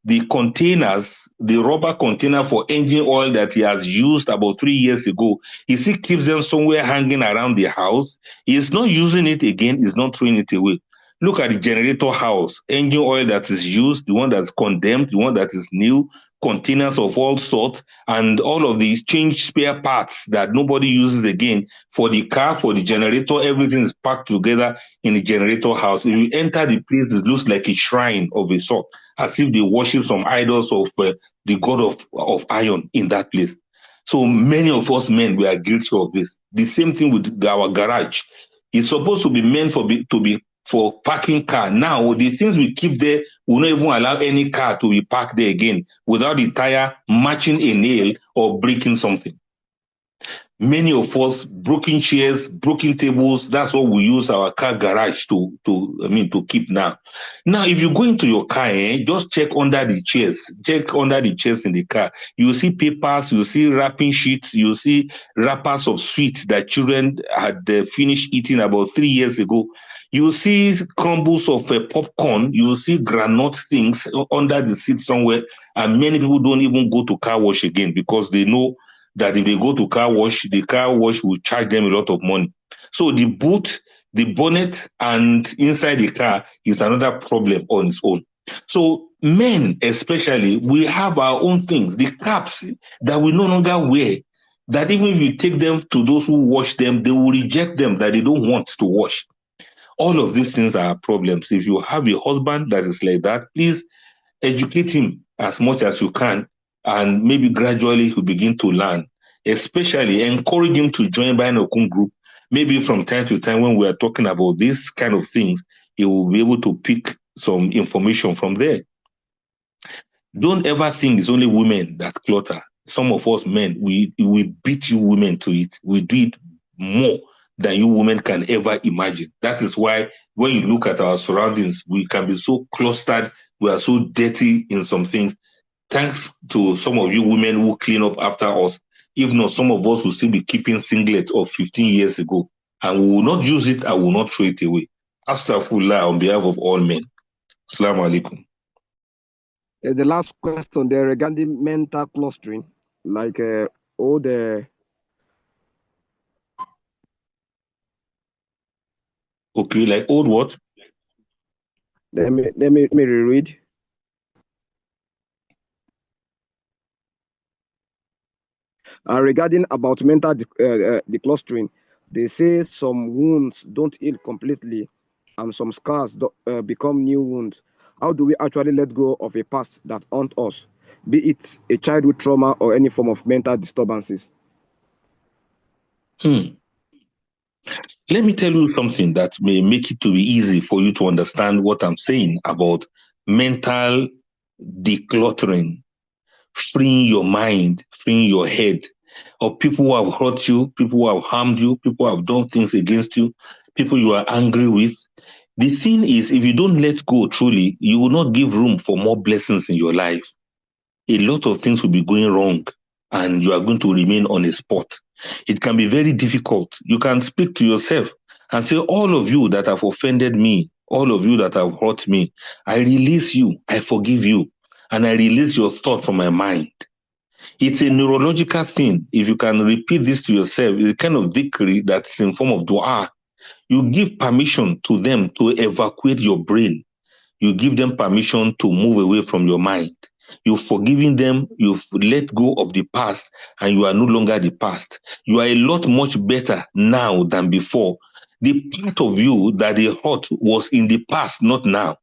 the containers, the rubber container for engine oil that he has used about 3 years ago. He still keeps them somewhere hanging around the house. He is not using it again, he's not throwing it away. Look at the generator house, engine oil that is used, the one that's condemned, the one that is new, containers of all sorts, and all of these change spare parts that nobody uses again for the car, for the generator. Everything is packed together in the generator house. If you enter the place, it looks like a shrine of a sort, as if they worship some idols of the god of iron in that place. So many of us men, we are guilty of this. The same thing with our garage. It's supposed to be meant for parking car. Now, the things we keep there will not even allow any car to be parked there again without the tire matching a nail or breaking something. Many of us, broken chairs, broken tables, that's what we use our car garage to keep now. Now, if you go into your car, just check under the chairs. Check under the chairs in the car. You see papers, you see wrapping sheets, you see wrappers of sweets that children had finished eating about 3 years ago. You see crumbles of popcorn, you see granite things under the seat somewhere, and many people don't even go to car wash again because they know that if they go to car wash, the car wash will charge them a lot of money. So the boot, the bonnet, and inside the car is another problem on its own. So men especially, we have our own things, the caps that we no longer wear, that even if you take them to those who wash them, they will reject them, that they don't want to wash. All of these things are problems. If you have a husband that is like that, please educate him as much as you can, and maybe gradually he'll begin to learn. Especially encourage him to join Baynakum group. Maybe from time to time when we are talking about these kind of things, he will be able to pick some information from there. Don't ever think it's only women that clutter. Some of us men, we beat you women to it. We do it more than you women can ever imagine. That is why when you look at our surroundings, we can be so clustered, we are so dirty in some things. Thanks to some of you women who clean up after us. If not, some of us will still be keeping singlets of 15 years ago, and we will not use it, I will not throw it away. Astaghfirullah on behalf of all men. Assalamu alaikum. The last question there regarding mental clustering, like all the. Okay, like old what? Let me reread. Regarding about mental declustering, they say some wounds don't heal completely, and some scars become new wounds. How do we actually let go of a past that haunts us, be it a childhood trauma or any form of mental disturbances? Let me tell you something that may make it to be easy for you to understand what I'm saying about mental decluttering, freeing your mind, freeing your head of people who have hurt you, people who have harmed you, people who have done things against you, people you are angry with. The thing is, if you don't let go truly, you will not give room for more blessings in your life. A lot of things will be going wrong, and you are going to remain on a spot. It can be very difficult. You can speak to yourself and say, all of you that have offended me, all of you that have hurt me, I release you, I forgive you, and I release your thought from my mind. It's a neurological thing. If you can repeat this to yourself, it's a kind of victory that's in form of dua. You give permission to them to evacuate your brain. You give them permission to move away from your mind. You've forgiven them, you've let go of the past, and you are no longer the past. You are a lot much better now than before. The part of you that they hurt was in the past, not now.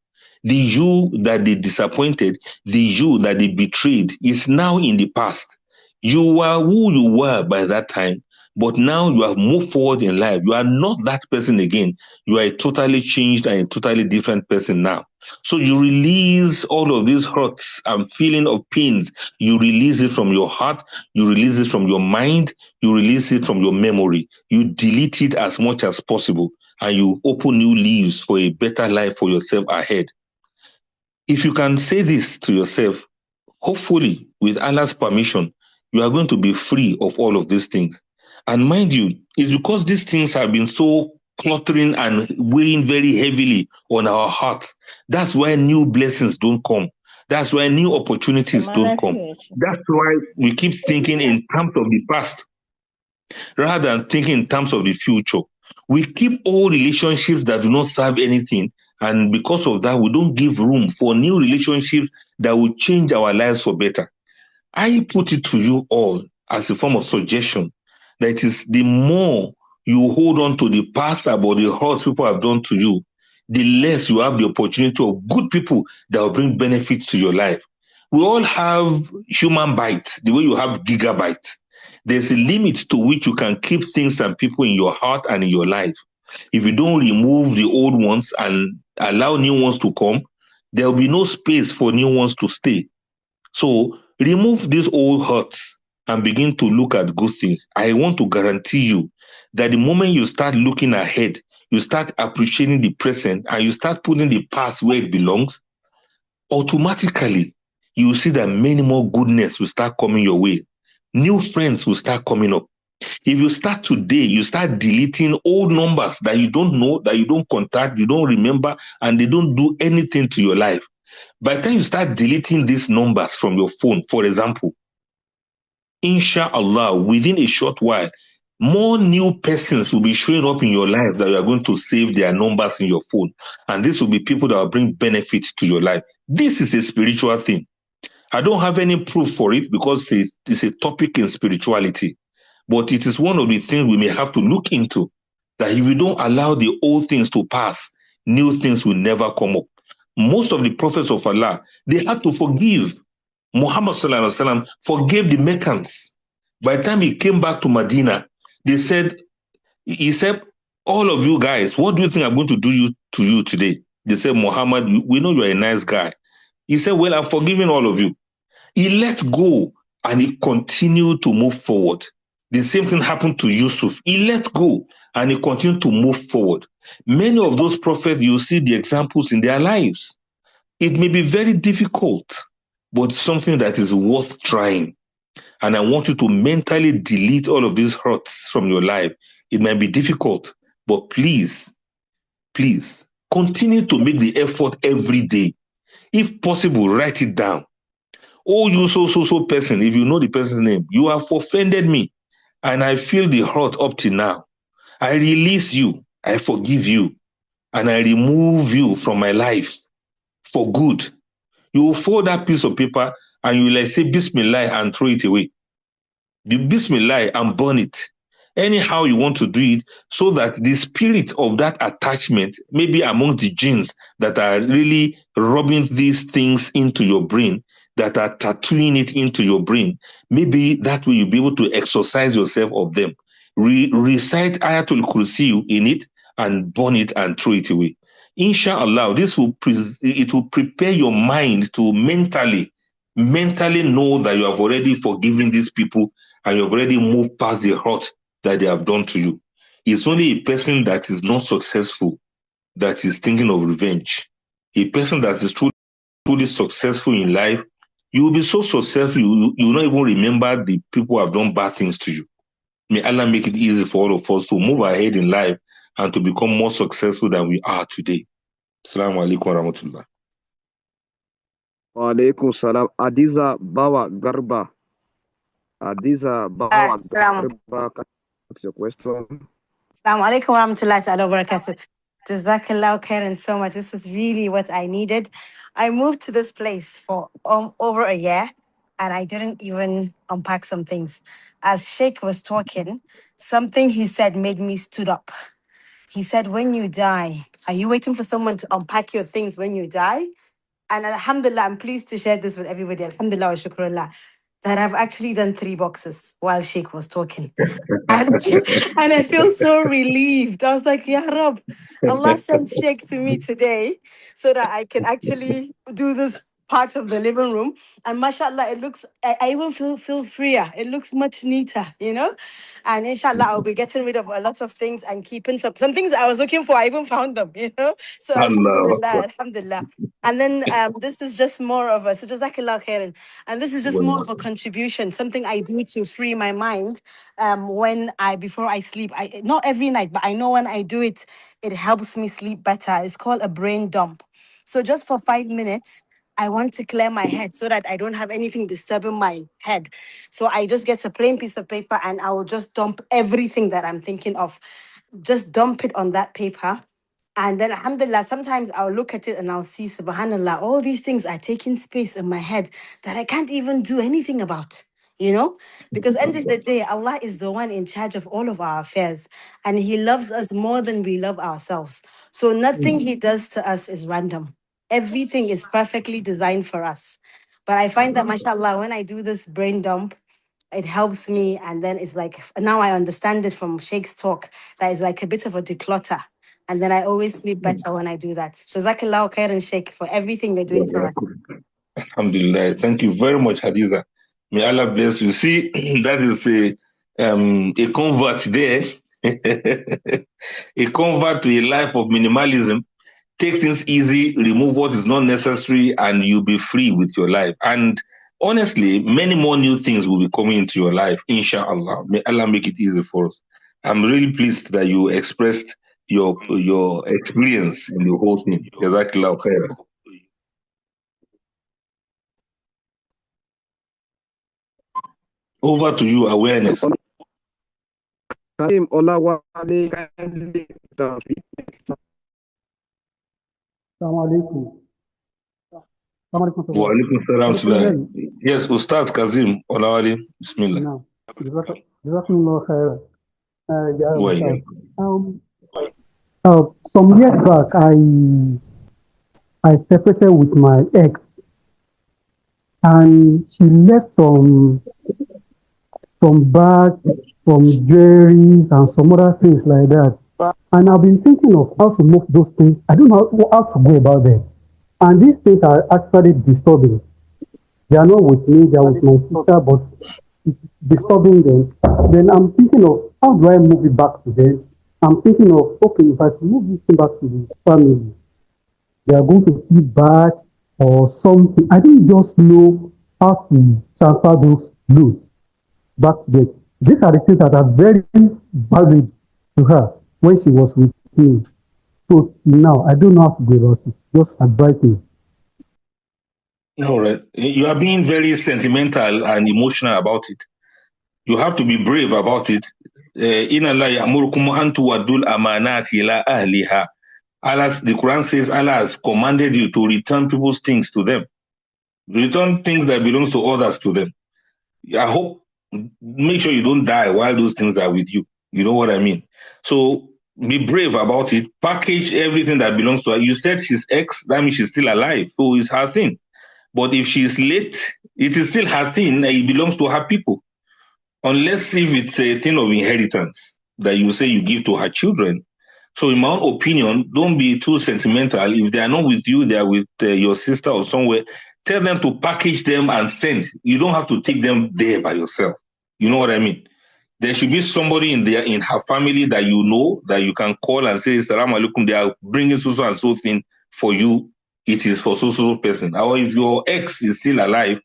The you that they disappointed, the you that they betrayed is now in the past. You were who you were by that time, but now you have moved forward in life. You are not that person again. You are a totally changed and a totally different person now. So you release all of these hurts and feeling of pains. You release it from your heart. You release it from your mind. You release it from your memory. You delete it as much as possible, and you open new leaves for a better life for yourself ahead. If you can say this to yourself, hopefully, with Allah's permission, you are going to be free of all of these things. And mind you, it's because these things have been so cluttering and weighing very heavily on our hearts. That's why new blessings don't come. That's why new opportunities don't come. That's why we keep thinking in terms of the past rather than thinking in terms of the future. We keep old relationships that do not serve anything, and because of that, we don't give room for new relationships that will change our lives for better. I put it to you all as a form of suggestion that it is the more you hold on to the past about the hurts people have done to you, the less you have the opportunity of good people that will bring benefits to your life. We all have human bytes, the way you have gigabytes. There's a limit to which you can keep things and people in your heart and in your life. If you don't remove the old ones and allow new ones to come, there will be no space for new ones to stay. So remove these old hurts and begin to look at good things. I want to guarantee you that the moment you start looking ahead, you start appreciating the present, and you start putting the past where it belongs, automatically you will see that many more goodness will start coming your way. New friends will start coming up. If you start today, you start deleting old numbers that you don't know, that you don't contact, you don't remember, and they don't do anything to your life. By the time you start deleting these numbers from your phone, for example, inshallah, within a short while, more new persons will be showing up in your life that you are going to save their numbers in your phone. And this will be people that will bring benefits to your life. This is a spiritual thing. I don't have any proof for it because it's a topic in spirituality. But it is one of the things we may have to look into, that if we don't allow the old things to pass, new things will never come up. Most of the prophets of Allah, they had to forgive. Muhammad sallallahu alaihi wasallam forgave the Meccans. By the time he came back to Medina, he said, all of you guys, what do you think I'm going to do to you today? They said, Muhammad, we know you're a nice guy. He said, well, I've forgiven all of you. He let go and he continued to move forward. The same thing happened to Yusuf. He let go and he continued to move forward. Many of those prophets, you see the examples in their lives. It may be very difficult, but something that is worth trying. And I want you to mentally delete all of these hurts from your life. It might be difficult, but please, continue to make the effort every day. If possible, write it down. Oh, you so person, if you know the person's name, you have offended me, and I feel the hurt up to now. I release you, I forgive you, and I remove you from my life for good. You will fold that piece of paper and you will say Bismillah and throw it away. Do Bismillah and burn it. Anyhow you want to do it, so that the spirit of that attachment, maybe amongst the genes that are really rubbing these things into your brain, that are tattooing it into your brain, maybe that way you'll be able to exorcise yourself of them. Recite Ayatul Kursi in it and burn it and throw it away. Inshallah, it will prepare your mind to mentally know that you have already forgiven these people and you have already moved past the hurt that they have done to you. It's only a person that is not successful that is thinking of revenge. A person that is truly successful in life, you will be so successful, you will not even remember the people who have done bad things to you. May Allah make it easy for all of us to move ahead in life and to become more successful than we are today. Assalamu alaikum wa rahmatullah. Wa alaikum salam. Adiza Bawa Garba. These are Assalamu your question. alaikum wa rahmatullahi ta'ala wa barakatuh. Jazakallah khairan so much. This was really what I needed. I moved to this place for over a year and I didn't even unpack some things. As Sheikh was talking, something he said made me stood up. He said, when you die, are you waiting for someone to unpack your things when you die? And alhamdulillah, I'm pleased to share this with everybody. Alhamdulillah wa shukrullah. That I've actually done 3 boxes while Sheikh was talking. And, and I feel so relieved. I was like, Ya Rab, Allah sent Sheikh to me today so that I can actually do this part of the living room. And mashallah, it looks, I even feel freer. It looks much neater, you know? And inshallah, I'll be getting rid of a lot of things and keeping some things I was looking for. I even found them, you know? So Allah. alhamdulillah, alhamdulillah. And then this is just more of a, so Jazakallah khairan. And this is just more of a contribution, something I do to free my mind before I sleep. Not every night, but I know when I do it, it helps me sleep better. It's called a brain dump. So just for 5 minutes, I want to clear my head so that I don't have anything disturbing my head. So I just get a plain piece of paper and I will just dump everything that I'm thinking of. Just dump it on that paper. And then, alhamdulillah, sometimes I'll look at it and I'll see, subhanallah, all these things are taking space in my head that I can't even do anything about, you know? Because end of the day, Allah is the one in charge of all of our affairs. And He loves us more than we love ourselves. So nothing He does to us is random. Everything is perfectly designed for us. But I find that, mashallah, when I do this brain dump, it helps me. And then it's like, now I understand it from Sheikh's talk, that is like a bit of a declutter. And then I always sleep better when I do that. Jazakallah khairan, Sheikh, for everything you're doing for us. Alhamdulillah. Thank you very much, Hadiza. May Allah bless you. See, that is a convert there. A convert to a life of minimalism. Take things easy, remove what is not necessary, and you'll be free with your life. And honestly, many more new things will be coming into your life, inshallah. May Allah make it easy for us. I'm really pleased that you expressed your experience in the whole thing. Jazakallah khairan. Over to you, awareness. Karim Olawale, kindly Assalamu alaikum. Wa alaikum salam. Yes, Ustaz Kazim Olawale, Bismillah. No. Jazakumullah khairan. Some years back, I separated with my ex, and she left some bags, some jewelry, and some other things like that. And I've been thinking of how to move those things. I don't know how to go about them. And these things are actually disturbing. They are not with me, they are with my sister, but it's disturbing them. Then I'm thinking of how do I move it back to them? I'm thinking of, okay, if I move this thing back to the family, they are going to feel bad or something. I didn't just know how to transfer those loads back to them. These are the things that are very valuable to her when she was with me. So now I don't know how to go about it. Just advise me. All right. You are being very sentimental and emotional about it. You have to be brave about it. The Quran says Allah has commanded you to return people's things to them. Return things that belongs to others to them. I hope, make sure you don't die while those things are with you. You know what I mean? So be brave about it. Package everything that belongs to her. You said she's ex, that means she's still alive. So it's her thing. But if she's late, it is still her thing. It belongs to her people. Unless if it's a thing of inheritance that you say you give to her children. So in my own opinion, don't be too sentimental. If they are not with you, they are with your sister or somewhere. Tell them to package them and send. You don't have to take them there by yourself. You know what I mean? There should be somebody in her family that you know, that you can call and say, Salam alaikum, they are bringing so and so thing for you. It is for so person. Or if your ex is still alive,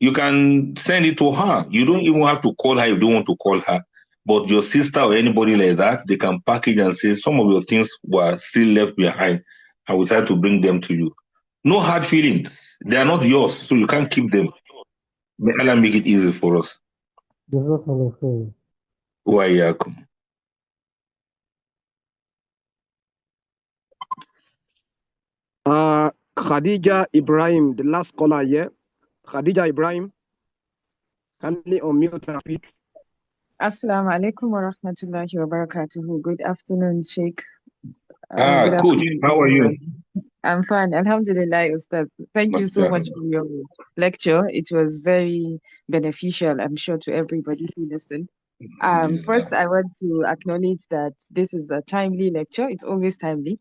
you can send it to her. You don't even have to call her if you don't want to call her. But your sister or anybody like that, they can package and say, some of your things were still left behind. I will try to bring them to you. No hard feelings. They are not yours, so you can't keep them. May Allah make it easy for us. Jazakallah khair. وإياكم. Khadija Ibrahim, the last caller here. Khadija Ibrahim, kindly unmute and speak. Assalamu alaikum wa rahmatullahi wa barakatuhu. Good afternoon, Sheikh. Good Coach, afternoon, how are you? everyone. I'm fine. Alhamdulillah, Ustaz. Thank you so much for your lecture. It was very beneficial, I'm sure, to everybody who listened. First, I want to acknowledge that this is a timely lecture. It's always timely.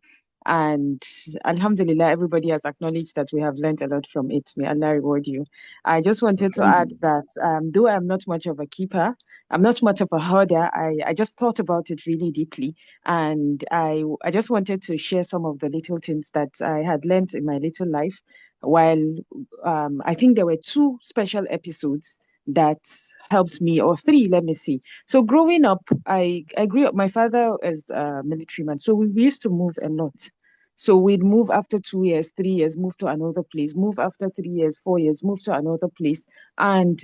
And Alhamdulillah, everybody has acknowledged that we have learned a lot from it. May Allah reward you. I just wanted to add that though I'm not much of a keeper, I'm not much of a hoarder, I just thought about it really deeply. And I just wanted to share some of the little things that I had learned in my little life. While I think there were two special episodes that helped me, or three, let me see. So growing up, I grew up, my father is a military man, so we used to move a lot. So we'd move after 2 years, 3 years, move to another place, move after 3 years, 4 years, move to another place. And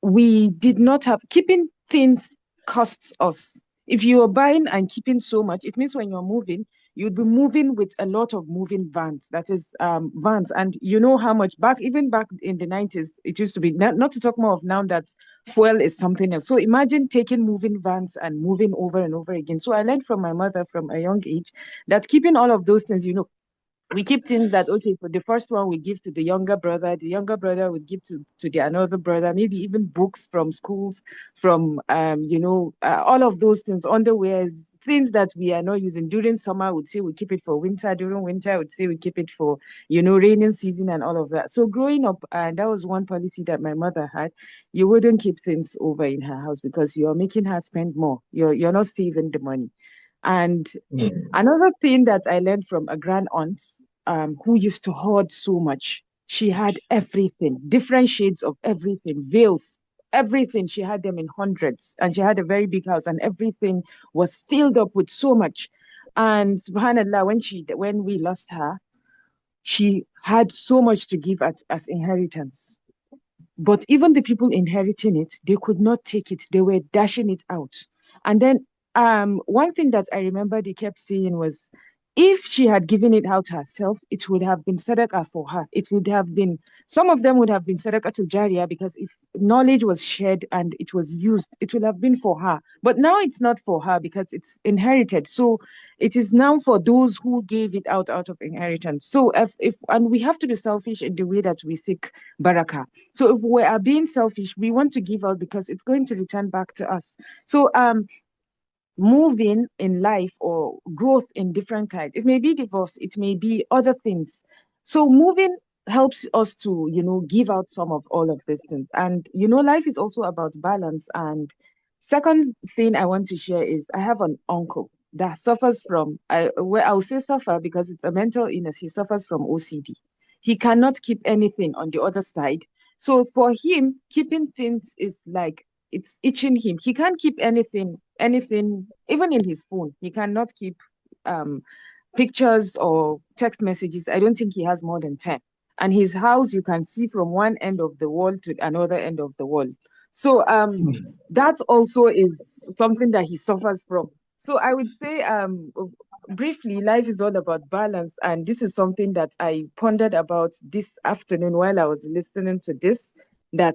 we did not have, keeping things costs us. If you are buying and keeping so much, it means when you're moving, you'd be moving with a lot of moving vans. That is vans. And you know how much even back in the 90s, it used to be, not to talk more of now that fuel is something else. So imagine taking moving vans and moving over and over again. So I learned from my mother from a young age that keeping all of those things, we keep things that, okay, for the first one we give to the younger brother would give to the another brother, maybe even books from schools, from all of those things, underwears, things that we are not using during summer, would say we keep it for winter, during winter would say we keep it for raining season and all of that. So growing up, that was one policy that my mother had. You wouldn't keep things over in her house because you're making her spend more. You're not saving the money. And another thing that I learned from a grand aunt who used to hoard so much, she had everything, different shades of everything, veils, everything. She had them in hundreds, and she had a very big house, and everything was filled up with so much. And subhanallah, when we lost her, she had so much to give as inheritance. But even the people inheriting it, they could not take it. They were dashing it out. And then one thing that I remember they kept saying was, if she had given it out herself, it would have been sadaqah for her. It would have been, some of them would have been sadaqah to Jariyah, because if knowledge was shared and it was used, it would have been for her. But now it's not for her because it's inherited. So it is now for those who gave it out of inheritance. So and we have to be selfish in the way that we seek barakah. So if we are being selfish, we want to give out because it's going to return back to us. So moving in life or growth in different kinds, it may be divorce, it may be other things. So moving helps us to give out some of all of these things. And life is also about balance. And second thing I want to share is I have an uncle that suffers from, I'll say suffer because it's a mental illness. He suffers from OCD. He cannot keep anything on the other side. So for him, keeping things is like it's itching him. He can't keep anything, even in his phone. He cannot keep pictures or text messages. I don't think he has more than 10. And his house, you can see from one end of the wall to another end of the wall. So that also is something that he suffers from. So I would say briefly, life is all about balance. And this is something that I pondered about this afternoon while I was listening to this, that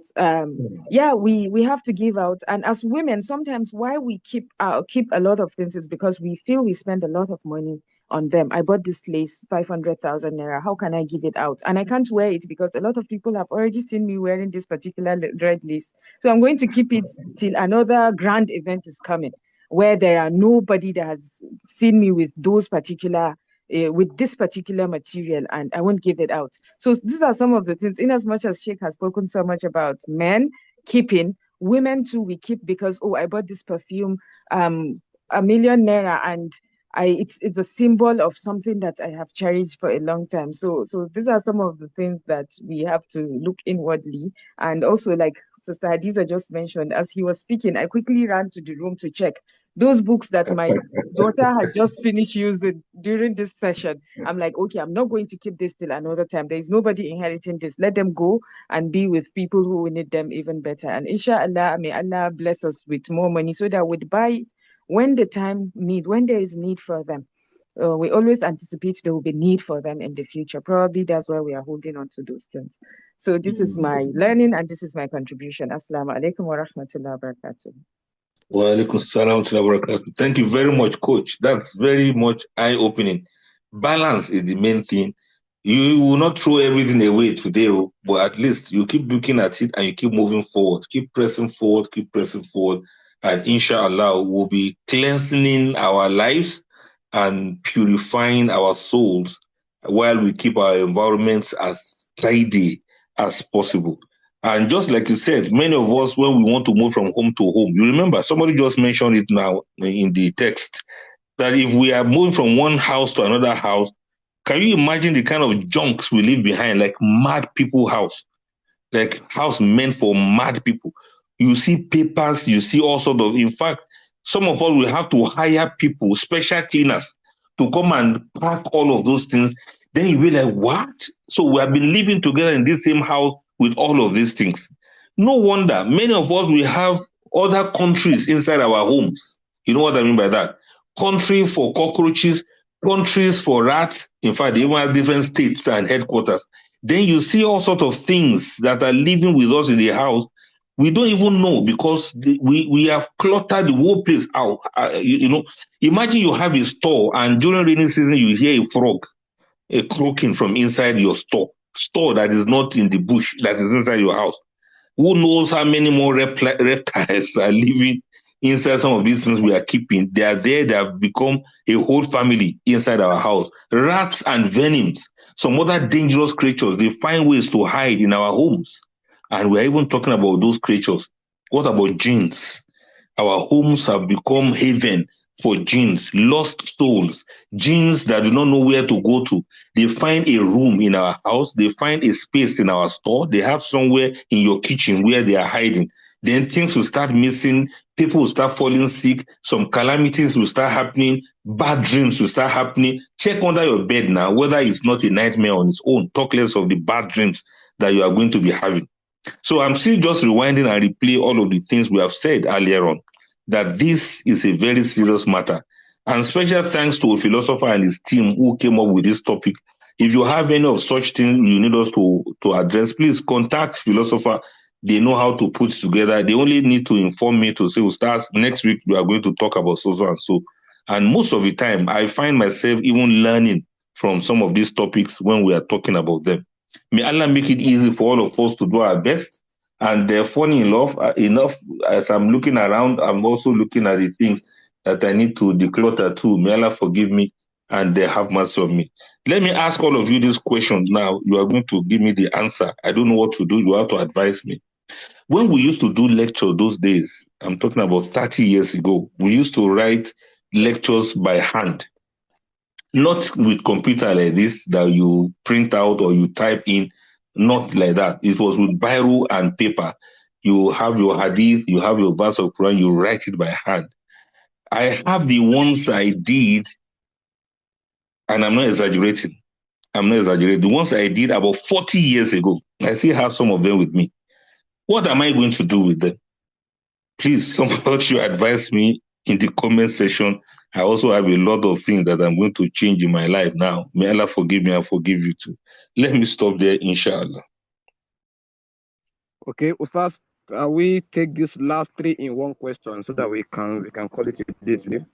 we have to give out. And as women, sometimes why we keep a lot of things is because we feel we spend a lot of money on them. I bought this lace, 500,000 naira. How can I give it out? And I can't wear it because a lot of people have already seen me wearing this particular red lace. So I'm going to keep it till another grand event is coming, where there are nobody that has seen me with those particular with this particular material, and I won't give it out. So these are some of the things. In as much as Sheikh has spoken so much about men keeping, women too, we keep because, oh, I bought this perfume, #1,000,000 naira, and it's a symbol of something that I have cherished for a long time. So these are some of the things that we have to look inwardly, and also like Sister Hadiza just mentioned, as he was speaking, I quickly ran to the room to check those books that my daughter had just finished using during this session. I'm like, okay, I'm not going to keep this till another time. There is nobody inheriting this. Let them go and be with people who will need them even better. And inshallah, may Allah bless us with more money so that we'd buy when there is need for them. We always anticipate there will be need for them in the future. Probably that's why we are holding on to those things. So this is my learning and this is my contribution. Assalamu alaikum wa rahmatullahi wa barakatuh. Wa alaikum salam wa rahmatullahi wa barakatuh. Thank you very much, Coach. That's very much eye-opening. Balance is the main thing. You will not throw everything away today, but at least you keep looking at it and you keep moving forward. Keep pressing forward, and inshallah, we'll be cleansing our lives and purifying our souls while we keep our environments as tidy as possible. And just like you said, many of us, when we want to move from home to home, you remember somebody just mentioned it now in the text, that if we are moving from one house to another house, can you imagine the kind of junks we leave behind, like mad people house, like house meant for mad people? You see papers, you see all sort of, in fact, some of us will have to hire people, special cleaners, to come and pack all of those things. Then you be like, what? So we have been living together in this same house with all of these things. No wonder many of us, we have other countries inside our homes. You know what I mean by that? Country for cockroaches, countries for rats. In fact, they even have different states and headquarters. Then you see all sorts of things that are living with us in the house. We don't even know because we have cluttered the whole place out. Imagine you have a store and during rainy season you hear a frog croaking from inside your store that is not in the bush, that is inside your house. Who knows how many more reptiles are living inside some of these things we are keeping? They are there. They have become a whole family inside our house. Rats and venoms, some other dangerous creatures, they find ways to hide in our homes. And we're even talking about those creatures. What about jinns? Our homes have become haven for jinns, lost souls, jinns that do not know where to go to. They find a room in our house, they find a space in our store, they have somewhere in your kitchen where they are hiding. Then things will start missing, people will start falling sick, some calamities will start happening, bad dreams will start happening. Check under your bed now whether it's not a nightmare on its own, talk less of the bad dreams that you are going to be having. So I'm still just rewinding and replay all of the things we have said earlier on, that this is a very serious matter. And special thanks to a philosopher and his team who came up with this topic. If you have any of such things you need us to address, please contact philosopher. They know how to put together. They only need to inform me to say, Ustaz, next week we are going to talk about so and so. And most of the time, I find myself even learning from some of these topics when we are talking about them. May Allah make it easy for all of us to do our best. And funny enough, as I'm looking around, I'm also looking at the things that I need to declutter too. May Allah forgive me and have mercy on me. Let me ask all of you this question now. You are going to give me the answer. I don't know what to do. You have to advise me. When we used to do lecture those days, I'm talking about 30 years ago, we used to write lectures by hand. Not with computer like this that you print out or you type in, not like that. It was with biro and paper. You have your hadith, you have your verse of Quran, you write it by hand. I have the ones I did, and I'm not exaggerating. The ones I did about 40 years ago. I still have some of them with me. What am I going to do with them? Please, somebody should advise me in the comment section. I also have a lot of things that I'm going to change in my life now. May Allah forgive me and forgive you too. Let me stop there, inshallah. Okay, Ustaz, we take this last three in one question so that we can call it a day today?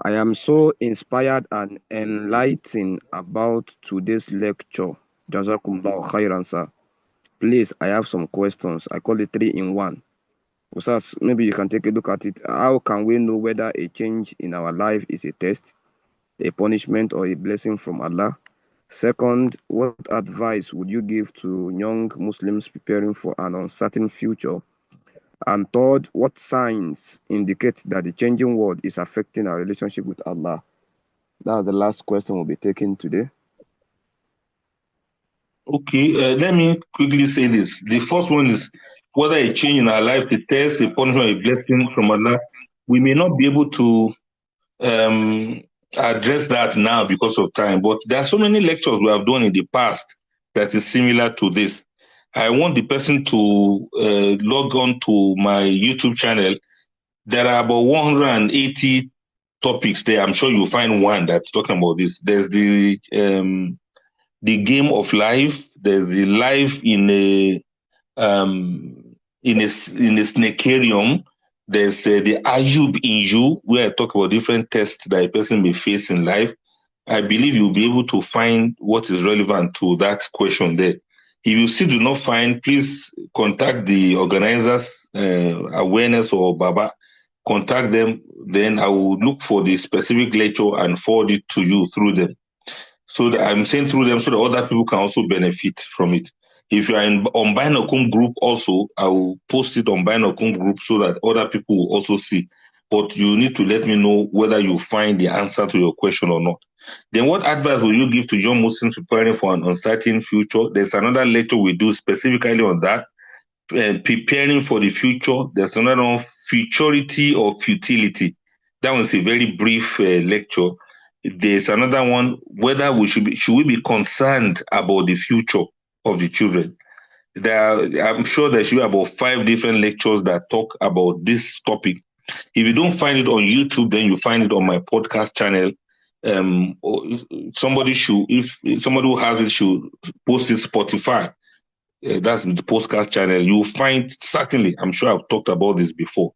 I am so inspired and enlightened about today's lecture. Jazakumullah khairan, sir. Please, I have some questions. I call it three in one. Ustaz, maybe you can take a look at it. How can we know whether a change in our life is a test, a punishment, or a blessing from Allah? Second, what advice would you give to young Muslims preparing for an uncertain future? And third, what signs indicate that the changing world is affecting our relationship with Allah? That's the last question we'll be taking today. Okay, let me quickly say this. The first one is whether a change in our life, a test, a punishment, a blessing from Allah. We may not be able to address that now because of time, but there are so many lectures we have done in the past that is similar to this. I want the person to log on to my YouTube channel. There are about 180 topics there. I'm sure you'll find one that's talking about this. There's the game of life. There's the life in a snakarium. There's the Ayub in you, where I talk about different tests that a person may face in life. I believe you'll be able to find what is relevant to that question there. If you still do not find, please contact the organizers, awareness or Baba. Contact them. Then I will look for the specific lecture and forward it to you through them. So that I'm saying through them so that other people can also benefit from it. If you are on Baynakum group also, I will post it on Baynakum group so that other people will also see. But you need to let me know whether you find the answer to your question or not. Then what advice will you give to young Muslims preparing for an uncertain future? There's another lecture we do specifically on that. Preparing for the future. There's another one, futurity or futility. That one's a very brief lecture. There's another one, whether should we be concerned about the future of the children. I'm sure there should be about 5 different lectures that talk about this topic. If you don't find it on YouTube, then you find it on my podcast channel. Somebody who has it should post it Spotify. That's the podcast channel. You'll find, certainly, I'm sure I've talked about this before,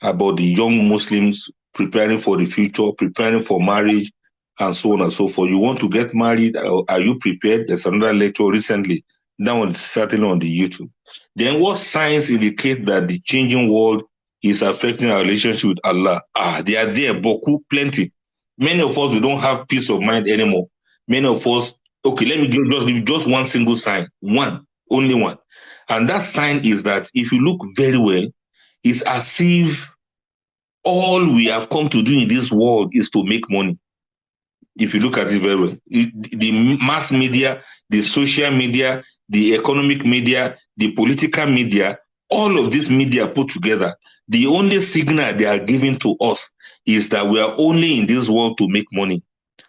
about the young Muslims preparing for the future, preparing for marriage, and so on and so forth. You want to get married? Are you prepared? There's another lecture recently. That one is certainly on the YouTube. Then what signs indicate that the changing world is affecting our relationship with Allah? They are there, beaucoup, plenty. Many of us, we don't have peace of mind anymore. Many of us, okay, let me give just one single sign. Only one. And that sign is that if you look very well, it's as if all we have come to do in this world is to make money. If you look at it very well, the mass media, the social media, the economic media, the political media, all of this media put together, the only signal they are giving to us is that we are only in this world to make money.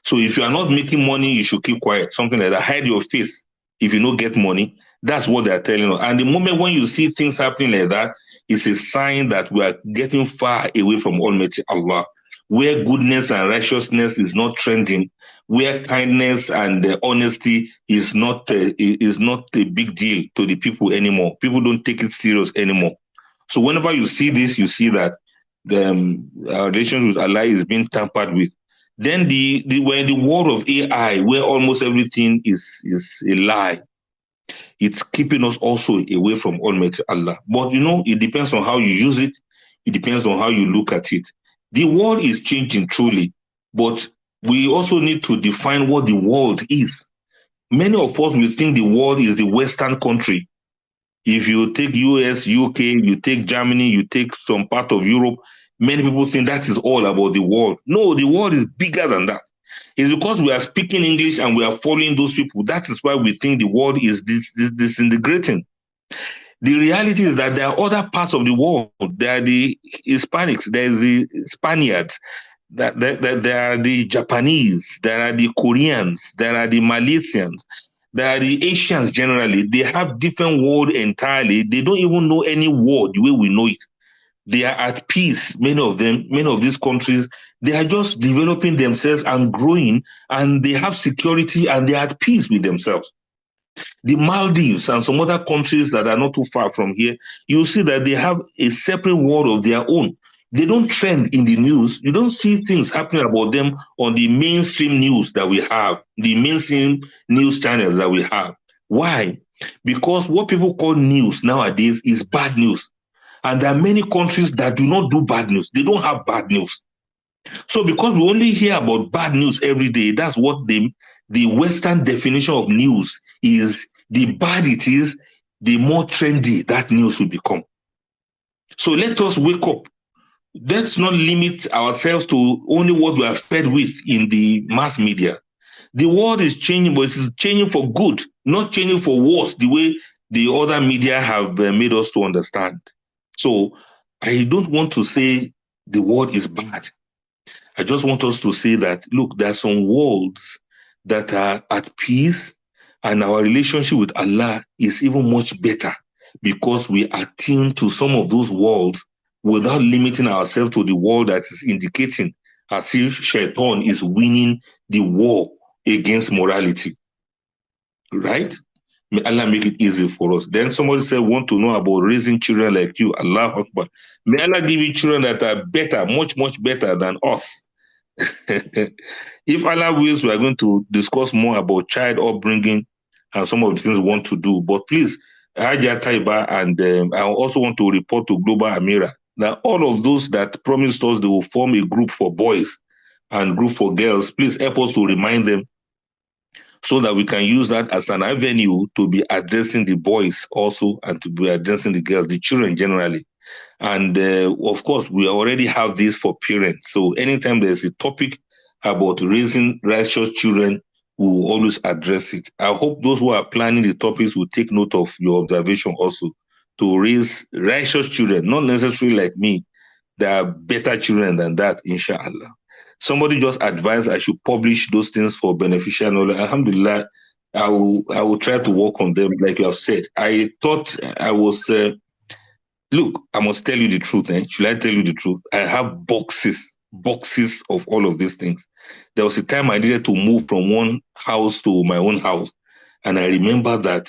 So if you are not making money, you should keep quiet, something like that. Hide your face if you don't get money. That's what they are telling us. And the moment when you see things happening like that, it's a sign that we are getting far away from Almighty Allah, where goodness and righteousness is not trending, where kindness and honesty is not a big deal to the people anymore. People don't take it serious anymore. So whenever you see this, you see that our relationship with Allah is being tampered with. Then we're in the world of AI, where almost everything is a lie. It's keeping us also away from Almighty Allah. But it depends on how you use it. It depends on how you look at it. The world is changing truly, but we also need to define what the world is. Many of us will think the world is the Western country. If you take US, UK, you take Germany, you take some part of Europe, many people think that is all about the world. No, the world is bigger than that. It's because we are speaking English and we are following those people. That is why we think the world is disintegrating. The reality is that there are other parts of the world. There are the Hispanics, there's the Spaniards, there are the Japanese, there are the Koreans, there are the Malaysians, there are the Asians generally. They have different world entirely. They don't even know any word the way we know it. They are at peace, many of these countries. They are just developing themselves and growing, and they have security and they are at peace with themselves. The Maldives and some other countries that are not too far from here, you see that they have a separate world of their own. They don't trend in the news. You don't see things happening about them on the mainstream news that we have, the mainstream news channels that we have. Why? Because what people call news nowadays is bad news. And there are many countries that do not do bad news. They don't have bad news. So because we only hear about bad news every day, that's what the Western definition of news is. The bad it is, the more trendy that news will become. So let us wake up. Let's not limit ourselves to only what we are fed with in the mass media. The world is changing, but it's changing for good, not changing for worse, the way the other media have made us to understand. So I don't want to say the world is bad. I just want us to say that, look, there are some worlds that are at peace, and our relationship with Allah is even much better because we attune to some of those worlds without limiting ourselves to the world that is indicating as if Shaitan is winning the war against morality. Right? May Allah make it easy for us. Then somebody said, want to know about raising children like you. Allah Akbar. May Allah give you children that are better, much, much better than us. If Allah wills, we are going to discuss more about child upbringing and some of the things we want to do. But please, Haja Taiba, and I also want to report to Global Amira that all of those that promised us they will form a group for boys and group for girls, please help us to remind them so that we can use that as an avenue to be addressing the boys also and to be addressing the girls, the children generally. And of course, we already have this for parents. So anytime there's a topic about raising righteous children, we will always address it. I hope those who are planning the topics will take note of your observation also to raise righteous children, not necessarily like me. There are better children than that, inshallah. Somebody just advised I should publish those things for beneficial knowledge. Alhamdulillah, I will try to work on them, like you have said. I thought I was... look, I must tell you the truth. Should I tell you the truth? I have boxes of all of these things. There was a time I needed to move from one house to my own house. And I remember that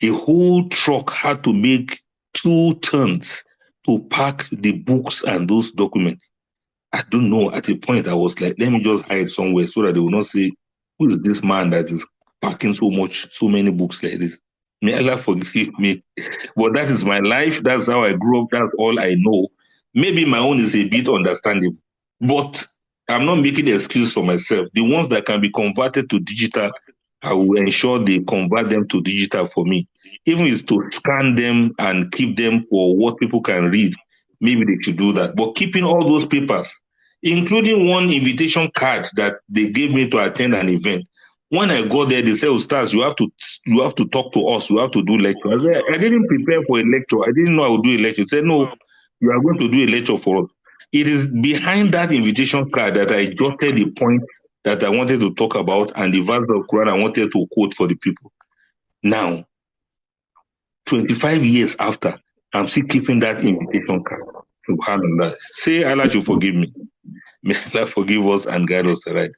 a whole truck had to make 2 turns to pack the books and those documents. I don't know. At a point, I was like, let me just hide somewhere so that they will not say, who is this man that is packing so many books like this? May Allah forgive me. But that is my life. That's how I grew up. That's all I know. Maybe my own is a bit understandable. But I'm not making an excuse for myself. The ones that can be converted to digital, I will ensure they convert them to digital for me. Even if it's to scan them and keep them for what people can read, maybe they should do that. But keeping all those papers, including one invitation card that they gave me to attend an event, when I got there, they said, Ustaz, you have to talk to us. You have to do lecture. I said, I didn't prepare for a lecture. I didn't know I would do a lecture. They said, no, you are going to do a lecture for us. It is behind that invitation card that I jotted the point that I wanted to talk about and the verse of Quran I wanted to quote for the people. Now, 25 years after, I'm still keeping that invitation card. Subhanallah. Say Allah should forgive me. May Allah forgive us and guide us right.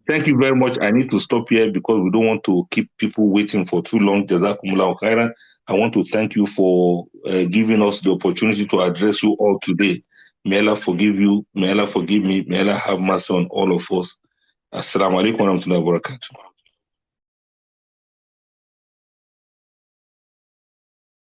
Thank you very much. I need to stop here because we don't want to keep people waiting for too long. Jazakumullahu khairan. I want to thank you for giving us the opportunity to address you all today. May Allah forgive you. May Allah forgive me. May Allah have mercy on all of us. Assalamu alaikum wa rahmatullahi wa barakatuh.